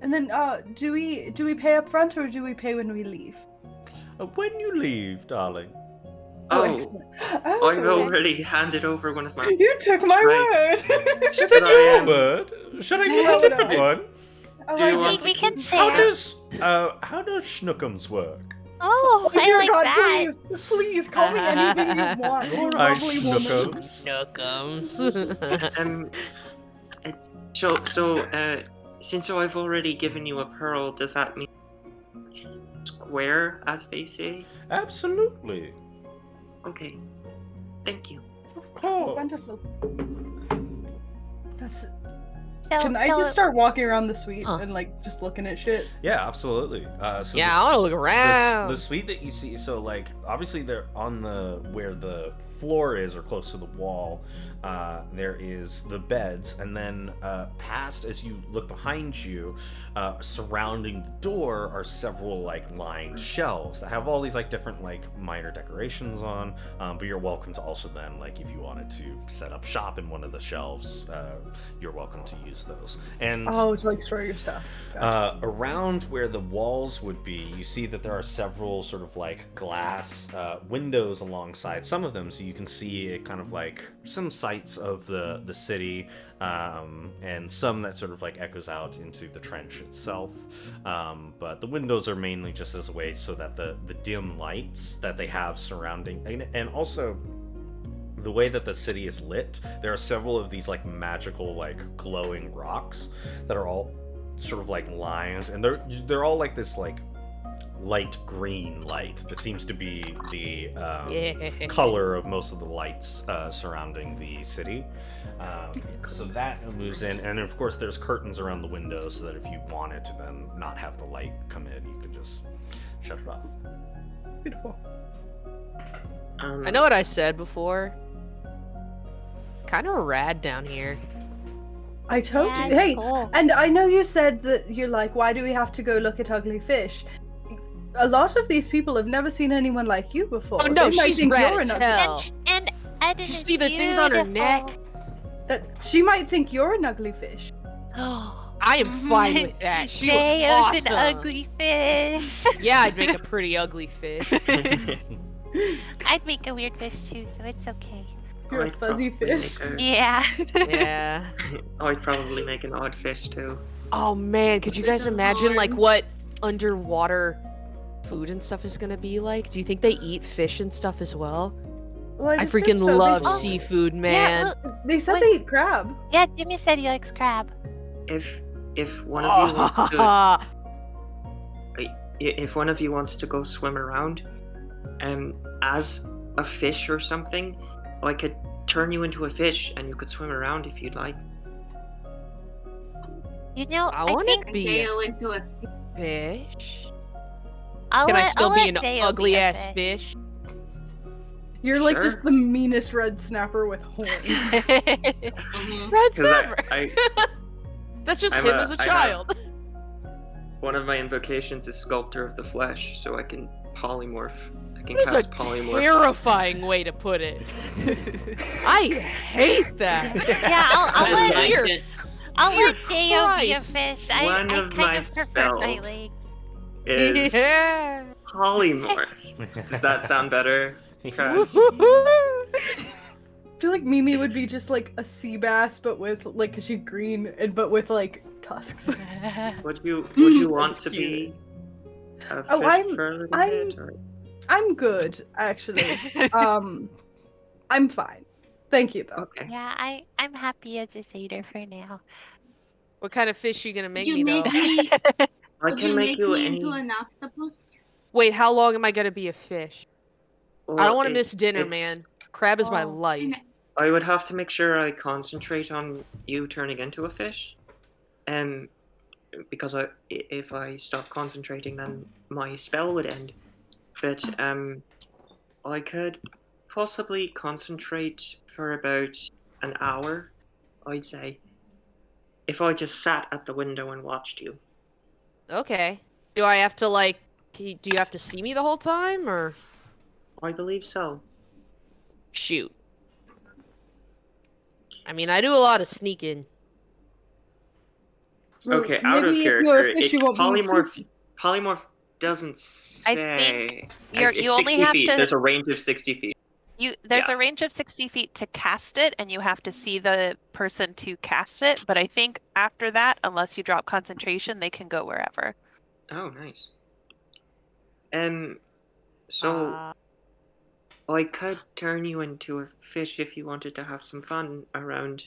And then, do we pay up front or do we pay when we leave? When you leave, darling. Oh, excellent. Oh, I've already handed over one of my. You took my Right. word. Is that But I, your word? Should I use No, a different no. one? Oh, Do you I want did. We can How share. does schnookums work? Oh, Oh, I dear like God, that. please call me anything you want. you All right, lovely woman. schnookums. Snookums. Since I've already given you a pearl, does that mean square, as they say? Absolutely. Okay. Thank you. Of course. Wonderful. That's. So, Can I just start walking around the suite Huh. and like just looking at shit? Yeah, absolutely. So Yeah, I want to look around. The suite that you see, so like obviously they're on where the floor is or close to the wall. There is the beds, and then past as you look behind you, surrounding the door are several like lined shelves that have all these like different like minor decorations on. But you're welcome to also then like if you wanted to set up shop in one of the shelves, you're welcome to use those. And Oh, to like store your stuff. Gotcha. around where the walls would be, you see that there are several sort of like glass windows alongside some of them, so you can see it kind of like some sights of the city, and some that sort of like echoes out into the trench itself. But the windows are mainly just as a way so that the dim lights that they have surrounding, and also the way that the city is lit, there are several of these like magical like glowing rocks that are all sort of like lines, and they're all like this like light green light that seems to be the color of most of the lights surrounding the city. So that moves in, and of course there's curtains around the windows so that if you wanted to then not have the light come in, you could just shut it off. Beautiful. I know what I said before. Kind of rad down here. I told Yeah, you. Hey, cool. and I know you said that you're like, why do we have to go look at ugly fish? A lot of these people have never seen anyone like you before. Oh no, They might she's think rad you're as an ugly- hell. And Eden Did you is see the things on her neck? beautiful. She might think you're an ugly fish. Oh, I am fine with that. She looks Deo's awesome. an ugly fish. Yeah, I'd make a pretty ugly fish. I'd make a weird fish too, so it's okay. You're a I'd fuzzy probably fish. make a- Yeah. Yeah. I'd probably make an odd fish too. Oh man, could you guys imagine like what underwater food and stuff is gonna be like? Do you think they eat fish and stuff as well? Well, I assume freaking so. They love said- seafood, Yeah, man. well, They said Wait. they eat crab. yeah, Jimmy said he likes crab. If one of you wants to, Oh, if one of you wants to go swim around, as a fish or something, I could turn you into a fish and you could swim around if you'd like. You know, I I want think to be Deo a into a fish. I'll Can I let, still I'll be let an Deo be ugly a ass fish. fish? You're like Sure. just the meanest red snapper with horns. Mhm. Red 'Cause Snapper. That's just I'm him a- as a I have- child. One of my invocations is Sculptor of the Flesh, so I can polymorph. I can That is a cast polymorph. terrifying way to put it. I hate that. Yeah, I'll I let like Dear it. I'll Dear let Deo be a Christ. fish. One I of kind my of prefer my spells. legs. Is Yeah. polymorph. Does that sound better? Crash? I feel like Mimi would be just like a sea bass, but with like, cause she's green, and but with like tusks. Would you want That's to be a fish Oh, for a little I'm- bit? Or? I'm good, actually. I'm fine. Thank you, though. Okay. Yeah, I'm happy as a satyr for now. What kind of fish are you gonna make Would me you though? make me? I Would can you make make you me any. into an octopus? Wait, how long am I gonna be a fish? I Well, don't want to it- miss dinner, it's- man. Crab is my Oh. life. I would have to make sure I concentrate on you turning into a fish, because if I stop concentrating, then my spell would end. But I could possibly concentrate for about an hour, I'd say, if I just sat at the window and watched you. Okay. Do I have to like? Do you have to see me the whole time, or I believe so. shoot? I mean, I do a lot of sneaking. Well, Okay, out of maybe if you're character, a fish, you won't be polymorph doesn't I say. think It's you only 60 have feet. to- There's a range of 60 feet. There's Yeah. a range of 60 feet to cast it, and you have to see the person to cast it. But I think after that, unless you drop concentration, they can go wherever. Oh, nice. So Uh, I could turn you into a fish if you wanted to have some fun around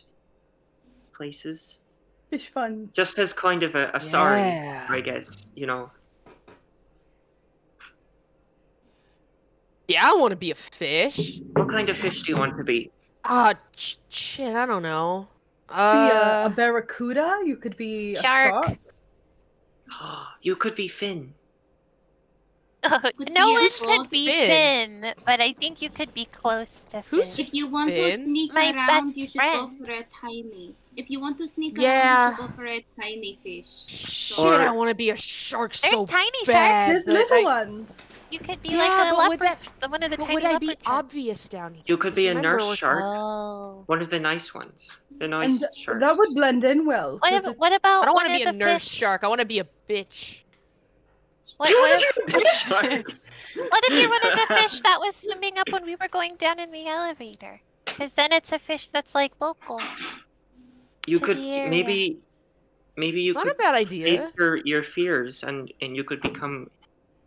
places. fish fun. Just as kind of a sorry, Yeah. I guess, you know. yeah, I want to be a fish. What kind of fish do you want to be? Shit, I don't know. Be a barracuda. You could be Shark. a shark. You could be Finn. Could No be one a could be Finn. Finn, but I think you could be close to Who's Finn. If you want Finn? to sneak My around, best you should friend. go for a tiny. If you want to sneak Yeah. around, you should go for a tiny fish. Shit, Or- I want to be a shark There's so tiny bad. There's that little I- ones. You could be Yeah, like a but would leopard, that- One of the But tiny would I be leopard sharks. obvious down here? You could be a Remember, nurse we're- shark. Oh. One of the nice ones. The nice And sharks. that would blend in well. What, 'cause ab- what about I don't one want to be of a the nurse fish? shark. I want to be a bitch. What, You what, want to be a shark? what if you're one of the fish that was swimming up when we were going down in the elevator? Because then it's a fish that's like local. You To could the area. maybe you It's not a could bad face idea. your fears and you could become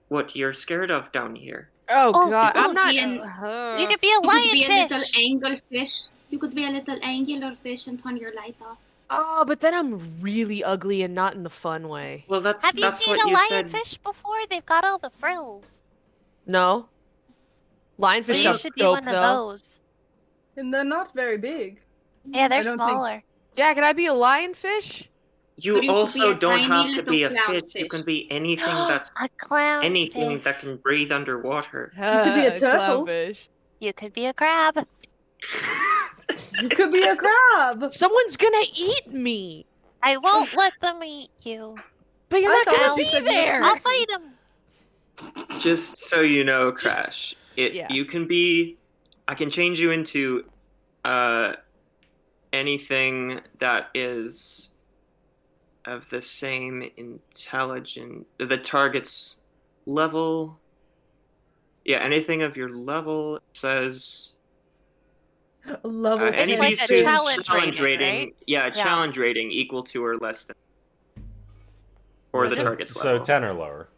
what you're scared of down here. Oh Oh, god, you I'm could not. be an- You could be a You could be a little lionfish. anglefish. You could be a little angular fish and turn your light off. Oh, but then I'm really ugly and not in the fun way. Well, that's Have you that's seen what a you said. lionfish before? They've got all the frills. No. Lionfish You sounds should be dope one though. of those. And they're not very big. Yeah, they're I don't think- smaller. Yeah, can I be a lionfish? You Or you could also be a don't tiny have to be a little fish. You clownfish. can be anything that's A clown. anything that can breathe underwater. could be a turtle. Clownfish. You could be a crab. You could be a crab. Someone's gonna eat me. I won't let them eat you. But you're I not thought gonna you be said you- there. I'll fight them. Just so you know, Just- Crash, yeah. you can be. I can change you into anything that is of the same intelligence, the target's level. Yeah, anything of your level says. Level Any It's of like these a two challenge rating, right? Yeah, Yeah. challenge rating equal to or less than. Or the So- target's So level. 10 or lower.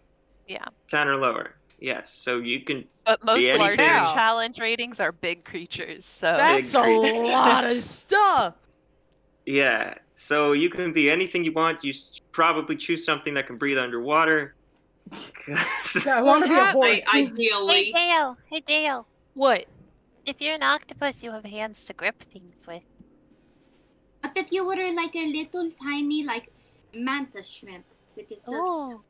10 or lower. Yes, so you can. But most Be larger anything. challenge ratings are big creatures, so That's a Big creature. lot of stuff. Yeah, so you can be anything you want. You probably choose something that can breathe underwater. 'Cause- Yeah, I want to be a Well, horse. Hey Ideally. Dale. Hey Dale. What? If you're an octopus, you have hands to grip things with. But if you were like a little tiny, like manta shrimp, which is the Oh,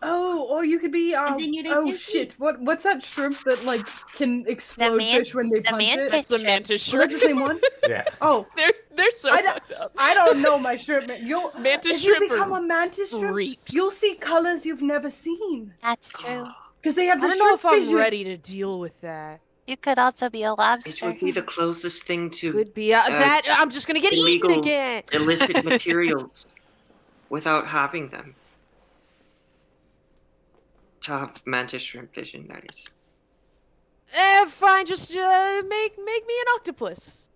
Oh, you could be. And then you Oh did shit! What's that shrimp that like can explode fish when they the punch it? mantis That's the shrimp. mantis Oh, shrimp. that's the same one. Yeah. Oh, They're so I don't- fucked up. I don't know my shrimp. Mantis if you shrimp become are a mantis shrimp, freaks. you'll see colors you've never seen That's true. because they have the I don't know shrimp if I'm vision. ready to deal with that. You could also be a It lobster. would be the closest thing to Could be that. I'm just gonna get eaten illegal again. illicit materials without having them. To have mantis shrimp vision, that is. Fine. Just make me an octopus.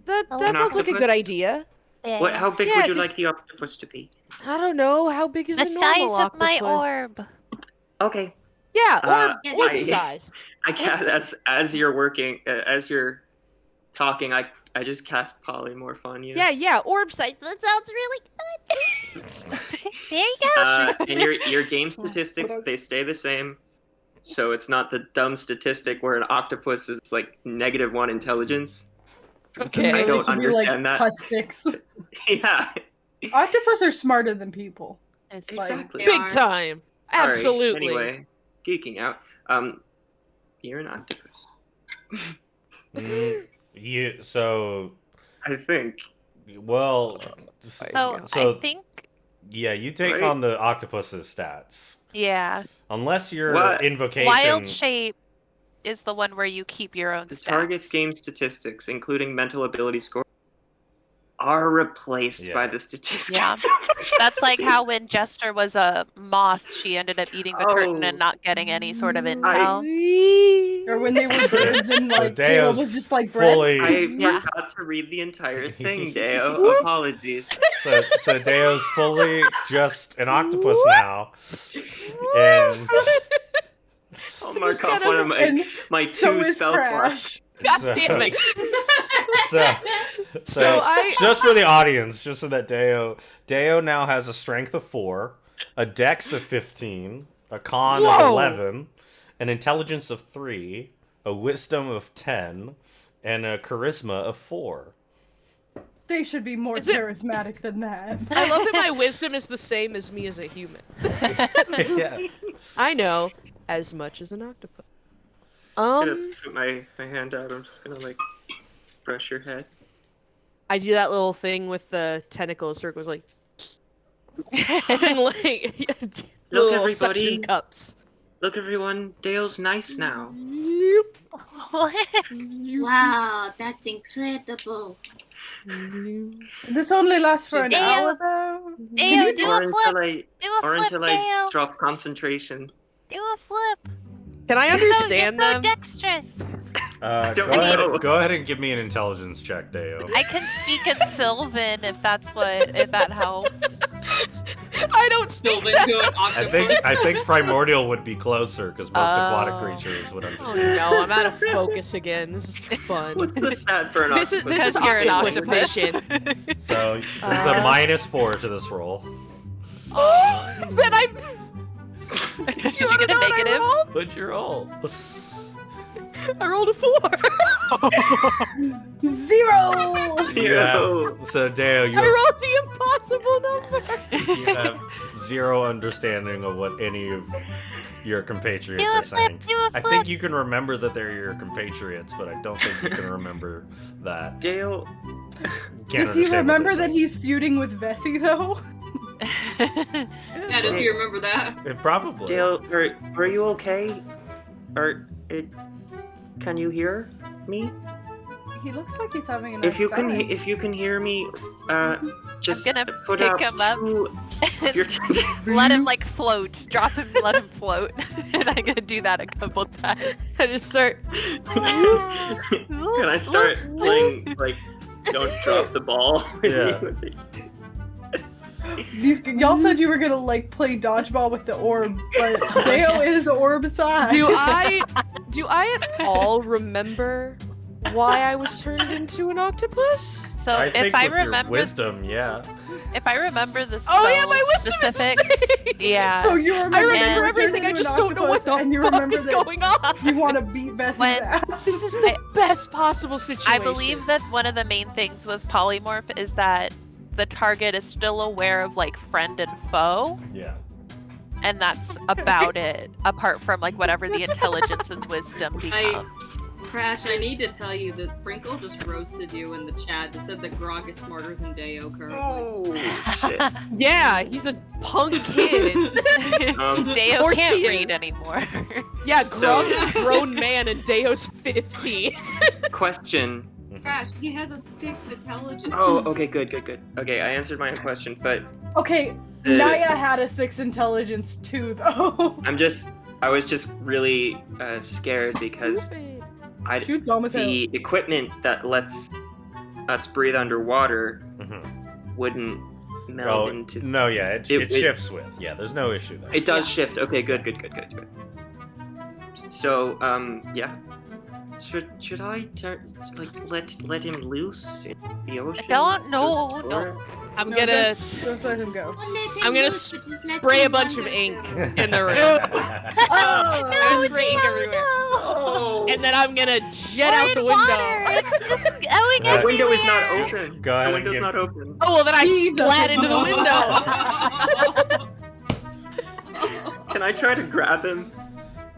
That An sounds like a octopus? good idea. Yeah, What? yeah. How big Yeah, would you 'cause- like the octopus to be? I don't know. How big is The a normal size of my octopus? orb. Okay. Yeah, Yeah, orb I- size. I guess as you're working, as you're talking, I just cast polymorph on you. Yeah, orb size. That sounds really good. There you go. And your game statistics, they stay the same. So it's not the dumb statistic where an octopus is like -1 intelligence. It's just, Okay. I don't They should be, understand like, that. pus sticks. Yeah. Octopus are smarter than people. It's Exactly. Big are. time. All right, Absolutely. Anyway, geeking out. You're an octopus. So I think. well. So So- I think, Yeah, you take Right. on the octopus's stats. yeah, Unless your What? invocation. wild shape is the one where you keep your own The stats. target's game statistics, including mental ability score, are replaced by Yeah. the statistics. Yeah. That's like how when Jester was a moth, she ended up eating the curtain and Oh. not getting any sort of intel. Or when they were birds and like Deo's Caleb was just like bread. fully. I Yeah. forgot to read the entire thing, Deo. Apologies. So Deo's fully just an octopus now, and I'll mark off one of And my so two is spell Crash. slots. God damn it. so So I- just for the audience, just so that Deo now has a strength of 4, a dex of 15, a con of Whoa. 11, an intelligence of 3, a wisdom of 10, and a charisma of 4. They should be more Is it- charismatic than that. I love that my wisdom is the same as me as a human. Yeah. I know as much as an octopus. I'm gonna put my hand out. I'm just gonna like brush your head. I do that little thing with the tentacle circles, like, and like Look, little everybody. suction cups. Look, everyone. Dale's nice now. Wow, that's incredible. This only lasts for an Deo. hour though. Deo, do or a until flip. I, Do or a flip, until I Deo. drop concentration. Do a flip. Can I understand you're so them? dexterous. don't Go know. ahead and give me an intelligence check, Deo. I can speak in Sylvan if that helps. I don't Still speak. into an I octopus. think primordial would be closer because most aquatic Oh. creatures would Oh understand. no, I'm out of focus again. This is fun. What's the stat for an This is octopus? Because you're an octopus octopus. mission. So this is a -4 to this roll. Then I Did you get a negative? What'd you roll? rolled a 4. 0. Zero. So Deo, I rolled the impossible number. you have 0 understanding of what any of your compatriots Do are a flip. saying. Do a I flip. think you can remember that they're your compatriots, but I don't think you can remember that. Dale, You can't Does he understand what remember they're that he's feuding with Vesi though? Yeah, does he remember that? saying. Probably. Dale, are you okay? Can you hear me? He looks like he's having a nice If you time. can hear me, just I'm gonna put pick out him up. 2 of your Let him like float. Drop him, let him float. And I'm gonna do that a couple times. I just start. Can I start playing like don't drop the ball? Yeah. Y'all said you were gonna like play dodgeball with the orb, but Deo is orb size. Do I at all remember why I was turned into an octopus? So I think if I with your remember, wisdom, yeah. if I remember the spell Oh yeah, my wisdom specifics, is the same. yeah. So you remember I remember And- everything. I just don't know what the and you fuck remember is that going on. you want to beat Vesi's When- ass. This is the best possible situation. I believe that one of the main things with polymorph is that the target is still aware of like friend and foe, Yeah. and that's about it. Apart from like whatever the intelligence and wisdom becomes. Crash, I need to tell you that Sprinkle just roasted you in the chat. They said that Grog is smarter than Deo currently. Oh shit. Yeah, he's a punk kid. Deo course can't he read is. anymore. Yeah, So- Grog is a grown man and Deo's 15. Question. Crash, he has a 6 intelligence. Oh, okay, good. Okay, I answered my own question, but Okay, Naya had a 6 intelligence too, though. I was just really scared because Shoot, almost the equipment that lets us breathe underwater Mhm. wouldn't meld Oh, into. no, yeah, it It- shifts with. Yeah, there's no issue there. It does shift. Okay, good. So, yeah. Should I let him loose in the ocean? don't know, Or- I'm No, gonna just let him go. I'm gonna spray a bunch of ink in the room. Oh, I was spraying everywhere. Oh. And then I'm gonna jet out the Water. window. It's just going The window is not everywhere. open. Go ahead The and window's give- not open. Oh, well, then I He splat doesn't into the know. window. Can I try to grab him?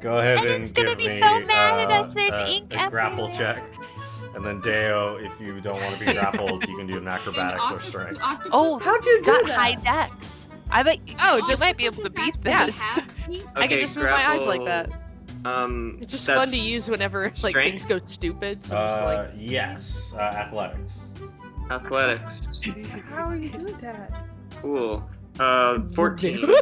Go ahead And and it's gonna give be me, so mad at us, there's a ink grapple everywhere. check. And then Deo, if you don't want to be grappled, you can do an acrobatics or strength. Oh, how'd you do got that? high dex. I bet Oh, you just- might be able to beat Yeah. this. I can just move my eyes like that. It's just fun to that's use whenever like strength? things go stupid. So I'm just like, Yes, athletics. Athletics. How are you doing that? Cool. 14.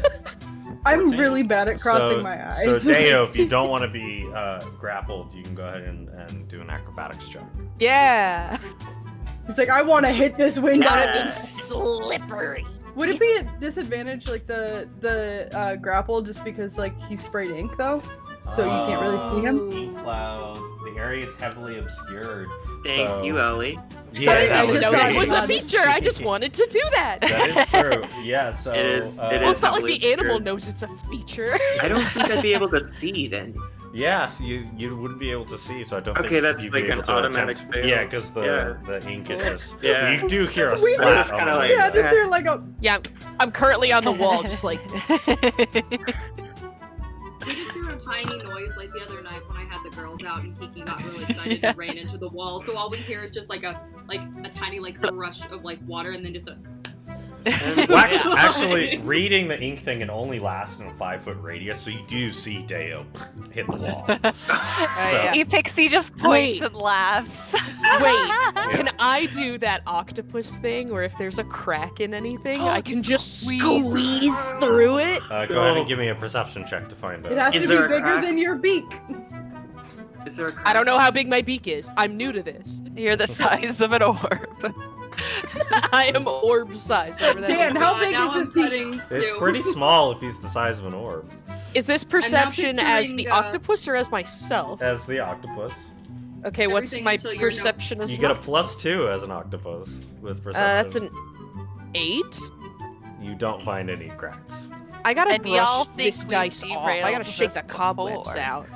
I'm 14. really bad at crossing my eyes. So Deo, if you don't want to be grappled, you can go ahead and do an acrobatics check. yeah, He's like, I want to hit this window. gotta Yeah. be slippery. Would it be a disadvantage, like the grapple, just because like he sprayed ink though? So you can't really see him? Ink cloud. The area is heavily obscured. Thank so- you, Ellie. Yeah, I didn't that even would know be- that was a God. feature. I just wanted to do that. That is true. Yeah. So. It is- it Well, is it's not like heavily the animal obscured. knows it's a feature. I don't think I'd be able to see then. Yeah, so you wouldn't be able to see, so I don't think Okay, that's you'd be like able an to automatic attempt- fail. Yeah, because Yeah. the ink is just. Yeah. You do hear a We splat. just on kinda the like- window. Yeah, just hear like a. Yeah, I'm currently on the wall, just like We just hear a tiny noise like the other night when I had the girls out and Kiki got really excited and ran into the wall. So all we hear is just like a tiny like rush of like water and then just a. Well, actually, reading the ink thing can only last in a 5-foot radius, so you do see Deo hit the wall. yeah. Epixie just points Wait. and laughs. wait. Can I do that octopus thing where if there's a crack in anything, I can just squeeze through it? Go ahead and give me a perception check to find It out. has Is to there be a bigger crack? than your beak. Is there a crack? I don't know how big my beak is. I'm new to this. You're the size of an orb. I am orb size. whatever that Dan, means. how big now is I'm his beak? cutting It's you. pretty small if he's the size of an orb. Is this perception as the picturing, octopus or as myself? As the octopus. Okay, what's everything my until you're perception as You well? get a +2 as an octopus with perception. That's an 8? You don't find any cracks. I gotta And y'all brush think this we dice off. I gotta derailed shake this the cobwebs before. out.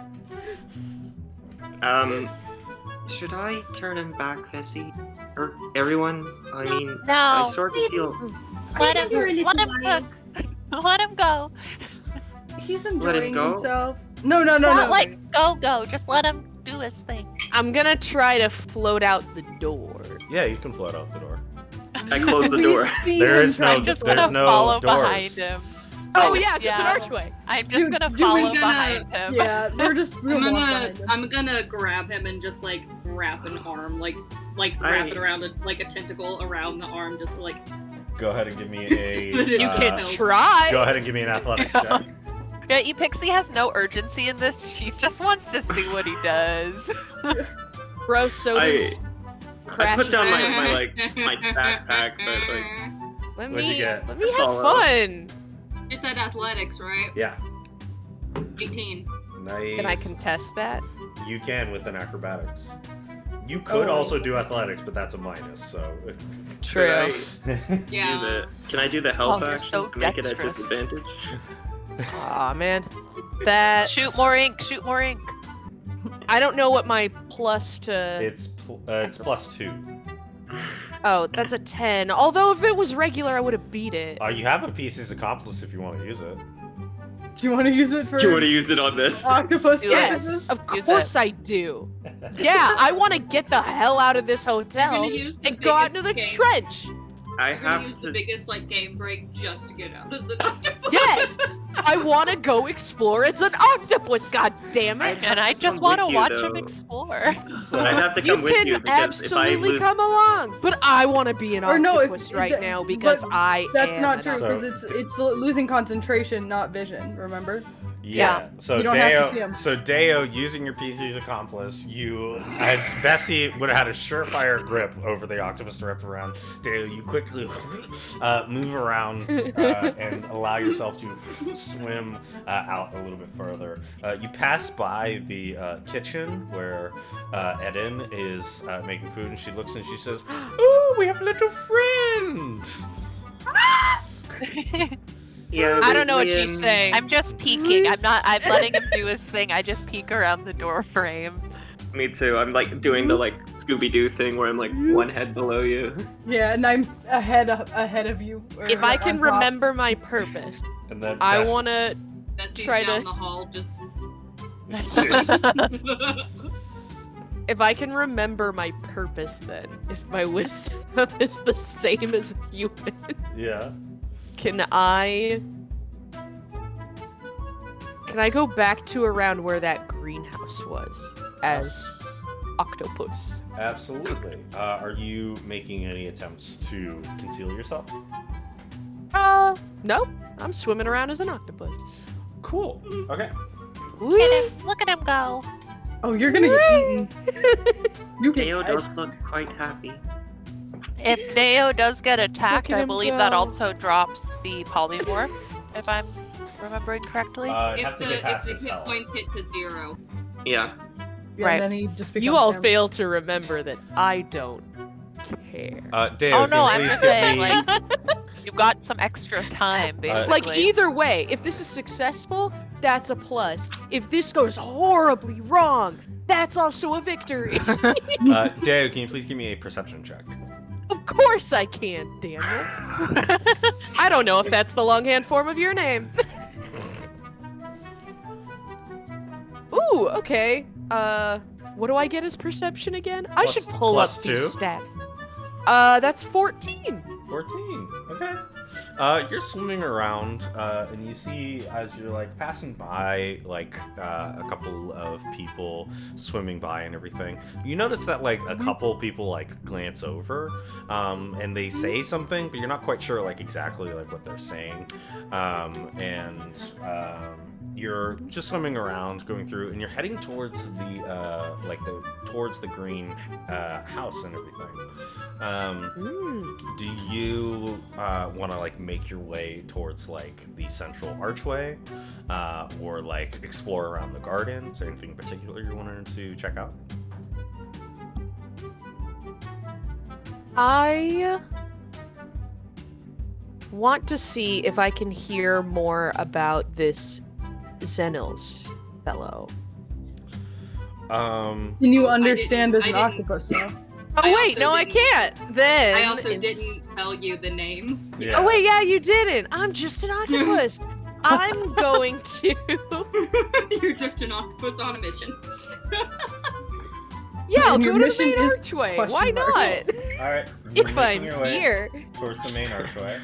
Should I turn him back, Vesi? Or everyone? I mean, I No, sort of feel. let Leave him for a him little while. cook. Let him go. He's Let him enjoying go? himself. No. Not like go. Just let him do his thing. I'm gonna try to float out the door. Yeah, you can float out the door. I closed the door. There is no- I'm just gonna there's no follow doors. behind him. Oh yeah, just an Yeah. archway. I'm just gonna do we follow gonna- behind him. Yeah, we're just real lost behind him. I'm gonna grab him and just like wrap an arm, like wrap it around like a tentacle around the arm, just to like. Go ahead and give me a. You can No. try. Go ahead and give me an athletics check. Yeah, Epixie has no urgency in this. She just wants to see what he does. Bro, so does I Crash. put down my backpack, but like. Let What'd you me get? let me have Follow. fun. You said athletics, right? Yeah. 18. Nice. Can I contest that? You can with an acrobatics. You could Oh. also do athletics, but that's a minus, so. True. Yeah. Can I do the help Oh, you're action so to make it a dexterous. disadvantage? Aw man. That Shoot more ink. Shoot more ink. I don't know what my plus to it's +2. Oh, that's a 10. Although if it was regular, I would have beat it. You have Epixie's accomplice if you want to use it. Do you want to use it for? Do you want to use it on this? Octopus Yes, purposes? of Use course I do. Yeah, I want to get the hell out of this hotel use the and go out into the biggest trench. I We're gonna have use to. the biggest game break just to get out as an octopus. Yes, I want to go explore as an octopus. God damn it! I'd And I have to just come want to with you, watch though. him explore. I'd have to You come with can you because if I absolutely lose, come along, but I want to be an Or no, if- octopus right that- now because but I That's am not an true So- because it's losing concentration, not vision. Remember? Yeah. So You don't have to see him. Deo, using your PC's accomplice, you, as Vesi would have had a surefire grip over the octopus to wrap around. Deo, you quickly move around and allow yourself to swim out a little bit further. You pass by the kitchen where Eden is making food, and she looks and she says, "Ooh, we have a little friend." yeah, I don't know what Liam- she's saying. I'm just peeking. I'm letting him do his thing. I just peek around the door frame. Me too. I'm doing the Scooby-Doo thing where I'm one head below you. Yeah, and I'm ahead of you. or If I can on top. remember my purpose, And then I Vesi- want to. Bessie's Try down to- the hall, just. If I can remember my purpose, then if my wisdom is the same as a human, Yeah. can I go back to around where that greenhouse was as octopus? Absolutely. Are you making any attempts to conceal yourself? No. I'm swimming around as an octopus. Cool. Okay. Whee! Look at him go. Oh, you're gonna get eaten. You Deo can. does look quite happy. If Deo does get attacked, Look at I him believe that go. also drops the polymorph, if I'm remembering correctly. Have If to the, get if past the his hit health. points hit to 0. Yeah. Yeah, Right. Then he just becomes You all him. fail to remember that I don't care. Deo, Oh no, can I'm you just please saying, give me... like, you've got some extra time, basically. Like, either way, if this is successful, that's a plus. If this goes horribly wrong, that's also a victory. Deo, can you please give me a perception check? Of course I can, damn it. I don't know if that's the longhand form of your name. Ooh, okay. What do I get as perception again? I should pull up plus these 2? stats. That's 14. 14. Okay. You're swimming around, and you see as you're passing by a couple of people swimming by and everything. You notice that a couple people glance over, and they say something, but you're not quite sure exactly what they're saying. You're just swimming around, going through, and you're heading towards the green house and everything. Do you want to make your way towards the central archway, or explore around the garden? Is there anything in particular you wanted to check out? I want to see if I can hear more about this Zenils fellow. Can you understand as I an didn't- octopus though? Oh I wait, also no, I didn't- can't. Then I also it's- didn't tell you the name. Yeah. Oh wait, yeah, you didn't. I'm just an octopus. I'm going to. You're just an octopus on a mission. Yeah, I'll And your go to the mission main is archway. question Why mark. not? All right. You're If making I'm your way here. towards the main archway.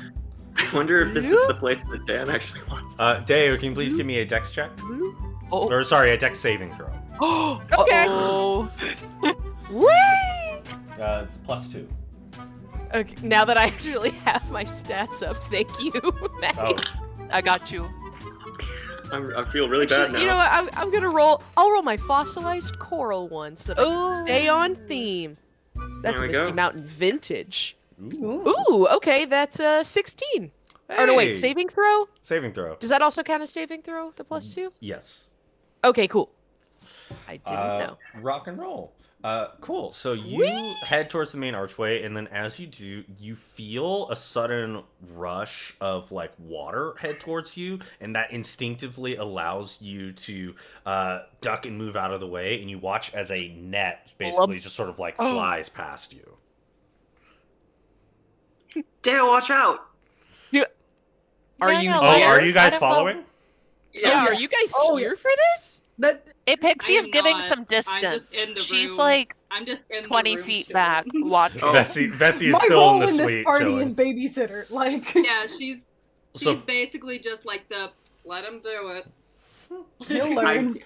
I wonder if this is the place that Dan actually wants. Deo, can you please give me a dex check? Oh. Or sorry, a dex saving throw. Okay. Uh-oh. Whee! It's +2. Okay, now that I actually have my stats up, thank you, Maddie. Oh, I got you. I feel really bad Actually, now. you know what? I'm gonna roll. I'll roll my fossilized coral one so that I Ooh. can stay on theme. That's There a we Misty go. Mountain vintage. ooh. Ooh, okay, that's 16. Or no, Hey! wait, saving throw? Saving throw. Does that also count as saving throw? The +2? Yes. Okay, cool. I didn't know. Rock and roll. Cool. So you head towards the main archway, and then as you do, you feel a sudden rush of water head towards you, and that instinctively allows you to duck and move out of the way, and you watch as a net basically just sort of flies past you. Dale, watch out! Are No, you no, Oh, here? are you guys Let him go. following? Yeah, are you guys Oh, here for this? That Pixie I is am giving not. some I'm distance. just in the She's room. like I'm just in 20 the room feet chilling. back watching. Oh. Vesi is my still role in the in this suite party chilling. is babysitter. Like, Yeah, she's So basically just like the let him do it. he'll learn.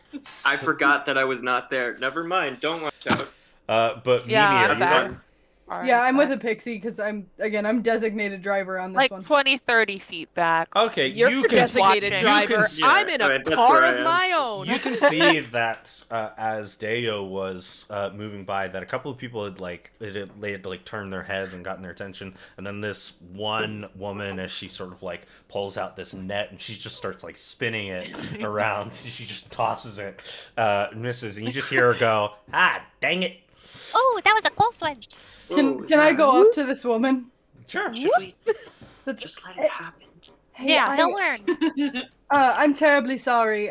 I forgot that I was not there. Never mind. Don't watch out. but Yeah, Mimi, I'm are you back. going? Yeah, I'm with a Pixie because I'm designated driver on this like one. 20, 30 feet back. Okay, You're you the can designated you driver. can Yeah, I'm in a that's car where I of am. my own. You can see that as Deo was moving by, that a couple of people had they had to turn their heads and gotten their attention, and then this one woman, as she sort of pulls out this net and she just starts spinning it around. She just tosses it, misses, and you just hear her go, "Ah, dang it!" Oh, that was a close one. Can I go up to this woman? Sure. Should we That's, just let it happen? hey, Yeah, he'll learn. I'm terribly sorry.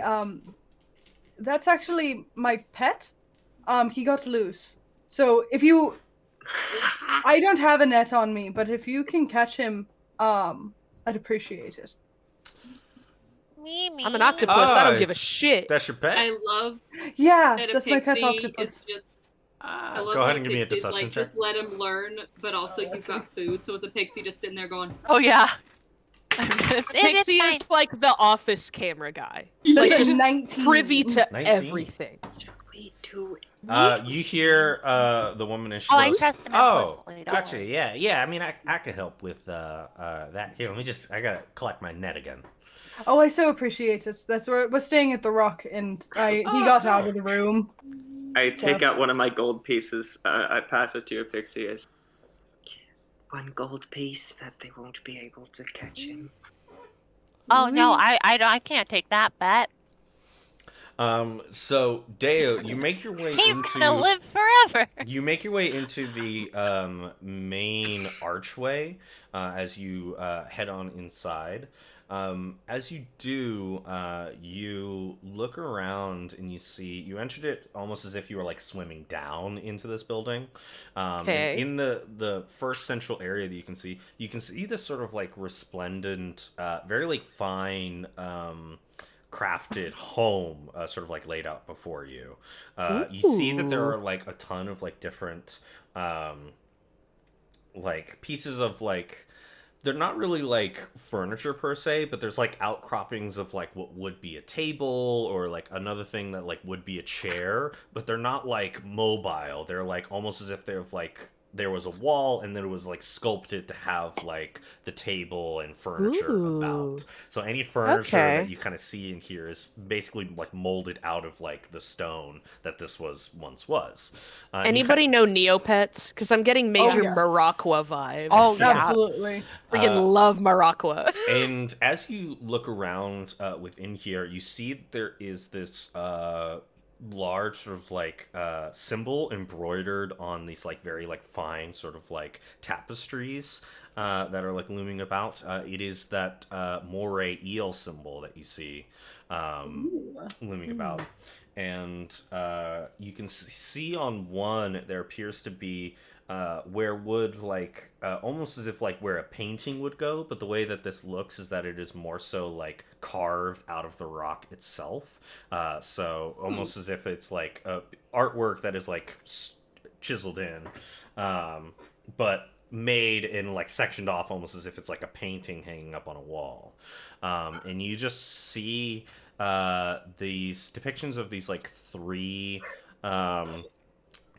That's actually my pet. He got loose. So if you, I don't have a net on me, but if you can catch him, I'd appreciate it. Mimi. I'm an octopus. I don't give a it's- shit. That's your pet. I love Yeah, that that's my pet Epixie octopus. is just. I love Go ahead that and give me a Epixie's deception check. just let him learn, but also let's you've got food, so it's a pixie just sitting there going, Oh yeah. I'm gonna say It's Pixie is like the office camera guy. That's Like a just 19. privy to 19. everything. Should we do it? You hear the woman and she Oh, I goes, trust him "Oh, implicitly, don't gotcha. worry." Yeah. I mean, I can help with that. Here, I gotta collect my net again." Oh, I so appreciate it. That's where we're staying at the Rock, and he got out of the room. I take out one of my gold pieces. I pass it to a pixie as one gold piece that they won't be able to catch him. Oh no, I can't take that bet. So Deo, you make your way He's into gonna live forever. you make your way into the main archway as you head on inside. As you do, you look around and you entered it almost as if you were swimming down into this building. Okay. In the first central area that you can see this sort of resplendent, very fine, crafted home sort of laid out before you. You see that there are a ton of different pieces of they're not really furniture per se, but there's outcroppings of what would be a table or another thing that would be a chair, but they're not mobile. They're almost as if they're there was a wall and then it was sculpted to have the table and furniture about. So any furniture that you kind of see in here is basically molded out of the stone that this once was. Anybody know Neopets? Because I'm getting major yeah. Morocco vibes. Oh, yeah. Absolutely. Freaking love Morocco. And as you look around within here, you see that there is this large sort of symbol embroidered on these very fine sort of tapestries that are looming about. It is that moray eel symbol that you see looming about, and you can see on one there appears to be where would almost as if where a painting would go, but the way that this looks is that it is more so carved out of the rock itself. So almost as if it's a artwork that is chiseled in, but made and sectioned off almost as if it's a painting hanging up on a wall. And you just see these depictions of these three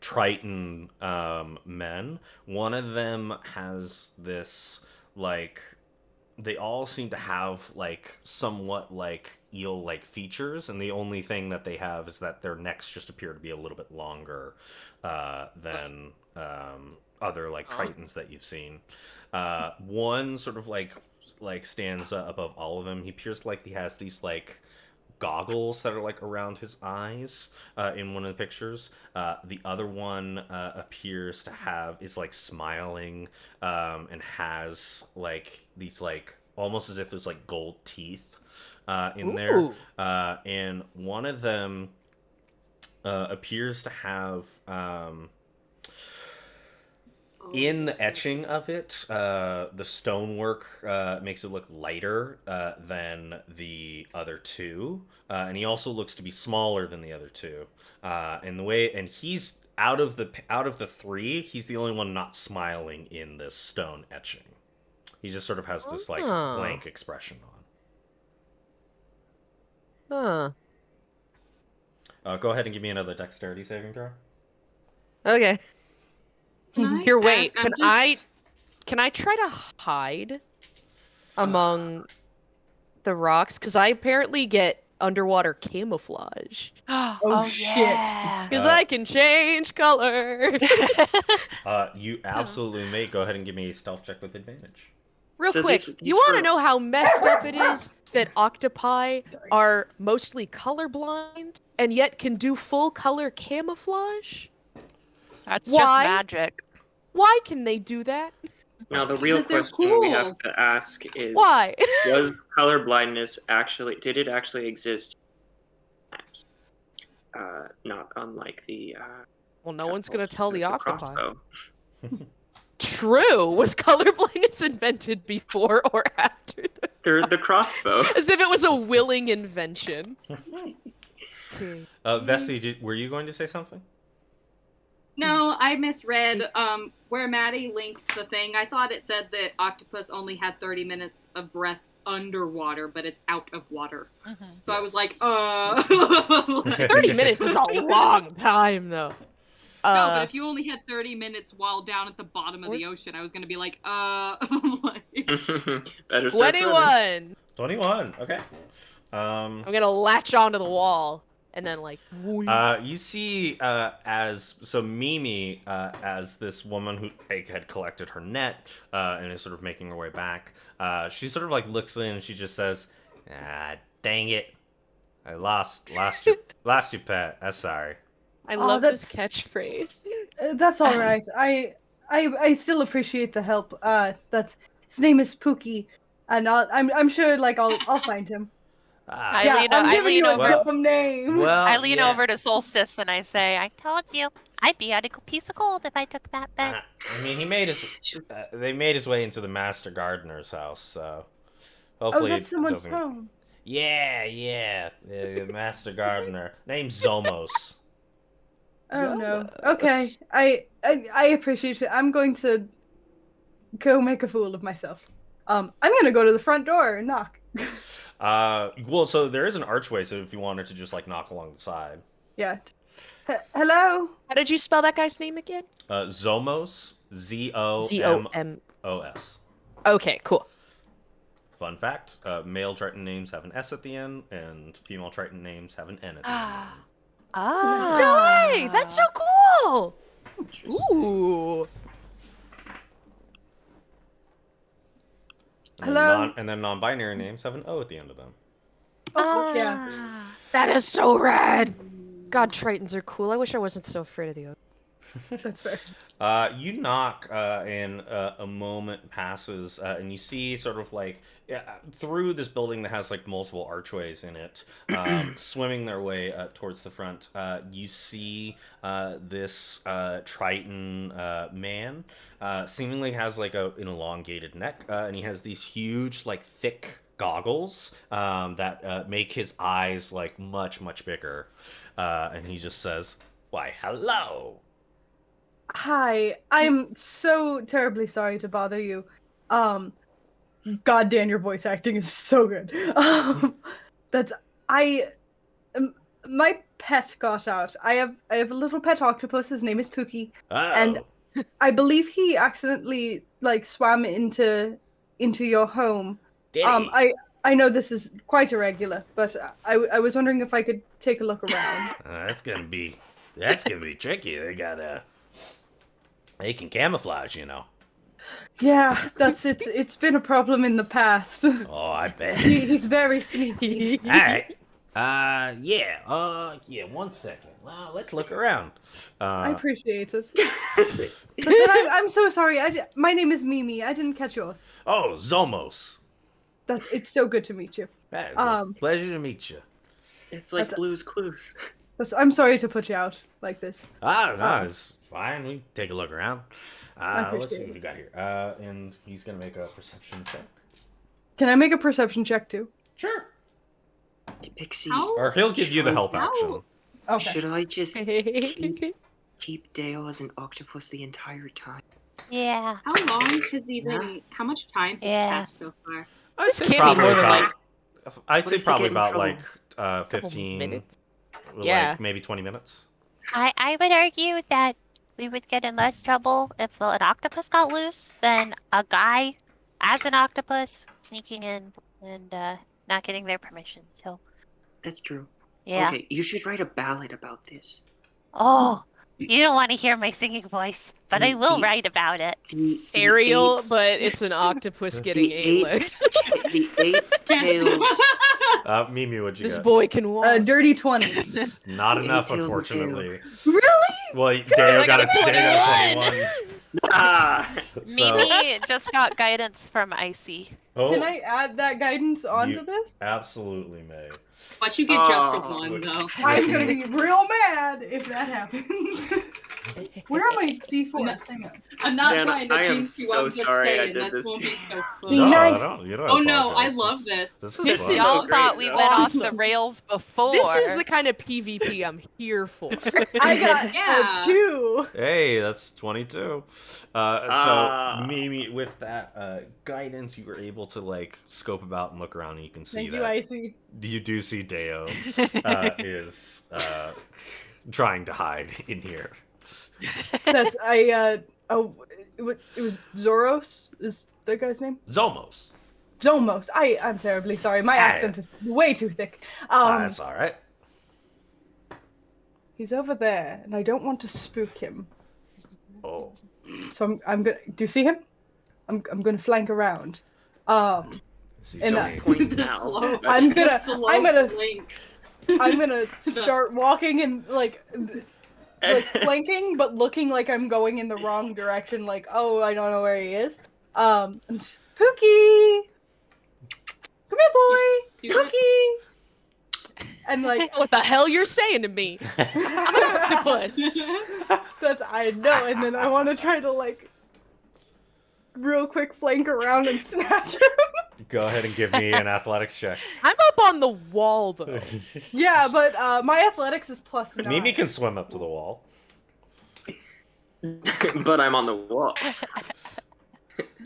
Triton men. One of them has this they all seem to have somewhat eel features, and the only thing that they have is that their necks just appear to be a little bit longer than other Tritons that you've seen. One sort of stands above all of them. He appears he has these goggles that are around his eyes in one of the pictures. The other one appears to have is smiling and has these almost as if it's gold teeth in there. And one of them In the etching of it, the stonework makes it look lighter than the other two, and he also looks to be smaller than the other two. And he's out of the three, he's the only one not smiling in this stone etching. He just sort of has this like blank expression on. Go ahead and give me another dexterity saving throw. Okay. Here, wait. ask- Can I try to hide among the rocks? Because I apparently get underwater camouflage. Oh, shit. yeah. Because I can change color. You absolutely may. Go ahead and give me a stealth check with advantage. Real So quick, these you want to were- know how messed up it is that octopi are mostly colorblind and yet can do full color camouflage? That's Why? just magic. Why can they do that? Now the real Because they're question we have cool. to ask is Why? was color blindness did it actually exist? Not unlike the Well, no one's gonna tell the octopi. crossbow. True. Was colorblindness invented before or after? The crossbow. As if it was a willing invention. Vesi, were you going to say something? No, I misread where Maddie linked the thing. I thought it said that octopus only had 30 minutes of breath underwater, but it's out of water. So I was like, 30 minutes is a long time, though. No, but if you only had 30 minutes while down at the bottom of the ocean, I was gonna be like, Better start swimming. 21. Okay. I'm gonna latch onto the wall and then like. You see, Mimi, as this woman who had collected her net and is sort of making her way back, she sort of like looks in and she just says, "Dang it, I lost you, pet. I'm sorry." I love this catchphrase. That's all right. I still appreciate the help. His name is Pookie, and I'm sure like I'll find him. I'm giving you a dumb name. I lean over to Solstice and I say, "I told you, I'd be out a piece of gold if I took that bet." I mean, they made his way into the Master Gardener's house, so hopefully that's it someone's doesn't. home. Yeah, the Master Gardener, name's Zomos. Oh no. Okay. I appreciate it. I'm going to go make a fool of myself. I'm gonna go to the front door and knock. Well, so there is an archway, so if you wanted to just like knock along the side. Yeah. Hello? How did you spell that guy's name again? Zomos, Zomos. Okay, cool. Fun fact, male Triton names have an S at the end, and female Triton names have an N at the end. No way! That's so cool! Ooh. Hello? And then non-binary names have an O at the end of them. Oh, yeah. That is so rad! God, Tritons are cool. I wish I wasn't so afraid of the ocean. That's fair. You knock, and a moment passes, and you see sort of like through this building that has like multiple archways in it, swimming their way towards the front. You see this Triton man, seemingly has like an elongated neck, and he has these huge, like thick goggles that make his eyes like much bigger, and he just says, "Why, hello." Hi, I'm so terribly sorry to bother you. God damn, your voice acting is so good. My pet got out. I have a little pet octopus. His name is Pookie, and I believe he accidentally like swam into your home. Did he? I know this is quite irregular, but I was wondering if I could take a look around. That's gonna be tricky. They can camouflage, you know. Yeah, it's been a problem in the past. Oh, I bet. He's very sneaky. All right. Yeah. 1 second. Let's look around. I appreciate it. But then I'm so sorry. My name is Mimi. I didn't catch yours. Oh, Zomos. It's so good to meet you. Pleasure to meet you. It's like Blue's Clues. I'm sorry to put you out like this. No, it's fine. We can take a look around. Let's see appreciate what we got here. And he's gonna make a perception check. Can I make a perception check too? Sure. Epixie, Or he'll give you the help action. Okay. should I just keep Deo as an octopus the entire time? Yeah. How long has he been? How much time has Yeah. passed so far? I'd This say can't be probably more than, about. like, I'd What say if they probably get in about trouble? like 15 minutes. like Yeah. maybe 20 minutes. I would argue that we would get in less trouble if an octopus got loose than a guy as an octopus sneaking in and not getting their permission. So, That's true. yeah. Okay, you should write a ballad about this. Oh, you don't want to hear my singing voice, but I will write about it. The Ariel, but it's an octopus getting the eight, ate. the 8 tails. Mimi, what'd you This get? boy can walk. Dirty 20. Not enough, tails and unfortunately. Really? Well, Deo got a 21. Ah! So, Mimi just got guidance from Icy. oh, Can I add that guidance onto this? absolutely may. But you get just a Oh, one, though. I'm gonna be real mad if that happens. Where are my D4s? Hang on. I'm not Dan, trying to I am jinx you. so I'm just sorry I saying did that this won't to be you. so fun. Be No, nice. I don't, you don't Oh no, I apologize. love this. This This is is- fun. Y'all great, thought we though. went off the Awesome. rails before. This is the kind of PvP I'm here for. I got Yeah. a 2. Hey, that's 22. Ah. So, Mimi, with that guidance, you were able to like scope about and look around, and you can see Thank you, that Icy. you do see Deo is trying to hide in here. That's it was Zoros is the guy's name? Zomos. Zomos. I'm terribly sorry. My accent is way too thick. That's all right. He's over there, and I don't want to spook him. Oh, So I'm gonna. Do you see him? I'm gonna flank around. see, And, Johnny. Point The now. slow- I'm the gonna. slow I'm gonna. blink. I'm gonna start walking and like flanking, but looking like I'm going in the wrong direction. Like, oh, I don't know where he is. And just, Pookie, come here, boy, Do that. Pookie. And like What the hell you're saying to me? I'm an octopus. that's I know. And then I want to try to like real quick flank around and snatch him. Go ahead and give me an athletics check. I'm up on the wall though. Yeah, but my athletics is +9. Mimi can swim up to the wall. But I'm on the wall.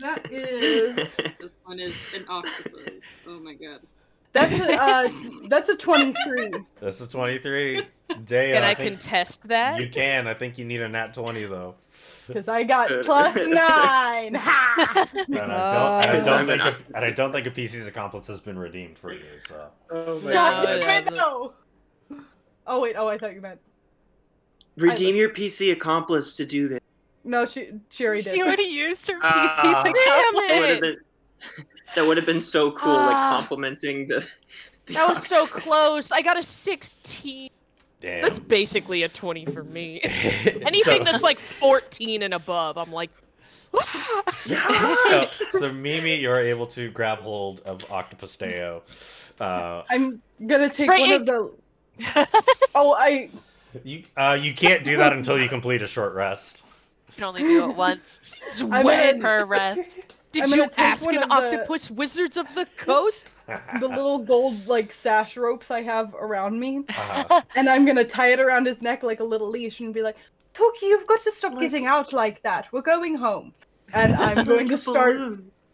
That is This one is an octopus. Oh my god. that's a 23. This is 23. Deo, Can I think contest that? you can. I think you need a nat 20 though. Because I got +9. Ha! And I don't think a PC's accomplice has been redeemed for you. So Oh my God God. damn it, no! Oh wait, I thought you meant Redeem your PC accomplice to do this. no. She already did. She already used her Ah. PC's Damn account. That would have been so cool, like Ah. complimenting the. That was so close. I got a 16. damn. That's basically a 20 for me. Anything that's like 14 and above, I'm like, so Mimi, you're able to grab hold of Octopus Deo. I'm gonna take Spray one ink. of the. Oh, You can't do that until you complete a short rest. You can only do it once since I'm when? per rest. Did I'm you gonna take ask one an of the- octopus wizards of the coast? the little gold like sash ropes I have around me, Uh, and I'm gonna tie it around his neck like a little leash and be like, Pookie, you've got to stop getting out like that. We're going home. And I'm going to start.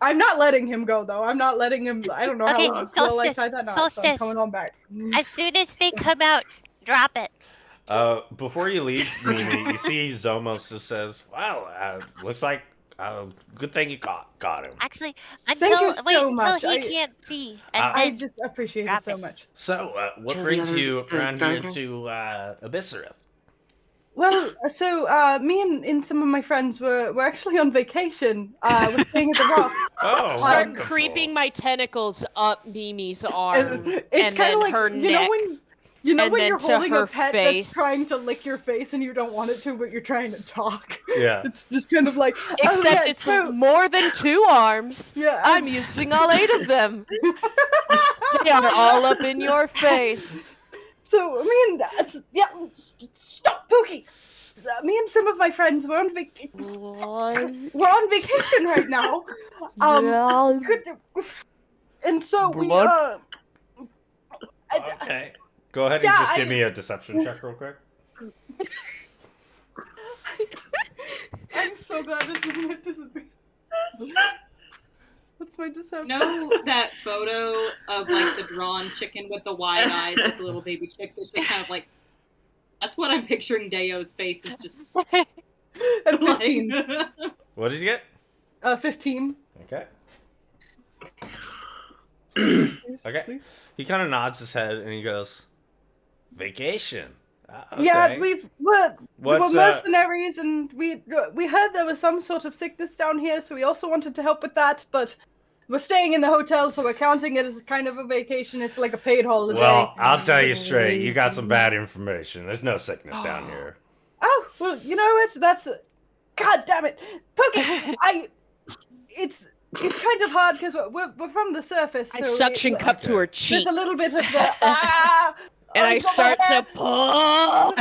I'm not letting him go though. I'm not letting him. I don't know Okay, how long. Well, I Solstice, tied that knot, so I'm Solstice. coming on back. As soon as they come out, drop it. before you leave, Mimi, you see Zomos just says, "Well, looks like good thing you got him." Actually, you until so much. he I- can't see, and I I then just appreciate Drop it so it. much. So, what Tell the brings other- you the around here gardener. to Abysereth? Well, so me and some of my friends were actually on vacation. We're staying at the Rock. Oh, Start wonderful. creeping my tentacles up Mimi's arm. And it's and kind then of like her you neck. know when you know and when then you're to holding her a pet face. that's trying to lick your face and you don't want it to, but you're trying to talk. Yeah. It's just kind of like Except yeah, it's so, more than 2 arms. yeah. I'm using all 8 of them. They are all up in your face. So me Stop, Pookie. Me and some of my friends we're on vacation right now. And so we Okay. Go ahead and just give me a deception check real quick. I'm so glad this isn't a disadvantage. What's my deception? You know that photo of like the drawn chicken with the wide eyes with the little baby chick that's just kind of like, that's what I'm picturing Deo's face is just At 15. like, What did you get? 15. Okay. Please, Okay. please. He kind of nods his head and he goes, "Vacation." Okay. Yeah, we're What's, mercenaries, and we heard there was some sort of sickness down here, so we also wanted to help with that. But we're staying in the hotel, so we're counting it as kind of a vacation. It's like a paid holiday. Well, I'll tell you straight. You got some bad information. There's no sickness down here. Oh, well, you know what? That's... God damn it. Pookie, It's kind of hard, because we're from the surface. I so suction cup to her cheek, There's a little bit of the... and I start to pull.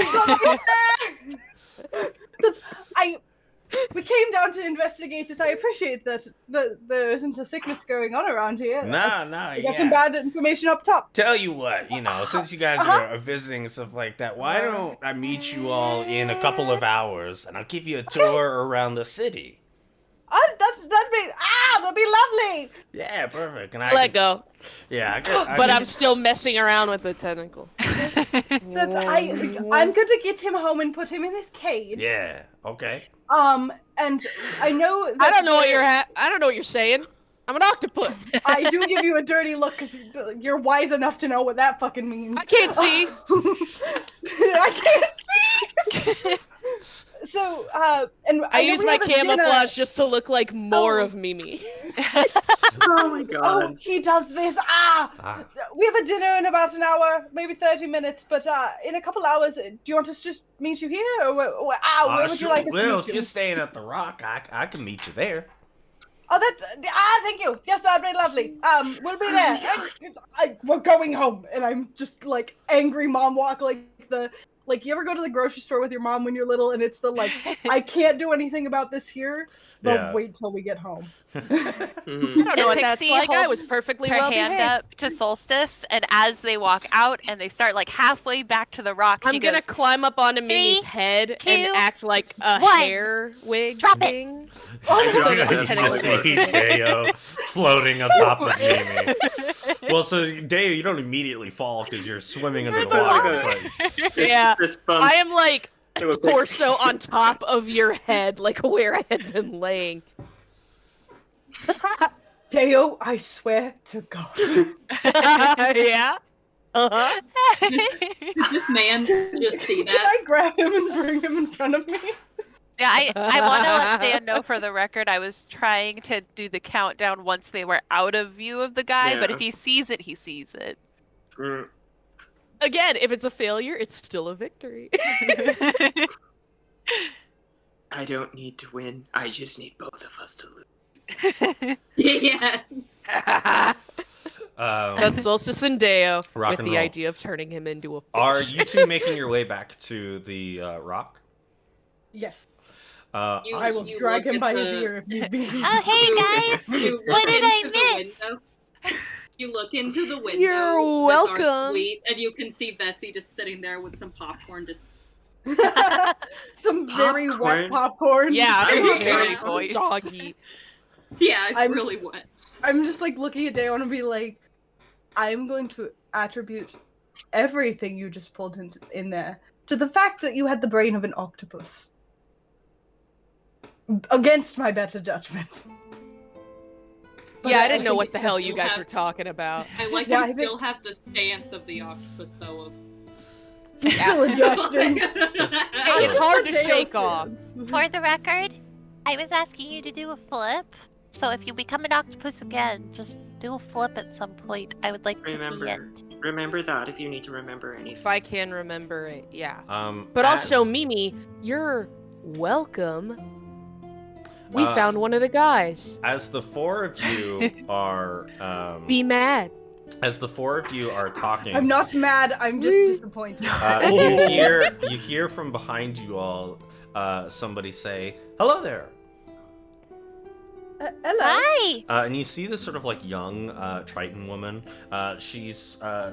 We came down to investigate it. I appreciate that there isn't a sickness going on around here. We got some bad information up top. Tell you what, since you guys are visiting and stuff like that, why don't I meet you all in a couple of hours, and I'll give you a tour around the city. That'd be lovely. Yeah, perfect. And Let go. Yeah, But I'm still messing around with the tentacle. I'm gonna get him home and put him in his cage. Yeah. Okay. And I know that I don't know what you're saying. I'm an octopus. I do give you a dirty look because you're wise enough to know what that fucking means. I can't see. I can't see. So, and I use my camouflage just to look like more of Mimi. Oh my god. Oh, he does this. We have a dinner in about an hour, maybe 30 minutes, but in a couple hours, do you want us to just meet you here? Or where would you like us to Well, meet if you're staying at the Rock, I can meet you there. Oh, thank you. Yes, that'd be lovely. We'll be there. We're going home, and I'm just like angry mom walk, like you ever go to the grocery store with your mom when you're little, and it's the like, I can't do anything about this here, but wait till we get home. I don't know what that's like. I was perfectly well hand behaved. up to Solstice, and as they walk out and they start like halfway back to the rock, I'm gonna climb up onto Mimi's head and act like a hair wig thing. So you just see Deo floating on top of Mimi. Well, so Deo, you don't immediately fall because you're swimming under the water. But... Yeah, I am like torso on top of your head, like where I had been laying. Deo, I swear to God. Yeah? Uh-huh. Did this man just see Can that? I grab him and bring him in front of me? Yeah, I want to let Dan know for the record, I was trying to do the countdown once they were out of view of the guy, but if he sees it, he sees it. Again, if it's a failure, it's still a victory. I don't need to win. I just need both of us to lose. Yeah. That's Solstice and Deo with and the roll. idea of turning him into a fish. Are you two making your way back to the Rock? Yes. I will drag him by his ear if need be. Oh, hey guys! What did I miss? You look into the window. You're that's our welcome. suite, and you can see Vesi just sitting there with some popcorn, just Some very wet popcorn. Yeah, Very very voice. doggy. yeah, it's really wet. I'm just like looking at Deo and be like, I'm going to attribute everything you just pulled in there to the fact that you had the brain of an octopus. Against my better judgment. But Yeah, I I didn't know think what the it's hell just- you guys were talking about. I like Yeah, you I think- still have the stance of the octopus, though. Of Still adjusting. Hey, it's hard to Deo shake off. stands. For the record, I was asking you to do a flip. So if you become an octopus again, just do a flip at some point. I would like to see it. Remember that if you need to remember If anything. I can remember it, yeah. But as- also, Mimi, you're welcome. We found one of the guys. As the four of you are Be mad. As the four of you are talking, I'm not mad. I'm just disappointed. you hear from behind you all somebody say, "Hello there." Hello. Hi. And you see this sort of like young Triton woman. She's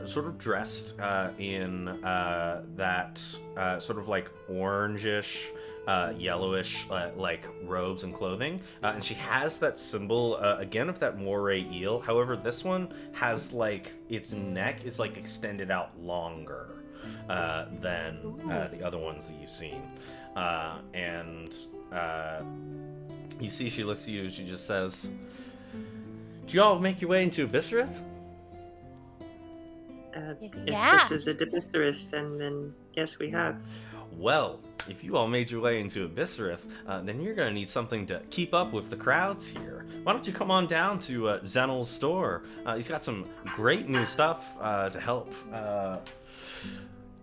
sort of dressed in that sort of like orangish, yellowish like robes and clothing. And she has that symbol again of that moray eel. However, this one has like its neck is like extended out longer than the other ones that you've seen. You see, she looks at you and she just says, "Do you all make your way into Abysereth?" Yeah. If this is a Abysereth, then yes, we have. Well, if you all made your way into Abysereth, then you're going to need something to keep up with the crowds here. Why don't you come on down to Zenel's store? He's got some great new stuff to help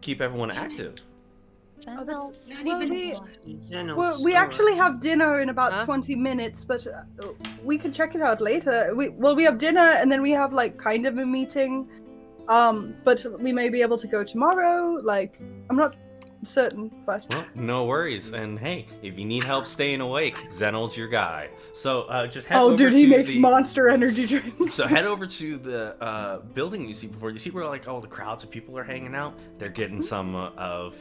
keep everyone active. Oh, that's, Not well, even we actually have dinner in about 20 minutes, but we can check it out later. We have dinner and then we have like kind of a meeting, but we may be able to go tomorrow. Like, I'm not certain, but Well, no worries. And hey, if you need help staying awake, Zenel's your guy. So just head over dude, to he makes the... monster energy drinks. So head over to the building you see before. You see where like all the crowds of people are hanging out? They're getting some of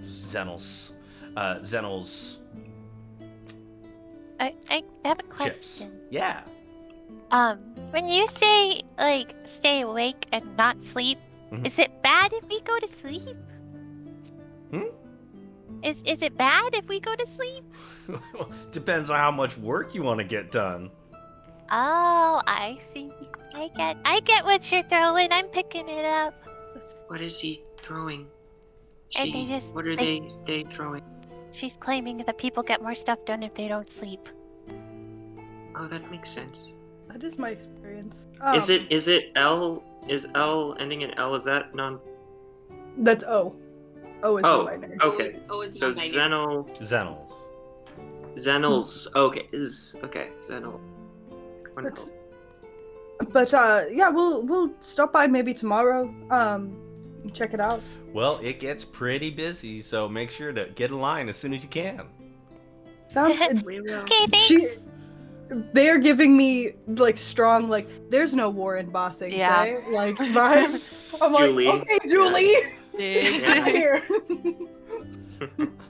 Zenel's I have a chips. question. Yeah. When you say like stay awake and not sleep, Mhm. is it bad if we go to sleep? Is it bad if we go to sleep? Depends on how much work you want to get done. Oh, I see. I get what you're throwing. I'm picking it up. What is he throwing? And they just, What are they- they throwing? She's claiming that people get more stuff done if they don't sleep. Oh, that makes sense. That is my experience. Is it L? Is L ending in L? Is that non? That's O. O is Oh, non-binary. okay. Always So non-binary. Zenel's. Zenel's. Okay, Zenel. Wonderful. But yeah, we'll stop by maybe tomorrow. Check it out. Well, it gets pretty busy, so make sure to get in line as soon as you can. Sounds good. We will. Okay, thanks. They are giving me like strong, like there's no war in Bossing, Yeah. say? Like vibes. I'm Julie. like, okay, Julie, Dig. get here.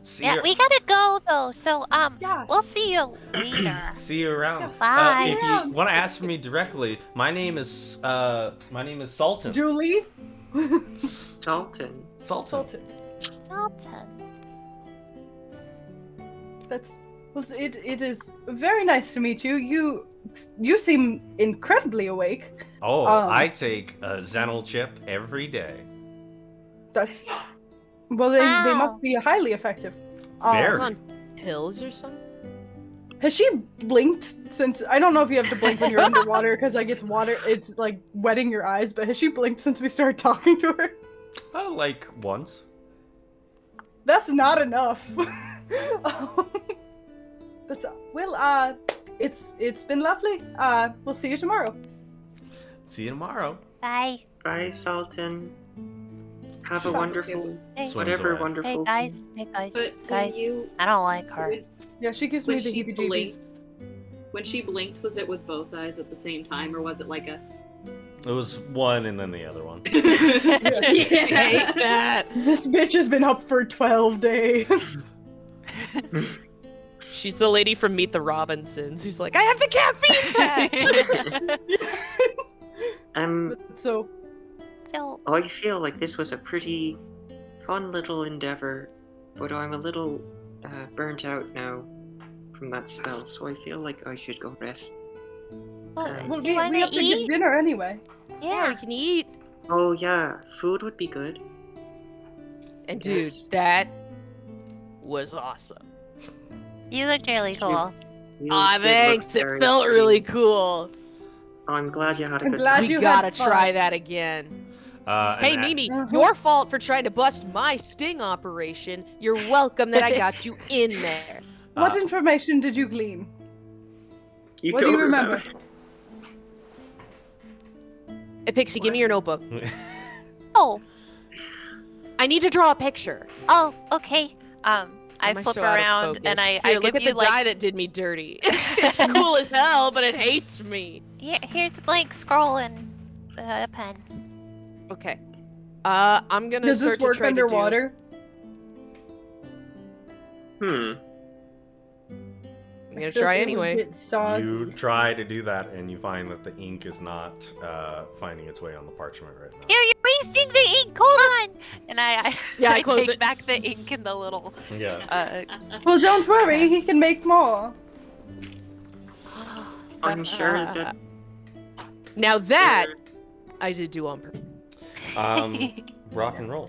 See Yeah, you, we gotta go though. So Yeah. we'll see you later. see you around. Bye. If you want to ask for me directly, my name is Sultan. Julie. Dalton. Sultan. Sultan. Dalton. That's well, it is very nice to meet you. You seem incredibly awake. Oh, Um, I take a Zenel chip every day. That's well, they Wow. must be highly effective. Very. On pills or something? Has she blinked since? I don't know if you have to blink when you're underwater because like it's like wetting your eyes. But has she blinked since we started talking to her? Like once. That's not enough. That's well. It's been lovely. We'll see you tomorrow. See you tomorrow. Bye. Bye, Sultan. Have a Sure. wonderful, Hey, Swims whatever away. wonderful. hey guys, guys. I don't like her. Yeah, she gives me When the she heebie-jeebies. blinked, when she blinked, was it with both eyes at the same time, or was it like a? It was one and then the other one. Hate that. This bitch has been up for 12 days. She's the lady from Meet the Robinsons who's like, I have the caffeine patch! So So I feel like this was a pretty fun little endeavor, but I'm a little burnt out now from that spell, so I feel like I should go rest. well, well, do you want we to have to get eat? dinner anyway. Yeah, we Yeah. can eat. Oh yeah, food would be good. And dude, Yes. that was awesome. You looked really cool. You Aw, did look thanks. It very felt pretty. really cool. I'm glad you had a I'm good glad time. We you gotta had fun. try that again. And Hey, that- Mimi, Uh-huh. your fault for trying to bust my sting operation. You're welcome that I got you in there. What Uh, information did you glean? You What do you told her remember? that. Epixie, give me your notebook. Oh, I need to draw a picture. oh, okay. I Am I flip so out of around and focus? I Here, give look at you the like die that did me dirty. It's cool as hell, but it hates me. Yeah, here's the blank scroll and a pen. Okay. I'm gonna Does this start to work try to do- underwater? I'm gonna try anyway. You try to do that, and you find that the ink is not finding its way on the parchment right now. You're wasting the ink. Hold on. and I Yeah, I I close take it. back the ink in the little Yeah. Well, don't worry, he can make more. I'm sure that Now that I did do on purpose. Rock and roll.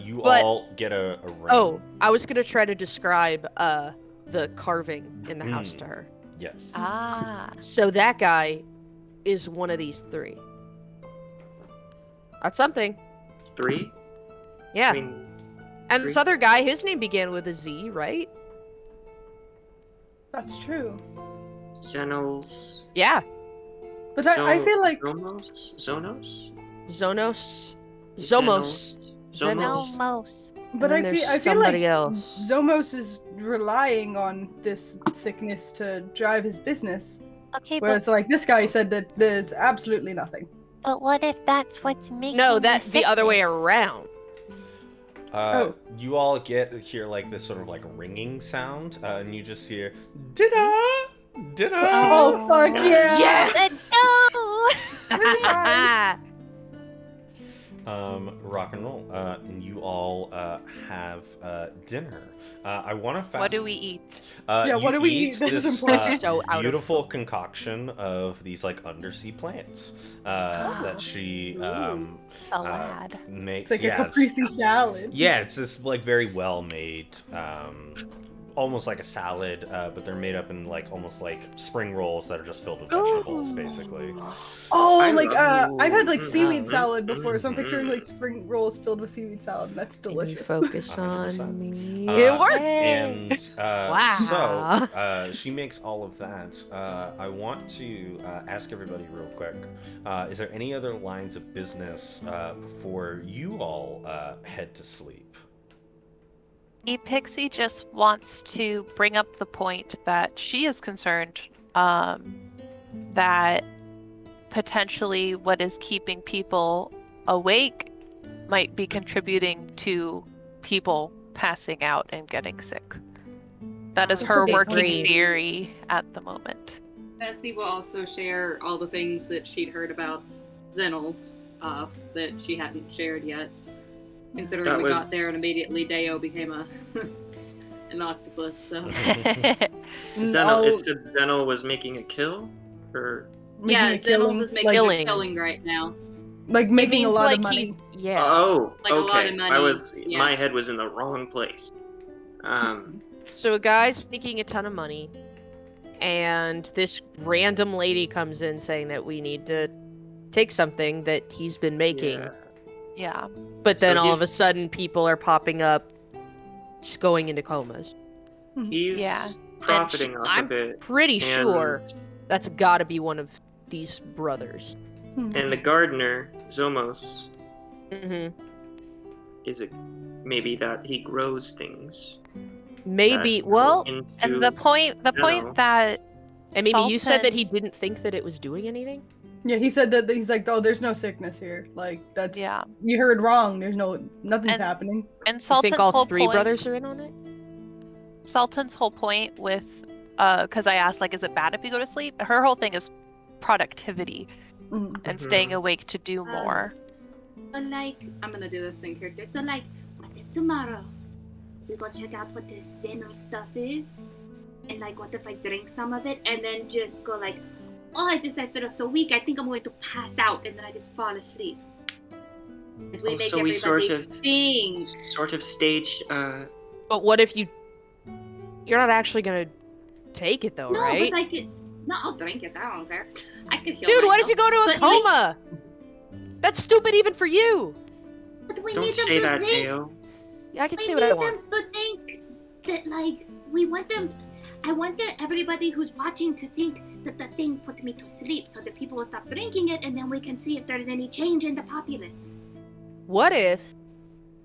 You But- all get a ring. Oh, I was gonna try to describe the carving in the house to her. Yes. Ah. So that guy is one of these three. That's something. 3. Yeah. I mean, And this three. other guy, his name began with a Z, right? That's true. Xenals. Yeah. But I feel like Zonos. Zonos. Zonos. Zomos. Zomos. Almost. But And I then feel there's like somebody else. Zomos is relying on this sickness to drive his business. Okay, Whereas like this guy said that there's absolutely nothing. but what if that's what's making No, that's the other way sickness? around. You all hear like this sort of like ringing sound, and you just hear "Dida, dida." Oh fuck yeah! Yes! No! Rock and roll. And you all have dinner. I want to fast. What do we eat? Yeah, what do we eat? This is important. So out of beautiful concoction of these like undersea plants that she Salad. makes. It's like yeah, a caprese salad. yeah, it's this like very well made, almost like a salad, but they're made up in like almost like spring rolls that are just filled with vegetables, basically. Oh, I like love- I've had like seaweed Mhm, salad before, so I'm mhm. picturing like spring rolls filled with seaweed salad, and that's Can you delicious. focus 100%. on me? Uh, It worked! And Wow. so she makes all of that. I want to ask everybody real quick: is there any other lines of business before you all head to sleep? Epixie just wants to bring up the point that she is concerned that potentially what is keeping people awake might be contributing to people passing out and getting sick. That is That's a her big working dream. theory at the moment. Bessie will also share all the things that she'd heard about Xenals that she hadn't shared yet. Considering That we was- got there and immediately Deo became an octopus. So And Xenal. I'll It said Xenal was making a kill, or making yeah, a killing, Xenals is making Killing. a killing right now. like making a means lot like of money. he's yeah. oh, Like a lot okay. of money, I was yeah. my head was in the wrong place. So a guy's making a ton of money, and this random lady comes in saying that we need to take something that he's been making. Yeah. Yeah. But then So all of he's- a sudden, people are popping up, just going into comas. He's Yeah. profiting off I'm of it. Pretty sure and- that's got to be one of these brothers. And the gardener, Zomos, hmm is it maybe that he grows things? Maybe. that Well, go into- And the point No. that and maybe you said that Sultan- he didn't think that it was doing anything. Yeah, he said that he's like, oh, there's no sickness here. Like that's Yeah. you heard wrong. There's nothing's And- happening. and You Sultan's think all whole three point, brothers are in on it? Sultan's whole point with because I asked like, is it bad if you go to sleep? Her whole thing is productivity Mhm. and Mhm. staying awake to do more. But like, I'm gonna do this in character. so like, what if tomorrow we go check out what this Xeno stuff is? And like, what if I drink some of it and then just go like, oh, I feel so weak, I think I'm going to pass out, and then I just fall asleep. And we Oh, make so we everybody sort of- think. sort of staged. But what if you're not actually gonna take it though, No, right? but I could. No, I'll drink it. I don't care. I could heal Dude, what if myself. you go to a But, like- coma? That's stupid even for you. But we Don't need them say to that, think. Deo. Yeah, I can We say need what I them want. to think that like we want them. I want everybody who's watching to think the thing put me to sleep so that people will stop drinking it, and then we can see if there's any change in the populace. What if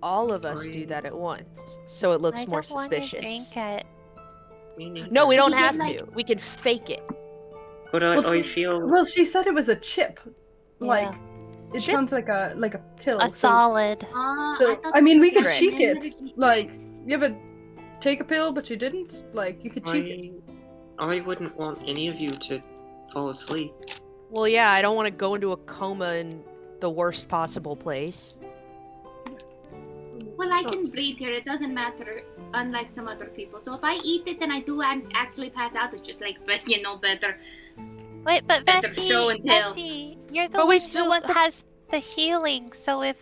all of us do that at once, so it looks I more don't want to suspicious? drink it. No, we don't Yeah, have like- to. We can fake it. But I feel Well, she said it was a chip. Like, it Chip? sounds like a pill. A solid. So, thought I mean, we it was could Right. cheek an it. energy Like, drink. you ever take a pill but you didn't? Like, you could cheek it. I wouldn't want any of you to fall asleep. Well, yeah, I don't want to go into a coma in the worst possible place. Well, I can breathe here. It doesn't matter, unlike some other people. So if I eat it, then I do actually pass out. It's just like, but better. Wait, but Better Vesi, show and tell. Vesi, you're the But we one still who let the- has the healing. So if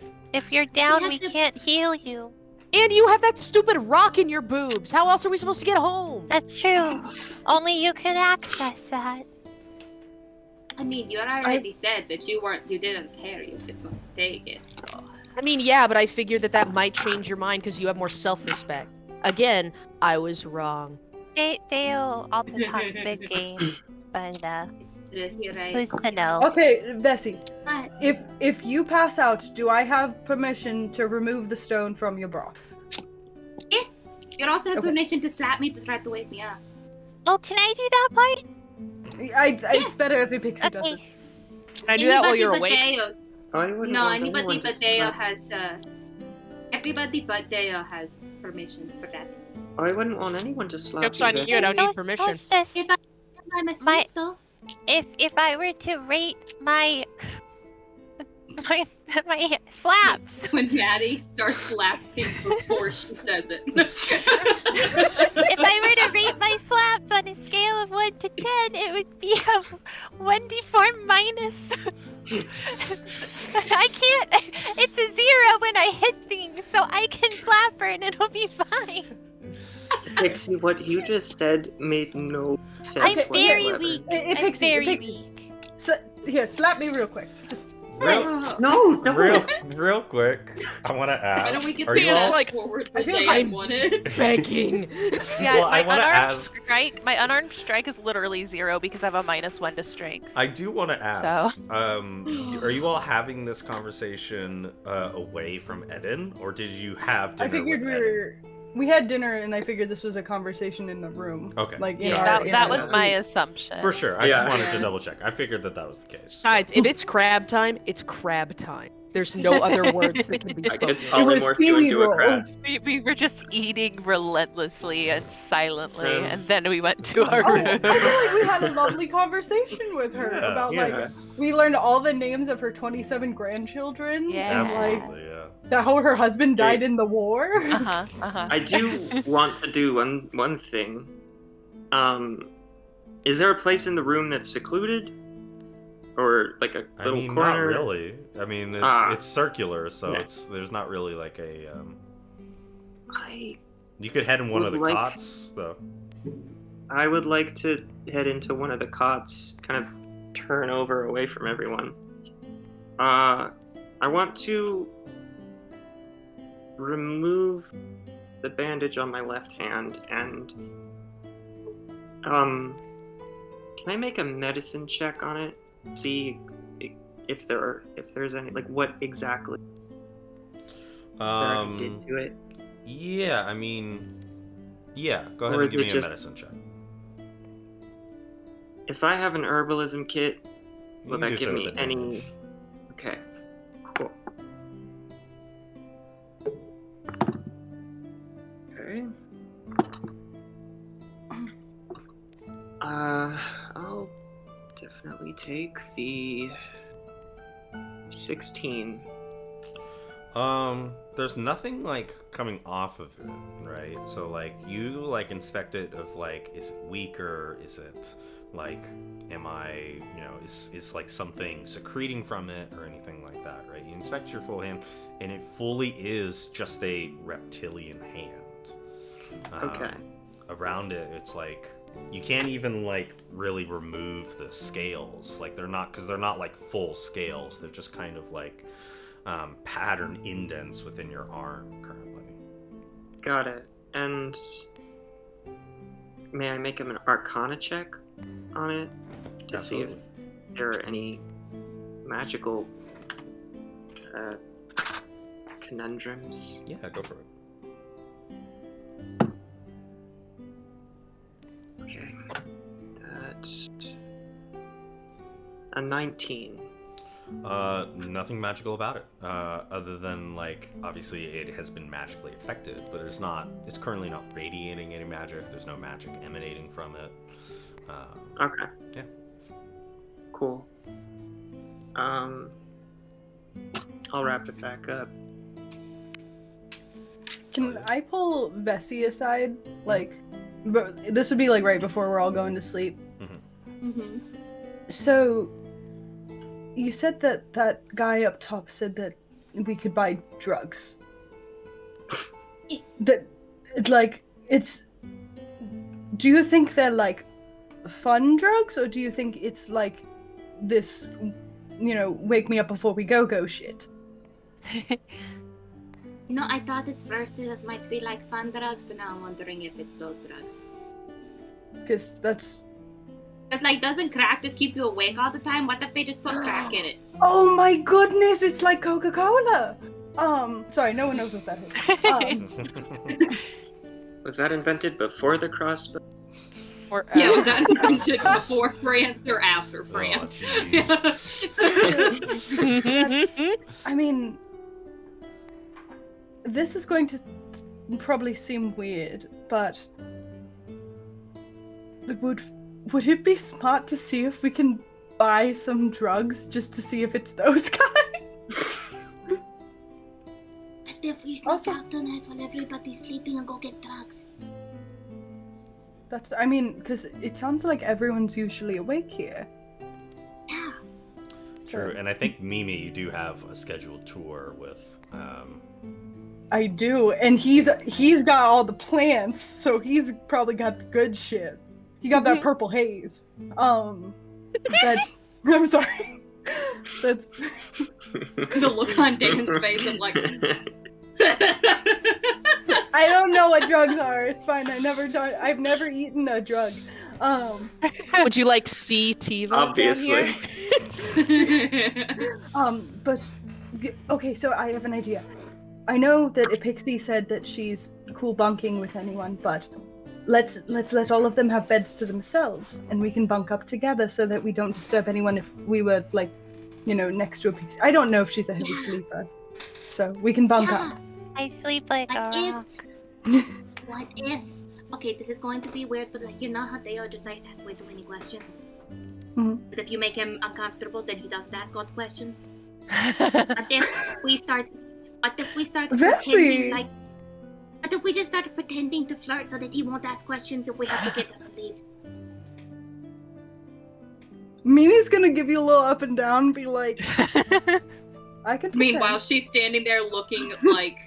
you're down, have we to- can't heal you. And you have that stupid rock in your boobs. How else are we supposed to get home? That's true. Only you can access that. I mean, you already said that you didn't care. You just don't take it. So. I mean, yeah, but I figured that might change your mind because you have more self-respect. Again, I was wrong. Deo also talks big game, but You're right. who's to know? Okay, Vesi, But if you pass out, do I have permission to remove the stone from your bra? you also have Okay. permission to slap me to try to wake me up. Oh, can I do that part? It's better if Epixie does it. Okay. Can I do that while Anybody you're but awake? Deo's- I wouldn't No, want anybody anyone but to Deo slap- has. Everybody but Deo has permission for that. I wouldn't want anyone to slap Jokes on you. you, I don't need permission. Solstice, If I'm asleep, My- though. if I were to rate my my slaps, When Maddie starts laughing before she says it. if I were to rate my slaps on a scale of 1 to 10, it would be a 1d4 minus. I can't. It's a 0 when I hit things, so I can slap her and it'll be fine. Pixie, what you just said made no sense I'm very whatsoever. weak. I'm Epixie, very Epixie. weak. Here, slap me real quick. Just No, don't. Real quick, I want to Why don't ask: we get Are the you It's all? like- forward I the feel day like- I wanted? Begging. Yeah, Well, I my wanna unarmed ask- strike. My unarmed strike is literally 0 because I have a -1 to strength. I do want to ask: Are you all having this conversation away from Eden, or did you have dinner I figured with we had dinner, and I figured this was a conversation in the room. Okay. Like in Yeah, our, That, in that our was my suite. assumption. Eden? For sure. I Yeah. just wanted to double check. I figured that was the case. Besides, if it's crab time, it's crab time. There's no other words that can be I spoken. could It was polymorph you seaweed into a crab. rolls. We were just eating relentlessly and silently, Um, and then we went to our Oh, room. I feel like we had a lovely conversation with her Yeah. about Yeah. like we learned all the names of her 27 grandchildren Yeah. and like Absolutely, yeah. how her husband died in the war. Uh-huh. I do want to do one thing. Is there a place in the room that's secluded, or like a I little mean, corner? not really. I mean, it's circular, so Yeah. there's not really like a. I You could head in one of the Would like- cots, though. I would like to head into one of the cots, kind of turn over away from everyone. I want to remove the bandage on my left hand and can I make a medicine check on it? See if there's any, like, what exactly that did to it. Yeah, I mean, yeah. Go ahead Or and give is me it a just- medicine check. If I have an herbalism kit, You will can that do give so me with any? advantage. Okay, cool. Okay. I'll definitely take the 16. There's nothing like coming off of it, right? So like you like inspect it of like, is it weaker? Is it like, am I, is like something secreting from it or anything like that, right? You inspect your full hand, and it fully is just a reptilian hand. Okay. Around it, it's like you can't even like really remove the scales. Like they're not like full scales. They're just kind of like pattern indents within your arm currently. Got it. And may I make him an Arcana check on it? to see if there are any magical conundrums. Yeah, go for it. Okay. That's a 19. Nothing magical about it, other than, like, obviously it has been magically affected, but it's currently not radiating any magic. There's no magic emanating from it. Okay. Yeah. Cool. I'll wrap it back up. Can I pull Vesi aside? Like, this would be like right before we're all going to sleep. Mm-hmm. So, you said that guy up top said that we could buy drugs. That, it's. Do you think they're like fun drugs, or do you think it's like this, wake me up before we go shit? No, I thought at first that it might be like fun drugs, but now I'm wondering if it's those drugs. Because that's. It's like, doesn't crack just keep you awake all the time? What if they just put crack in it? Oh my goodness, it's like Coca-Cola! Sorry, no one knows what that is. Was that invented before the crossbow? Or Yeah, was that invented before France or after France? I mean, this is going to probably seem weird, but would it be smart to see if we can buy some drugs just to see if it's those guys? But if we sneak out tonight while everybody's sleeping and go get drugs. Because it sounds like everyone's usually awake here. Yeah. True, and I think Mimi, you do have a scheduled tour with. I do, and he's got all the plants, so he's probably got the good shit. He got that purple haze. I'm sorry. That's The look on Dan's face of like. I don't know what drugs are. It's fine. I've never eaten a drug. Would you like CT? Obviously. But okay. So I have an idea. I know that Epixie said that she's cool bunking with anyone, but let's let all of them have beds to themselves, and we can bunk up together so that we don't disturb anyone if we were next to Epixie. I don't know if she's a heavy sleeper, so we can bunk up. I sleep like a rock. What if? Okay, this is going to be weird, but how Deo just likes to ask way too many questions. Mm-hmm. But if you make him uncomfortable, then he doesn't ask all the questions. What if we start pretending What if we just start pretending to flirt so that he won't ask questions if we have to get up and leave? Mimi's gonna give you a little up and down and be like, I can pretend. Meanwhile, she's standing there looking like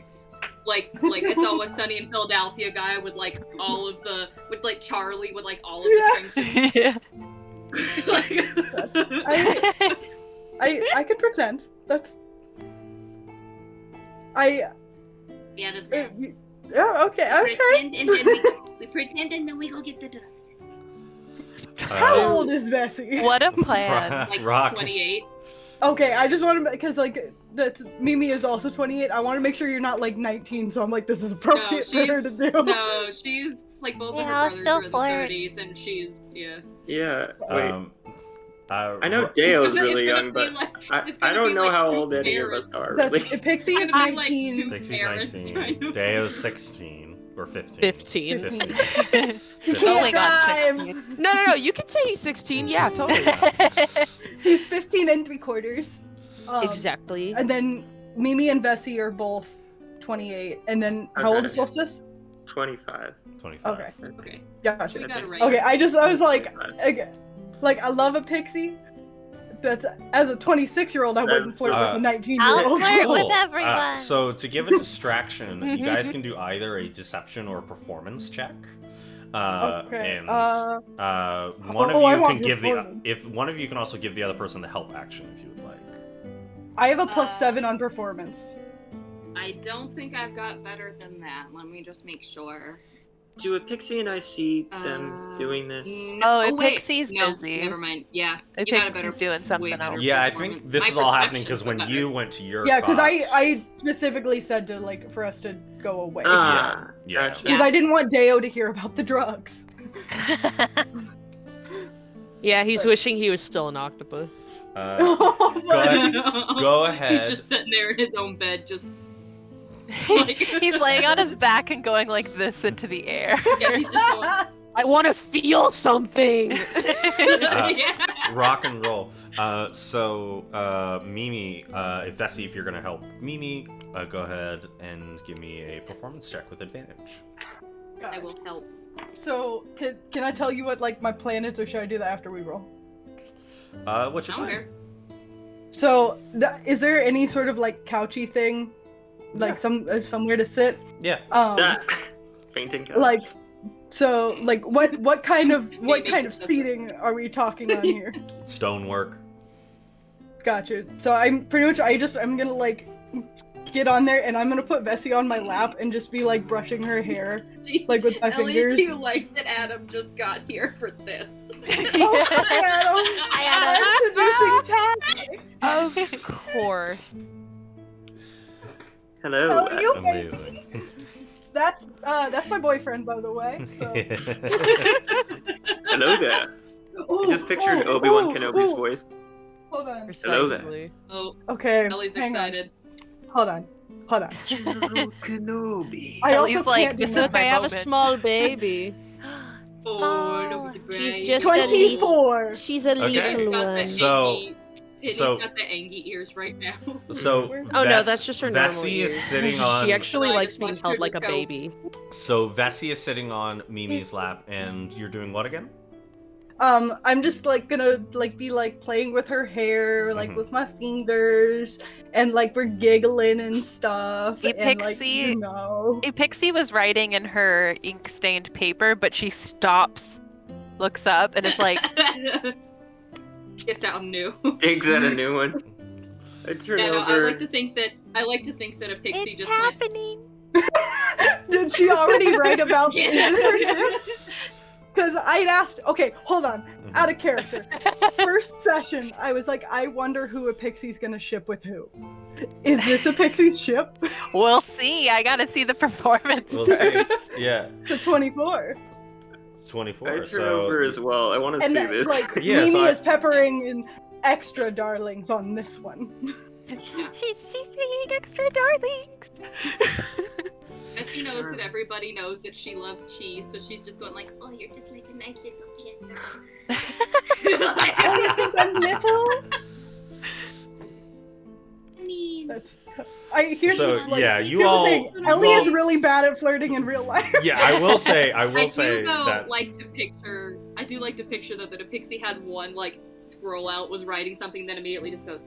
It's Always Sunny in Philadelphia guy with Charlie with all of the strings. Yeah. I can pretend. That's. We have a plan. Yeah. Okay. Pretend, and then we pretend, and then we go get the drugs. How old is Vesi? What a plan. Rock. 28. Okay, I just want to, because that's Mimi is also 28. I want to make sure you're not 19, so I'm like, this is appropriate for her to do. No, she's both of her brothers are in the 30s, and she's Yeah. Wait. I know It's Deo's gonna really be young, but I don't know how old any of us are. That's, Really. Pixie is 19. Pixie's 19. Deo's 16 or 15. 15. 15. Oh my god. No. You can say he's 16. Yeah, totally. He's 15 and 3/4. Exactly. And then Mimi and Vesi are both 28. And then how old is Solstice? 25. 25. Okay. Gotcha. We got it right. Okay, I was like, I love a Pixie. That's, as a 26-year-old, I wouldn't flirt with a 19-year-old. I'll flirt Cool. with everyone. So to give a distraction, you guys can do either a deception or performance check. Okay. And one of I you want can give performance. if one of you can also give the other person the help action if you would like. I have a +7 on performance. I don't think I've got better than that. Let me just make sure. Do Epixie and I see them doing this? Oh, wait. Epixie's No, busy. never mind. Yeah, you got a better, Epixie's doing something way better else. Yeah, I performance. think this My is all happening perception's because when better. you went to your Yeah, because cots- I specifically said to like for us to go away Ah, Yeah. gotcha. because I didn't want Deo to hear about the drugs. Yeah, he's wishing he was still an octopus. Oh, go ahead. Go He's ahead. just sitting there in his own bed, just He's laying on his back and going like this into the air. yeah, he's just going, I want to feel something. yeah. Rock and roll. Mimi, Vesi, if you're gonna help Mimi, go ahead and give me a performance check with advantage. I will help. So can I tell you what like my plan is, or should I do that after we roll? What's your I don't plan? care. So is there any sort of like couchy thing, like somewhere to sit? Yeah. Fainting. Like, so like what kind of Maybe seating are we talking on here? Stonework. Gotcha. So I'm pretty much I'm gonna like get on there and I'm gonna put Vesi on my lap and just be like brushing her hair like with my Ellie, fingers. do you like that Adam just got here for this? Oh, Adam! I'm introducing Tag. Of course. Hello. How are you, Amazing. baby? That's my boyfriend, by the way. So. Hello there. Ooh, I just pictured ooh, Obi-Wan ooh, Kenobi's ooh. voice. Hold on. Hello there. Precisely. Oh, Okay. Ellie's hang on. excited. Hold on. General Kenobi. I Ellie's also like, can't do this is Look, my I have moment. a small baby. Oh, Small. look at the brain. She's just 24. She's a Okay. little got the one. So- He's so- got the Angie ears right now. So Oh no, that's just her normal Vesi ears. is sitting on. She actually I likes just being watched held her like a just go- baby. So Vesi is sitting on Mimi's lap, and you're doing what again? I'm just like gonna like be like playing with her hair, like Mhm. with my fingers, and like we're giggling and stuff. And like Epixie- Epixie was writing in her ink-stained paper, but she stops, looks up, and is like, It's out new. Digs at a new one. I turn Yeah, no, I over. like to think that a Pixie It's just happening. Did she already write about Yeah. this? Because I'd asked. Okay, hold on. Out of character. First session, I was like, I wonder who Epixie's gonna ship with who. Is this Epixie's ship? "We'll see. I gotta see the performance We'll see. first." Yeah, The 24. it's 24. I turn so over as well. I want to And see this. like Yeah, Mimi so I- is peppering in extra darlings on this one. She's singing extra darlings. Bessie knows that everybody knows that she loves cheese, so she's just going like, Oh, you're just like a nice little chick. A little. I mean, That's. Here's So, like, yeah, you here's the all- thing. Ellie is well- really bad at flirting in real life. yeah, I will say I that. do like to picture though that a Pixie had one like scroll out, was writing something, then immediately just goes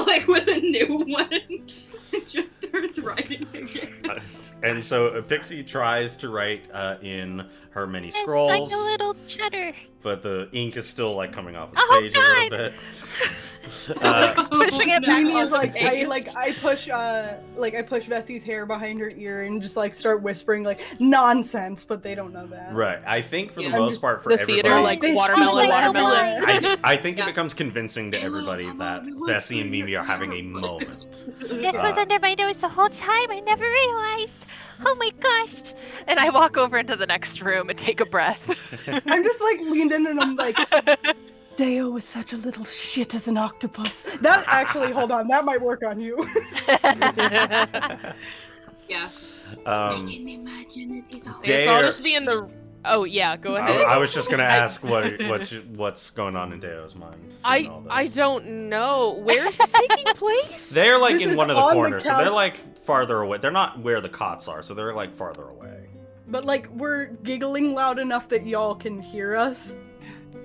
like with a new one and just starts writing again. And so Pixie tries to write in her many It's scrolls, like a little cheddar. but the ink is still like coming off the Oh, page a little bit. Pushing it back Mimi on is the like page. I push Vesi's hair behind her ear and just like start whispering like nonsense, but they don't know that. Right. I think for the Yeah. most part for The everybody, theater, like Fish watermelon, is like watermelon. I think Yeah. it becomes convincing to everybody that Vesi and Mimi are having a moment. This was under my nose the whole time. I never realized. Oh my gosh. And I walk over into the next room and take a breath. I'm just like leaned in and I'm like, Deo is such a little shit as an octopus. That actually, hold on, that might work on you. Yeah. I can imagine it is all. Okay, so I'll Dare- just be in the. Oh yeah, go ahead. I was just gonna ask what's going on in Deo's mind. seeing all I this. don't know. Where is this taking place? They're like This in is one of the on the corners, so they're couch. like farther away. They're not where the cots are, so they're like farther away. But like we're giggling loud enough that y'all can hear us.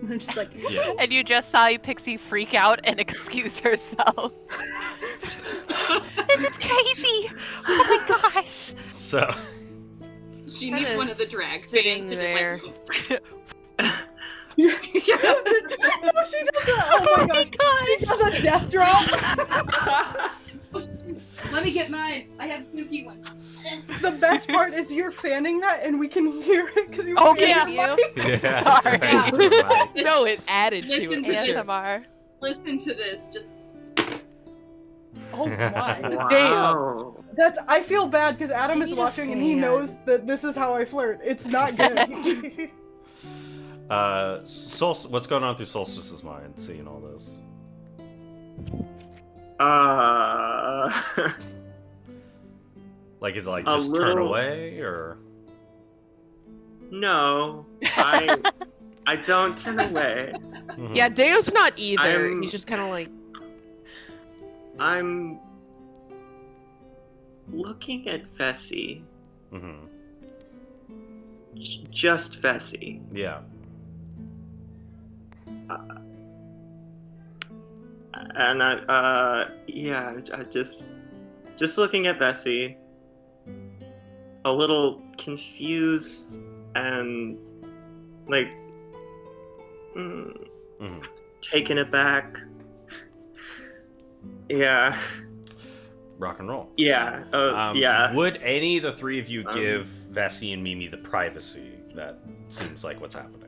And I'm just like, Yeah. And you just saw Pixie freak out and excuse herself. This is crazy. Oh my gosh. So She Kinda needs one of the drag sitting fans to there. just like no, she does a, oh my gosh, she does a death drop. Let me get mine. I have Snooky one. The best part is you're fanning that, and we can hear it because you're Oh, fanning yeah. it. Yeah, Sorry. that's right. No, it added to Listen it. to this. ASMR. Listen to this. Just Oh my. Wow. That's. I feel bad because Adam I is need a watching and he fan. knows that this is how I flirt. It's not good. What's going on through Solstice's mind, seeing all this? Like, is it like A just turn little- away, or? No, I don't turn away. Mhm. Yeah, Deo's not either. I'm- He's just kind of like, I'm looking at Vesi. Mhm. Just Vesi. Yeah. And I just looking at Vesi, a little confused and like Mhm. taken aback. Yeah, Rock and roll. yeah, yeah. Would any of the three of you Um, give Vesi and Mimi the privacy that seems like what's happening?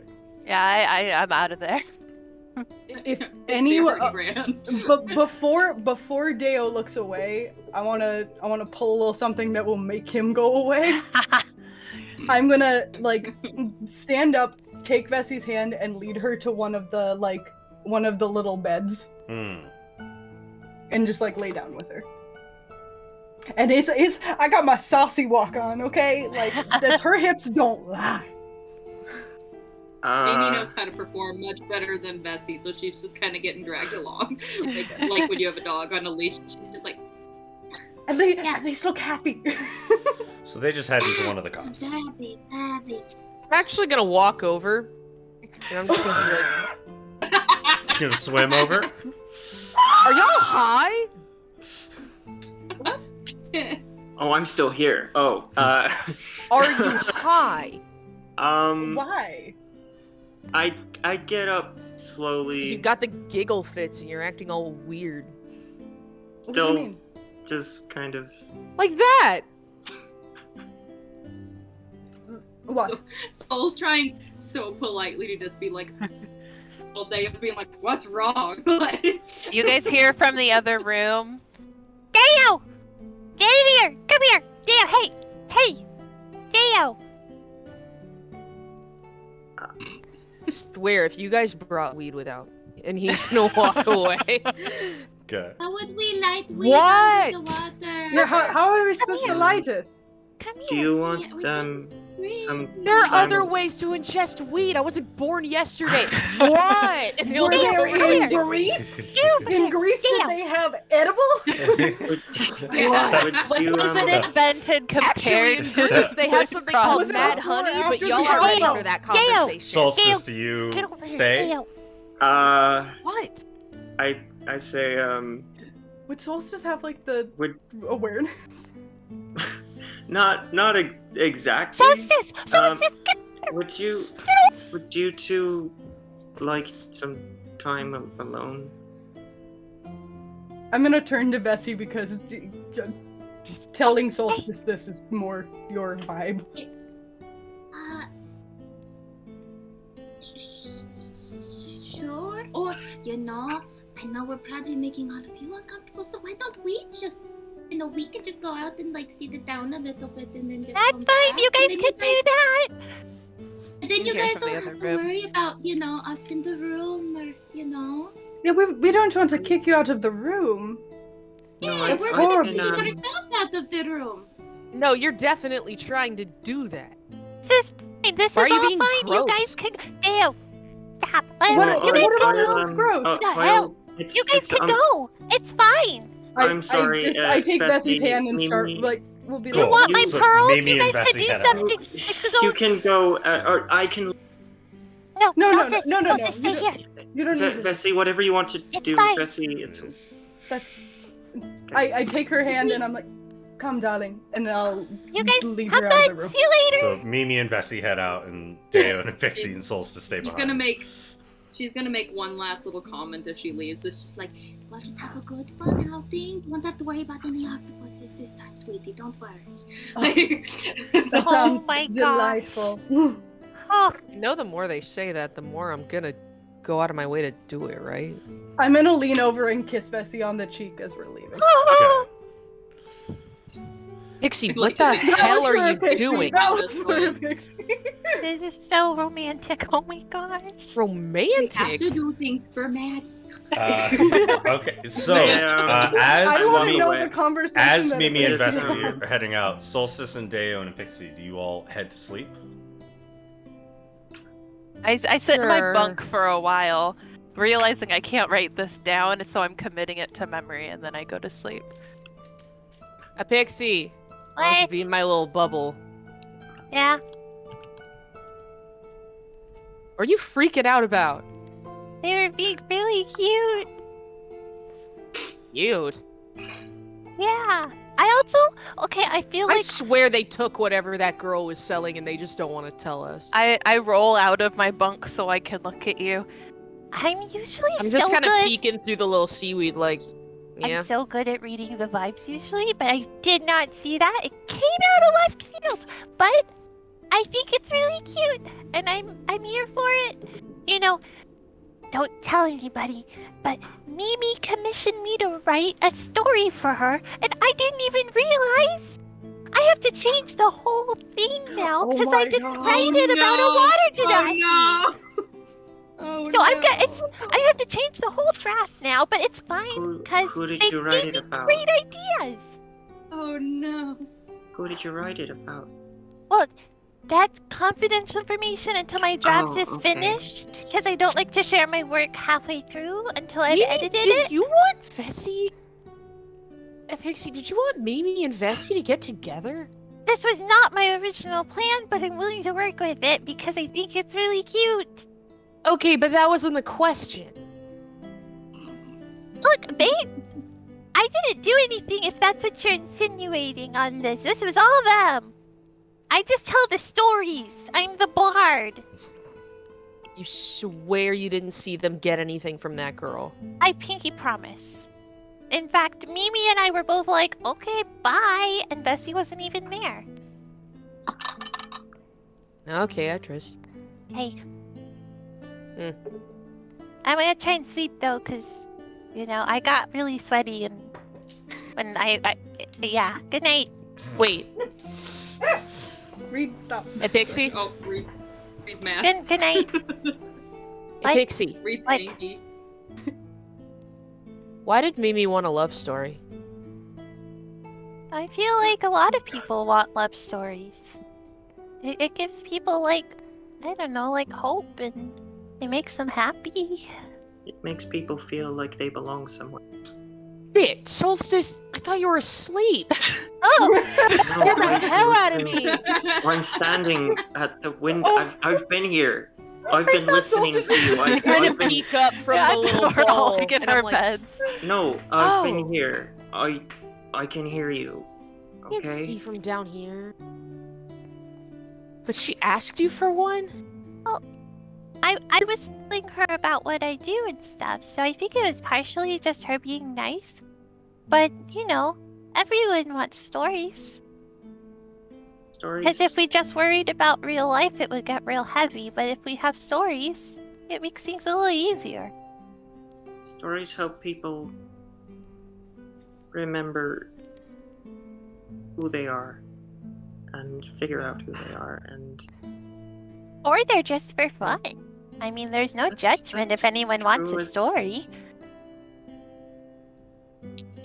Yeah, I'm out of there. If They anyone, already ran. but before Deo looks away, I wanna pull a little something that will make him go away. I'm gonna like stand up, take Vesi's hand, and lead her to one of the little beds, Hmm. and just like lay down with her. And it's I got my saucy walk on, okay? Like that's her hips don't lie. Mimi knows how to perform much better than Vesi, so she's just kind of getting dragged along, like when you have a dog on a leash. She's just like, And they at least look happy. So they just head into one of the I'm cots. happy, happy. I'm actually gonna walk over, and I'm just gonna be like, You're gonna swim over? "Are y'all high?" Oh, I'm still here. Oh, Are you high? Why? I get up 'Cause slowly, you've got the giggle fits and you're acting all weird, What do you still mean? just kind of. like that. What? Soul's trying so politely to just be like, all day of being like, what's wrong? Like, You guys hear from the other room? Deo! Get in here! Come here! Deo, hey! Hey! Deo! I swear, if you guys brought weed without me, and he's gonna walk away. Okay. How would we light weed What? under the water? Yeah, how are we supposed to here. light it? Come Do here! you Yeah, want we some? There are I'm- other ways to ingest weed. I wasn't born yesterday. What? And he'll Were go there over in and- Greece? You! In Greece, did Deo. they have edibles? Would What you, was it invented Actually, compared in to Greece, they had something called Was it Mad before or Honey, but after y'all the are already Deo? under that Deo. conversation. Solstice, do you Get over here, stay? Deo! What? I say Would Solstice have like the Would- awareness? not exactly. Solstice! Solstice! Would you two like some time alone? I'm gonna turn to Bessie because telling Solstice this is more your vibe. Sure. Or, I know we're probably making all of you uncomfortable, so why don't we just, we can just go out and, sit it down a little bit and then just That's come fine, back, you guys and then can do that! And then you hear guys from the don't other have to room. worry about, us in the room or, Yeah, we don't want to kick you out of the room. No, Yeah, it's we're fine. gonna And, kick ourselves out of the room. No, you're definitely trying to do that. This is fine, this Why is are you all being fine, gross? you guys can- Deo! Stop! What- You guys what can about go! this? Gross. Oh, What the well, hell? it's- You guys it's, can go! It's fine! I'm sorry, I take Bessie, Bessie's hand and start Mimi. we'll be Cool. You want my So pearls? Mimi You and guys Vesi can do head out. something! You can go- You can go, or I can. No, No, Solstice, no, Solstice, you stay don't- here! You don't need to. Vessi, whatever you want to It's do, fine. Vessi, it's. That's. I take her hand and I'm like, "Come, darling," and I'll You guys lead have her out of the fun! room. See you later! So Mimi and Vesi head out, and Deo and Epixie and Solstice stay she's behind. gonna make she's gonna make one last little comment as she leaves. It's just like, We'll just have a good fun outing. You won't have to worry about any octopuses this time, sweetie. Don't worry. That Oh sounds my gosh. delightful. Oh, You know, the more they say that, the more I'm gonna go out of my way to do it, right? I'm gonna lean over and kiss Vesi on the cheek as we're leaving. Okay. Pixie, Like what to the think- That hell was are for a you Pixie. doing? That was for a Pixie. this is so romantic. Oh my gosh. We have Romantic? to do things for Maddie. Okay, so Yeah. as I want to Mimi- know the conversation. as that Mimi it and is. Vesi are heading out, Solstice and Deo and Epixie, do you all head to sleep? I sit in my Sure. bunk for a while, realizing I can't write this down, so I'm committing it to memory, and then I go to sleep. A Pixie. I want What? be in my little bubble. Yeah. What are you freaking out about? They were being really cute. Cute. Yeah. I also, okay, I feel I like swear they took whatever that girl was selling and they just don't want to tell us. I roll out of my bunk so I can look at you. I'm usually I'm just so kind of good. peeking through the little seaweed, like, yeah. I'm so good at reading the vibes usually, but I did not see that. It came out of left field, but I think it's really cute, and I'm here for it. You know, don't tell anybody, but Mimi commissioned me to write a story for her, and I didn't even realize I have to change the whole thing now Oh because my I didn't God. write it about a water genasi. Oh no! Oh So no! I have to change the whole draft now, but it's fine Who- because who did they you write gave it me about? great ideas. Oh no! Who did you write it about? Well, that's confidential information until my draft Oh, is okay. finished, because I don't like to share my work halfway through until I've Mimi, edited did it. you want Vesi? Pixie, did you want Mimi and Vesi to get together? This was not my original plan, but I'm willing to work with it because I think it's really cute. Okay, but that wasn't the question. Look, I didn't do anything if that's what you're insinuating on this. This was all them. I just tell the stories. I'm the bard. You swear you didn't see them get anything from that girl? I pinky promise. In fact, Mimi and I were both like, okay, bye, and Bessie wasn't even there. Okay, I trust. Hey. Hmm. I'm gonna try and sleep though, cause, you know, I got really sweaty and when yeah. Good night. Wait, Read, stop. Pixie? Oh, Reed. Reed's mad. Good night. What? Pixie, Reed's What? angry. why did Mimi want a love story? I feel like a lot of people want love stories. It gives people like, I don't know, like hope, and it makes them happy. It makes people feel like they belong somewhere. Shit, Solstice, I thought you were asleep. Oh, Scared the hell out of me. I'm standing at the window. Oh. I've been here. I've been listening to you. I kind of I've been, peek up from Yeah, the little we're all bowl, like in and I'm our like, beds. no, I've Oh. been here. I can hear you. I can't see Okay. from down here. But she asked you for one? I was telling her about what I do and stuff, so I think it was partially just her being nice. But, you know, everyone wants stories. Stories. Because if we just worried about real life, it would get real heavy. But if we have stories, it makes things a little easier. Stories help people remember who they are and figure out who they are, and Or they're just for fun. I mean, there's no That's- judgment if that's anyone wants true, a it's- story.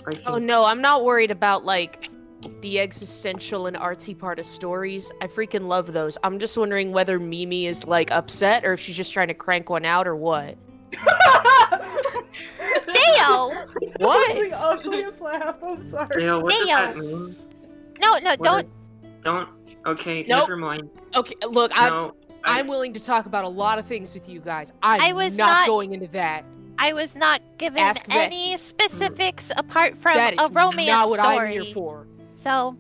I think Oh no, I'm not worried about like the existential and artsy part of stories. I freaking love those. I'm just wondering whether Mimi is like upset or if she's just trying to crank one out or what. Deo! That was What? the ugliest laugh. I'm sorry. Dale, what does Dale. that mean? No, What don't. Don't. Okay, Nope. never mind. Okay, look, No, I'm willing to talk about a lot of things with you guys. I'm I was not not- going into that. I was not given Ask any specifics apart from That is a romance not what story. I'm here for. So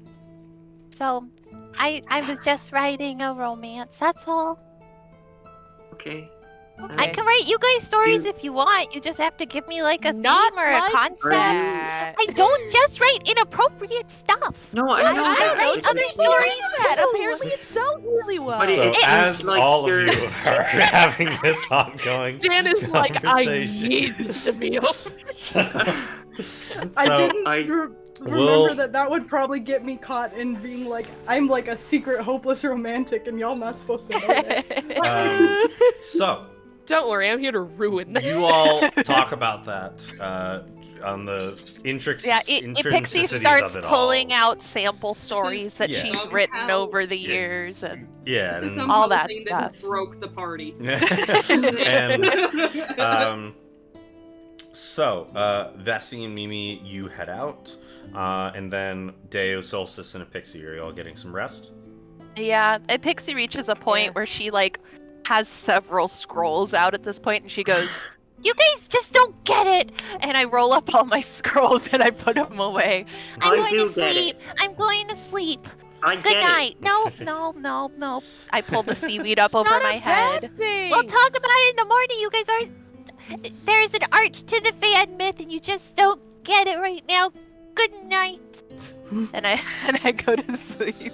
I was just writing a romance. That's all. Okay. I can write you guys stories if you want. You just have to give me like a Not theme or like a concept. that. I don't just write inappropriate stuff. No, I know I that. write It's other like- stories that. too. Apparently it sells really well. But So it seems as like all of you're- you are having this ongoing Dan is like, I conversation. need this to be over. I So, didn't I- remember We'll- that would probably get me caught in being like, I'm like a secret hopeless romantic and y'all not supposed to know that. So Don't worry, I'm here to ruin that. you all talk about that on the Yeah, Epixie intricacies starts of it pulling all. out sample stories that Yeah. she's About written how- over the Yeah. years, and Yeah, This is and, some all whole that thing that stuff. broke the party. and so Vesi and Mimi, you head out, and then Deo, Solstice, and Epixie, are you all getting some rest? yeah, Epixie reaches a point where she like has several scrolls out at this point, and she goes, "You guys just don't get it!" And I roll up all my scrolls and I put them away. I'm I going do to get sleep. it. I'm going to sleep. I Good get night. No. I pull the seaweed up It's over not my a head. bad thing. We'll talk about it in the morning. You guys are. There's an arch to the fan myth, and you just don't get it right now. Good night. And I go to sleep.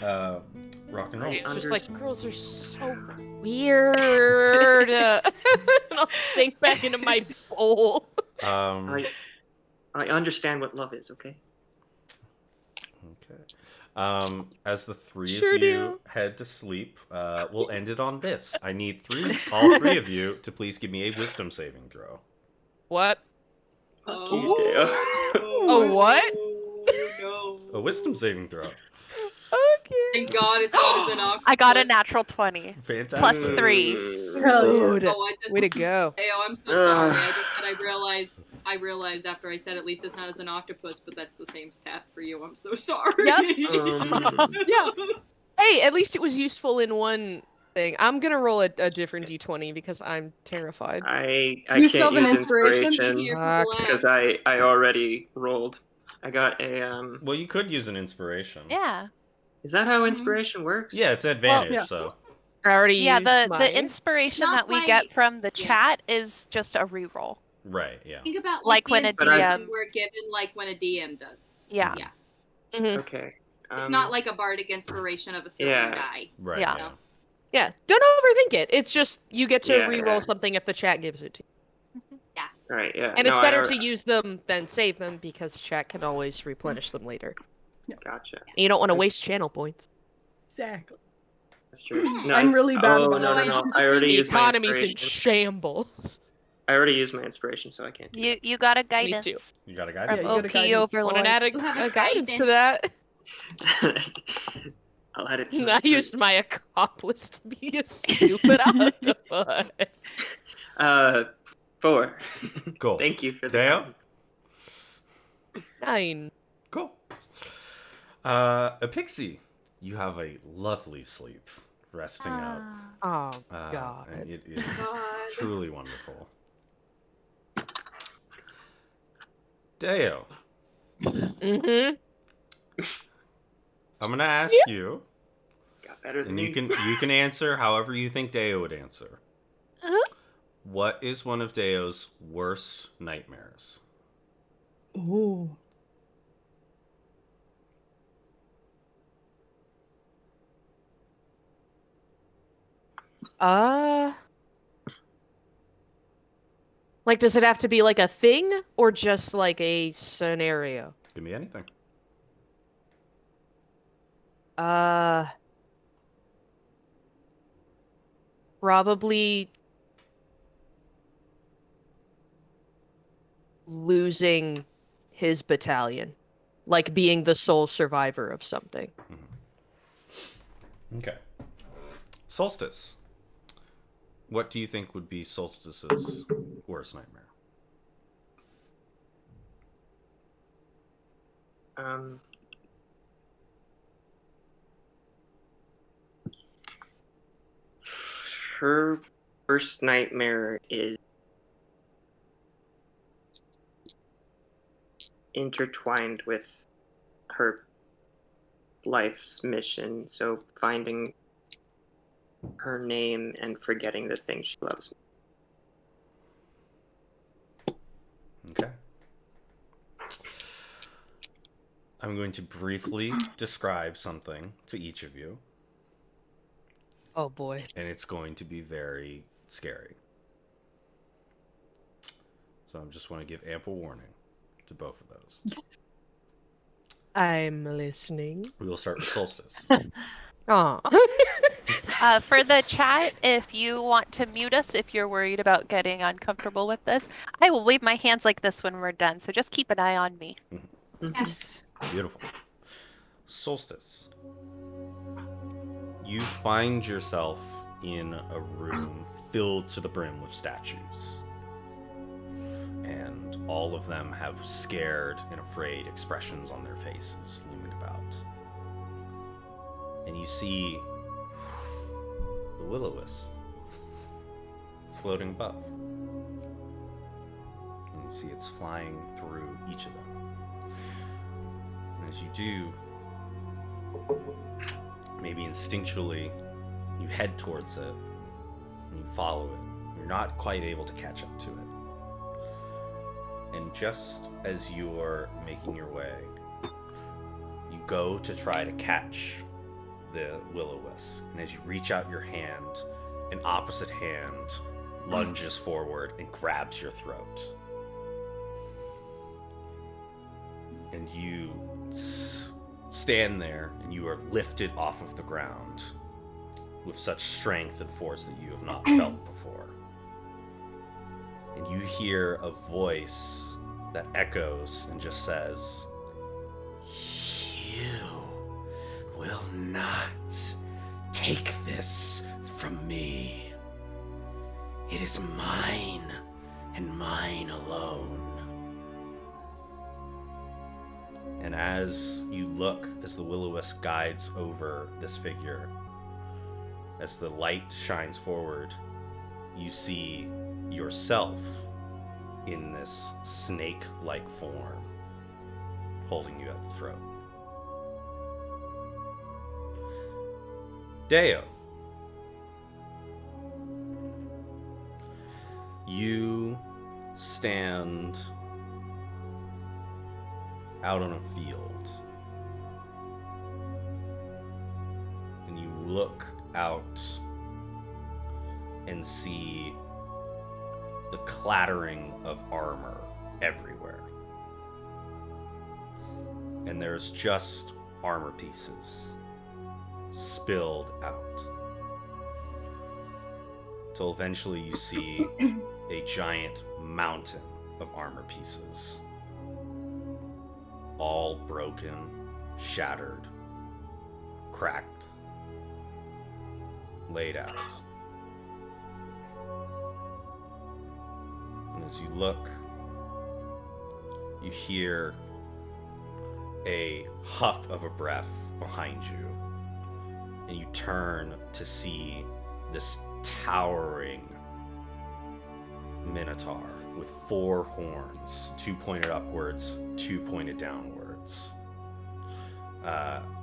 Rock and roll. It's just like, girls are so weird. And I'll sink back into my bowl. I understand what love is, okay? Okay. As the three Sure of you do. head to sleep, we'll end it on this. I need all three of you to please give me a wisdom saving throw. What? You, Deo. Oh, what? No. A wisdom saving throw. Okay. Thank God it's not as an octopus. I got a natural 20. Fantastic. Plus 3. Hell yeah. Dude, Oh, I just, way to go. Ayo, I'm so sorry. I just said I realized after I said at least it's not as an octopus, but that's the same stat for you. I'm so sorry. Yeah. Hey, at least it was useful in one thing. I'm gonna roll a different d20 because I'm terrified. I You still can't have an use inspiration? inspiration Here for Fuck. the because laugh. I already rolled. I got a Well, you could use an inspiration. Yeah. Is that how inspiration works? Yeah, it's advantage, yeah. so. I already Yeah, used the mine. inspiration Not that we like- get from the yeah. chat is just a reroll. Right, yeah. Think about Like the when a inspiration DM We're given like when a DM does. Yeah. Yeah. Mhm. Okay. It's not like a bardic inspiration of a certain Yeah. guy. Right, Yeah. yeah. Yeah, don't overthink it. It's just you get to Yeah, re-roll yeah. something if the chat gives it to you. Right, yeah. And it's No, better to use them than save them because chat can always replenish them later. Gotcha. And you don't want to waste channel points. Exactly. That's true. No, I'm really bad Oh, about no, that. no, no. I already The used my economy's in inspiration. shambles. I already used my inspiration, so I can't do You got a too. guidance You got a from guide? Yeah, you got a OP guidance. Want Overlord. to add You have a a guidance to guidance. that? I'll add it to I my used my accomplice to be a stupid octopus. 4. Cool. Thank you for the Deo? guidance. 9. Cool. Epixie, you have a lovely sleep, resting out. Oh, And God. it is God. truly wonderful. Deo, Mm-hmm. I'm gonna ask you, Got better than and me. you can answer however you think Deo would answer. Uh-huh. What is one of Deo's worst nightmares? Ooh. Like, does it have to be like a thing or just like a scenario? Give me anything. Probably losing his battalion. Like being the sole survivor of something. Okay. Solstice. What do you think would be Solstice's worst nightmare? Her first nightmare is intertwined with her life's mission. So finding her name and forgetting the thing she loves. Okay. I'm going to briefly describe something to each of you, Oh boy. and it's going to be very scary. So I just want to give ample warning to both of those. I'm listening. We will start with Solstice. Aw. For the chat, if you want to mute us if you're worried about getting uncomfortable with this, I will wave my hands like this when we're done, so just keep an eye on me. Yes. Beautiful. Solstice. You find yourself in a room filled to the brim with statues. And all of them have scared and afraid expressions on their faces looming about. And you see the will-o-wisp floating above. And you see it's flying through each of them. And as you do, maybe instinctually, you head towards it and you follow it. You're not quite able to catch up to it. And just as you're making your way, you go to try to catch the will-o-wisp. And as you reach out your hand, an opposite hand lunges forward and grabs your throat. And you stand there and you are lifted off of the ground with such strength and force that you have not felt before. And you hear a voice that echoes and just says, "You will not take this from me. It is mine and mine alone." And as you look, as the will-o-wisp guides over this figure, as the light shines forward, you see yourself in this snake-like form, holding you at the throat. Deo. You stand out on a field, and you look out and see the clattering of armor everywhere. And there's just armor pieces spilled out. Till eventually you see a giant mountain of armor pieces. All broken, shattered, cracked, laid out. And as you look, you hear a huff of a breath behind you, and you turn to see this towering minotaur with 4 horns, 2 pointed upwards, 2 pointed downwards.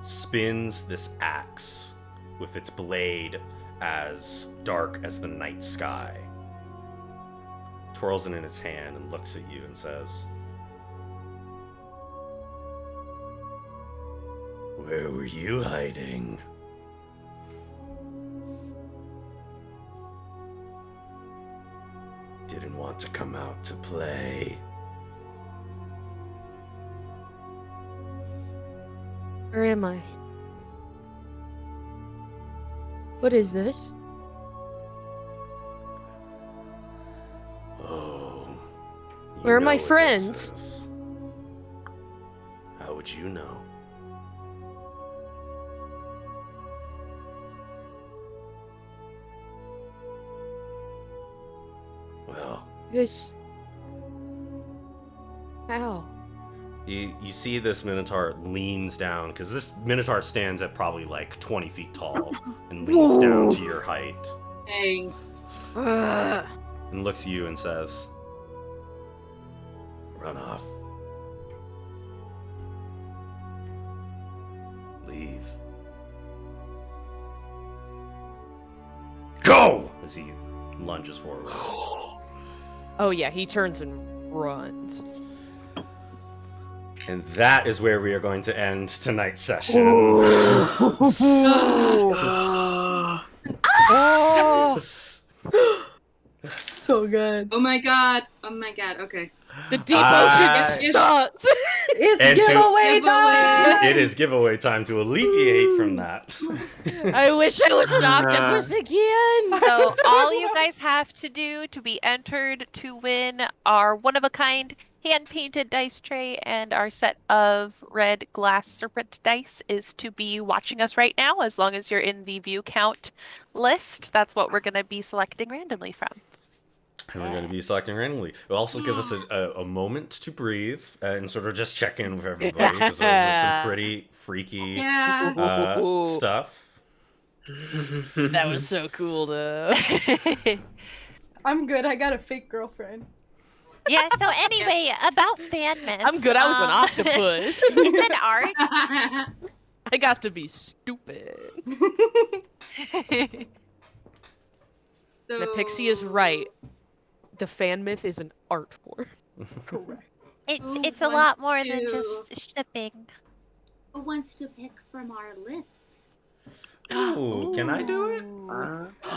Spins this axe with its blade as dark as the night sky. Twirls it in its hand and looks at you and says, "Where were you hiding?" Didn't want to come out to play. Where am I? What is this? Oh. you Where are know my what this friends? is. How would you know? Well, This. How? you see this minotaur leans down, because this minotaur stands at probably like 20 feet tall and leans down to your height Dang. and looks at you and says, "Run off. Leave." go! As he lunges forward. Oh yeah, he turns and runs. And that is where we are going to end tonight's session. So good. Oh my god. Oh my god. Okay. The demotion It's- sucks. It's And to- giveaway time! It is giveaway time to alleviate from that. I wish I was an octopus again. So all you guys have to do to be entered to win our one-of-a-kind hand-painted dice tray and our set of red glass serpent dice is to be watching us right now. As long as you're in the view count list, that's what we're going to be selecting randomly from. And we're going to be selecting randomly. It'll also give us a moment to breathe and sort of just check in with everybody. Because there's some pretty freaky Yeah. stuff. That was so cool though. I'm good. I got a fake girlfriend. Yeah, so anyway, about fan myths. I'm good. I was an octopus. Ethan art. I got to be stupid. So... The Epixie is right. The fan myth is an art form. Correct. It's Who it's a lot wants more than to- just shipping. Who wants to pick from our list? Ooh, can I do it?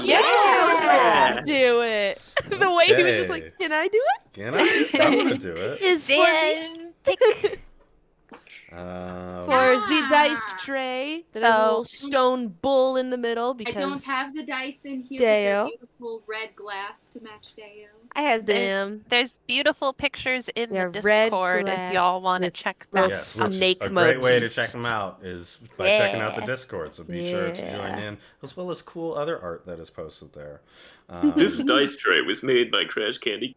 Yeah, do it. The way he was just Okay. like, "Can I do it?" Can I? I'm going to do it. Is for me. Dan, pick. For the dice tray, there's a little stone bull in the middle I don't because have the dice in here. Deo. But they're beautiful red glass to match Deo. I have There's, them. there's beautiful pictures in They're the red Discord if glass y'all want to with check little them. Yes, which snake a great way to motifs. check them out is by checking out the Yeah. Discord. So be sure to join Yeah. in, as well as cool other art that is posted there. This dice tray was made by Crash Candy.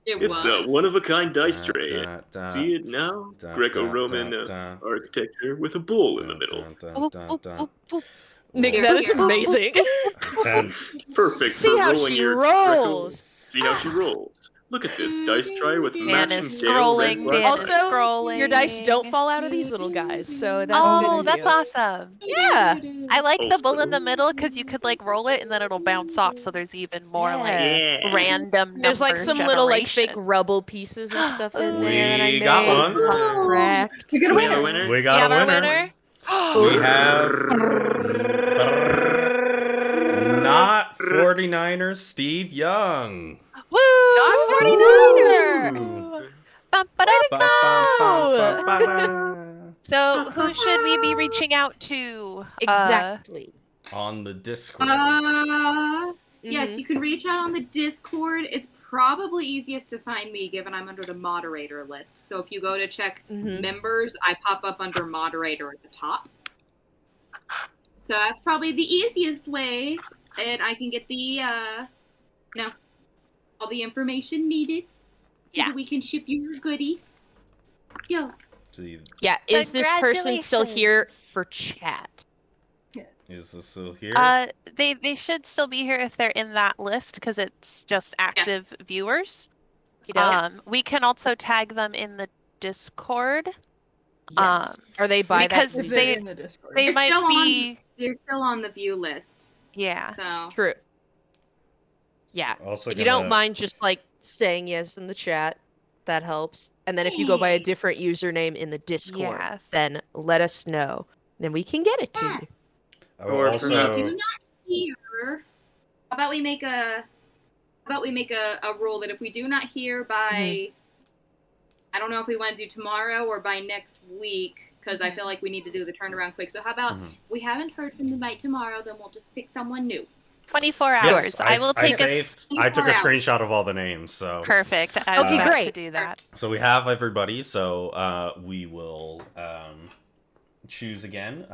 It's a one-of-a-kind dice tray. See it now? Greco-Roman architecture with a bull in the middle. Nick, Here, that is here. amazing. Intense. Perfect See for how rolling she your rolls. See how she rolls. Look at this dice tray with Dan matching is Dale red scrolling. black Dan dice. is Also, scrolling. Your dice don't fall out of these little guys, so that's Oh, good that's too. awesome. Yeah. I like the bull Also- in the middle because you could like roll it and then it'll bounce off, so there's even more like Yeah. random. There's like number some little like fake generation. rubble pieces and stuff in there that I We made. got one. It's not cracked. We got a We have a winner. winner? We We got have a our winner. winner. We have not 49er Steve Young. Woo! Not 49er! Ooh. Bum, ba-da, Ba, ba, ba, ba, ba. So, who should we be reaching out to? Exactly. On the Discord. Yes, Mhm. you can reach out on the Discord. It's probably easiest to find me given I'm under the moderator list. So if you go to check Mhm. members, I pop up under moderator at the top. So that's probably the easiest way, and I can get the all the information needed. So Yeah. that we can ship you your goodies. So See, Yeah, is this person still here for chat? is this still here? They should still be here if they're in that list because it's just active viewers. We can also tag them in the Discord. Yes. Are they by because that? If they- they're in the Discord. They They're might still be. they're still on the view list. Yeah. So True. Yeah. Also If you don't mind just like saying yes in the chat, that helps. And then if you go by a different username in the Discord, Yes. then let us know. Then we can get it to you. I will Or if also. we do not hear, how about we make a rule that if we do not hear by, I don't know if we want to do tomorrow or by next week, because I feel like we need to do the turnaround quick. So how about we haven't heard from them by tomorrow, then we'll just pick someone new. 24 Yes, hours. I will take a. saved- I took a 24 hours. screenshot of all the names, so. Perfect. I was Okay, about to great. do that. So we have everybody, so we will choose again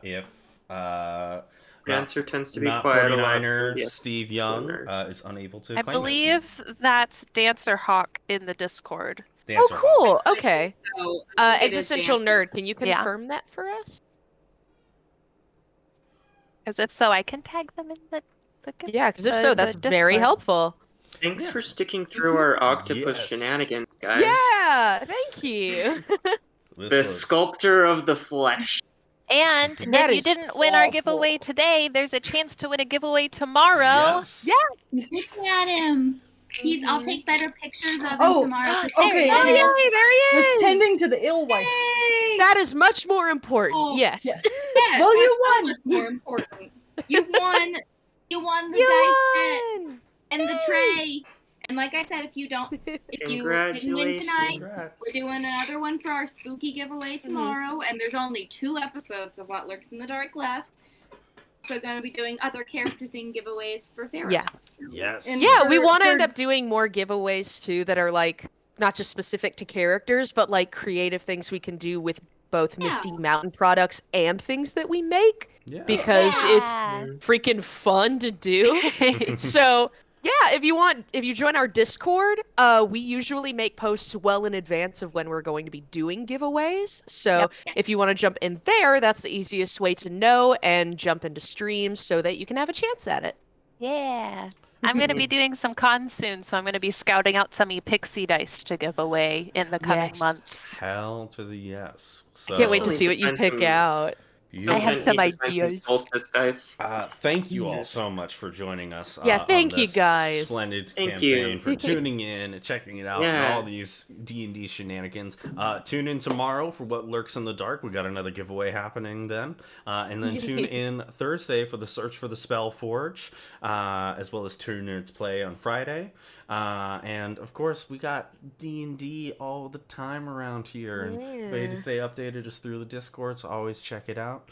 if The answer tends to be not quiet a lot. 49er Yes. Steve Young Winner. is unable to I claim it. believe that's Dancer Hawk in the Discord. Dancer Oh, cool. Okay. So it is Existential Dancer. Nerd, can you Yeah. confirm that for us? As if so, I can tag them in the. Yeah, because if the- so, the that's very Discord. helpful. Thanks for sticking through our octopus Yes. shenanigans, guys. Yeah, thank you. This The was- sculptor of the flesh. And That if you is didn't win our awful. giveaway today, there's a chance to win a giveaway tomorrow. Yes. Look at him. I'll take better pictures of him Oh, tomorrow. 'cause okay, Sarah Oh, and knows. yay, there he Was is! tending to the ill wife. Yay! That is much more important. Oh, yes. yes. Yes, Well, you that's so won. much more important. You won. You won the You dice won! set and the tray. And like I said, if you didn't win tonight, Congrats. we're doing another one for our spooky giveaway tomorrow. And there's only 2 episodes of What Lurks in the Dark left. So going to be doing other character thing giveaways for Theros. Yeah. Yes. And Yeah, we for- want to for- end up doing more giveaways too that are like not just specific to characters, but like creative things we can do with both Misty Mountain products and things that we make Yeah. because it's Yeah. freaking fun to do. So yeah, if you join our Discord, we usually make posts well in advance of when we're going to be doing giveaways. So Yep. if you want to jump in there, that's the easiest way to know and jump into streams so that you can have a chance at it. Yeah. I'm going to be doing some cons soon, so I'm going to be scouting out some Epixie dice to give away in the coming Yes. months. Hell to the yes. So, Can't wait to Still see need what to you find pick some- out. I have some Need to find ideas. Solstice dice. Thank you all so much for joining us. Yeah, on thank you, this guys. Splendid Thank campaign you. for tuning in and checking it out and Yeah. all these D&D shenanigans. Tune in tomorrow for What Lurks in the Dark. We got another giveaway happening then. And then tune in Thursday for the Search for the Spell Forge, as well as Two Nerds Play on Friday. And of course, we got D&D all the time around here. And way to stay updated is through the Discord, so always check it out.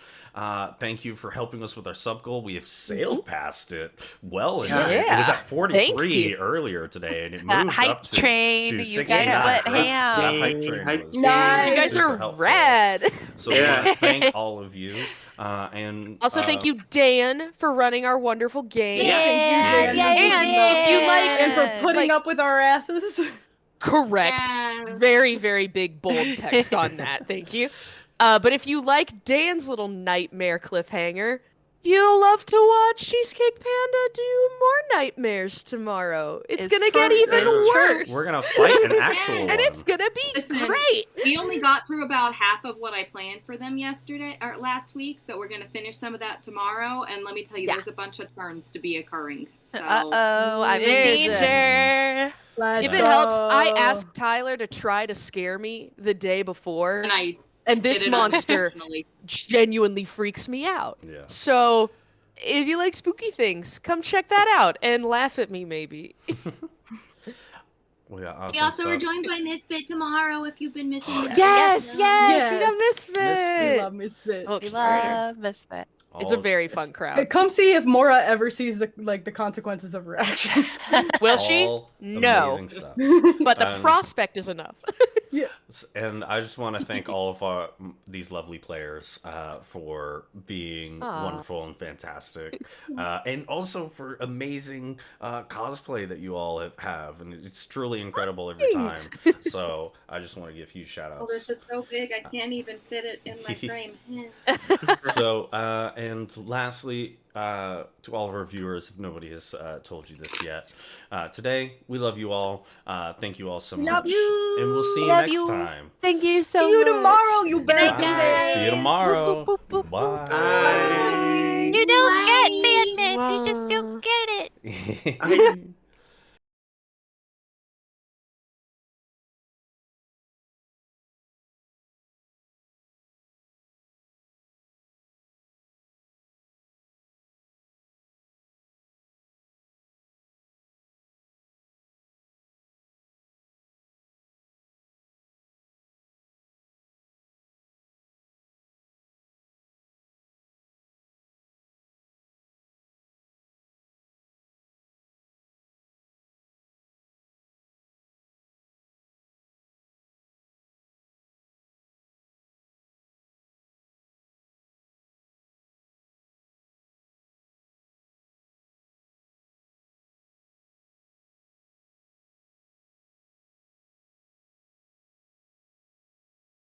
Thank you for helping us with our sub goal. We have sailed past it well. It was Yeah. at 43 you. earlier today, and it That moved hype up to train, you 69. guys went So ham. that hype train Hype was train. Nice. You guys super are helpful. rad. So we Yeah. want to thank all of you. And Also, thank you, Dan, for running our wonderful game. Yeah. Yeah, Yeah. And if you like- And for putting up with our asses. Correct. Yes. Very, very big, bold text on that. Thank you. But if you like Dan's little nightmare cliffhanger, you'll love to watch Cheesecake Panda do more nightmares tomorrow. It's It's gonna get true. even It's true. worse. We're gonna fight an actual one. and it's gonna be Listen, great. We only got through about half of what I planned for them last week, so we're gonna finish some of that tomorrow. And let me tell you, Yeah. there's a bunch of turns to be occurring. So Uh-oh, I'm in There's danger. If it helps, I asked Tyler to try to scare me the day before, and I and this did it monster unintentionally. genuinely freaks me out. Yeah. So, if you like spooky things, come check that out and laugh at me, maybe. We got awesome We also are stuff. joined by Misfit tomorrow. If you've been missing Misfit. Yes, Yes. we got Misfit. Misfit. We love Misfit. Oh, We sorry. love Misfit. It's a All- very fun crowd. Come see if Mora ever sees the consequences of her actions. Will she? all No. amazing stuff. But the Um, prospect is enough. And I just want to thank all of these lovely players for being Aw. wonderful and fantastic, and also for amazing cosplay that you all have, and it's truly incredible every time. Thanks. So I just want to give huge shout Oh, this outs. is so big, I can't even fit it in my frame. So and lastly, to all of our viewers, if nobody has told you this yet, today we love you all. Thank you all so much, Love you. and we'll see you Love next you. time. Thank you so See you much. tomorrow. You better Bye. be there. See you tomorrow. Boop, boop, boop, boop. Bye. You don't get Bye. fan mix, you just don't get it. I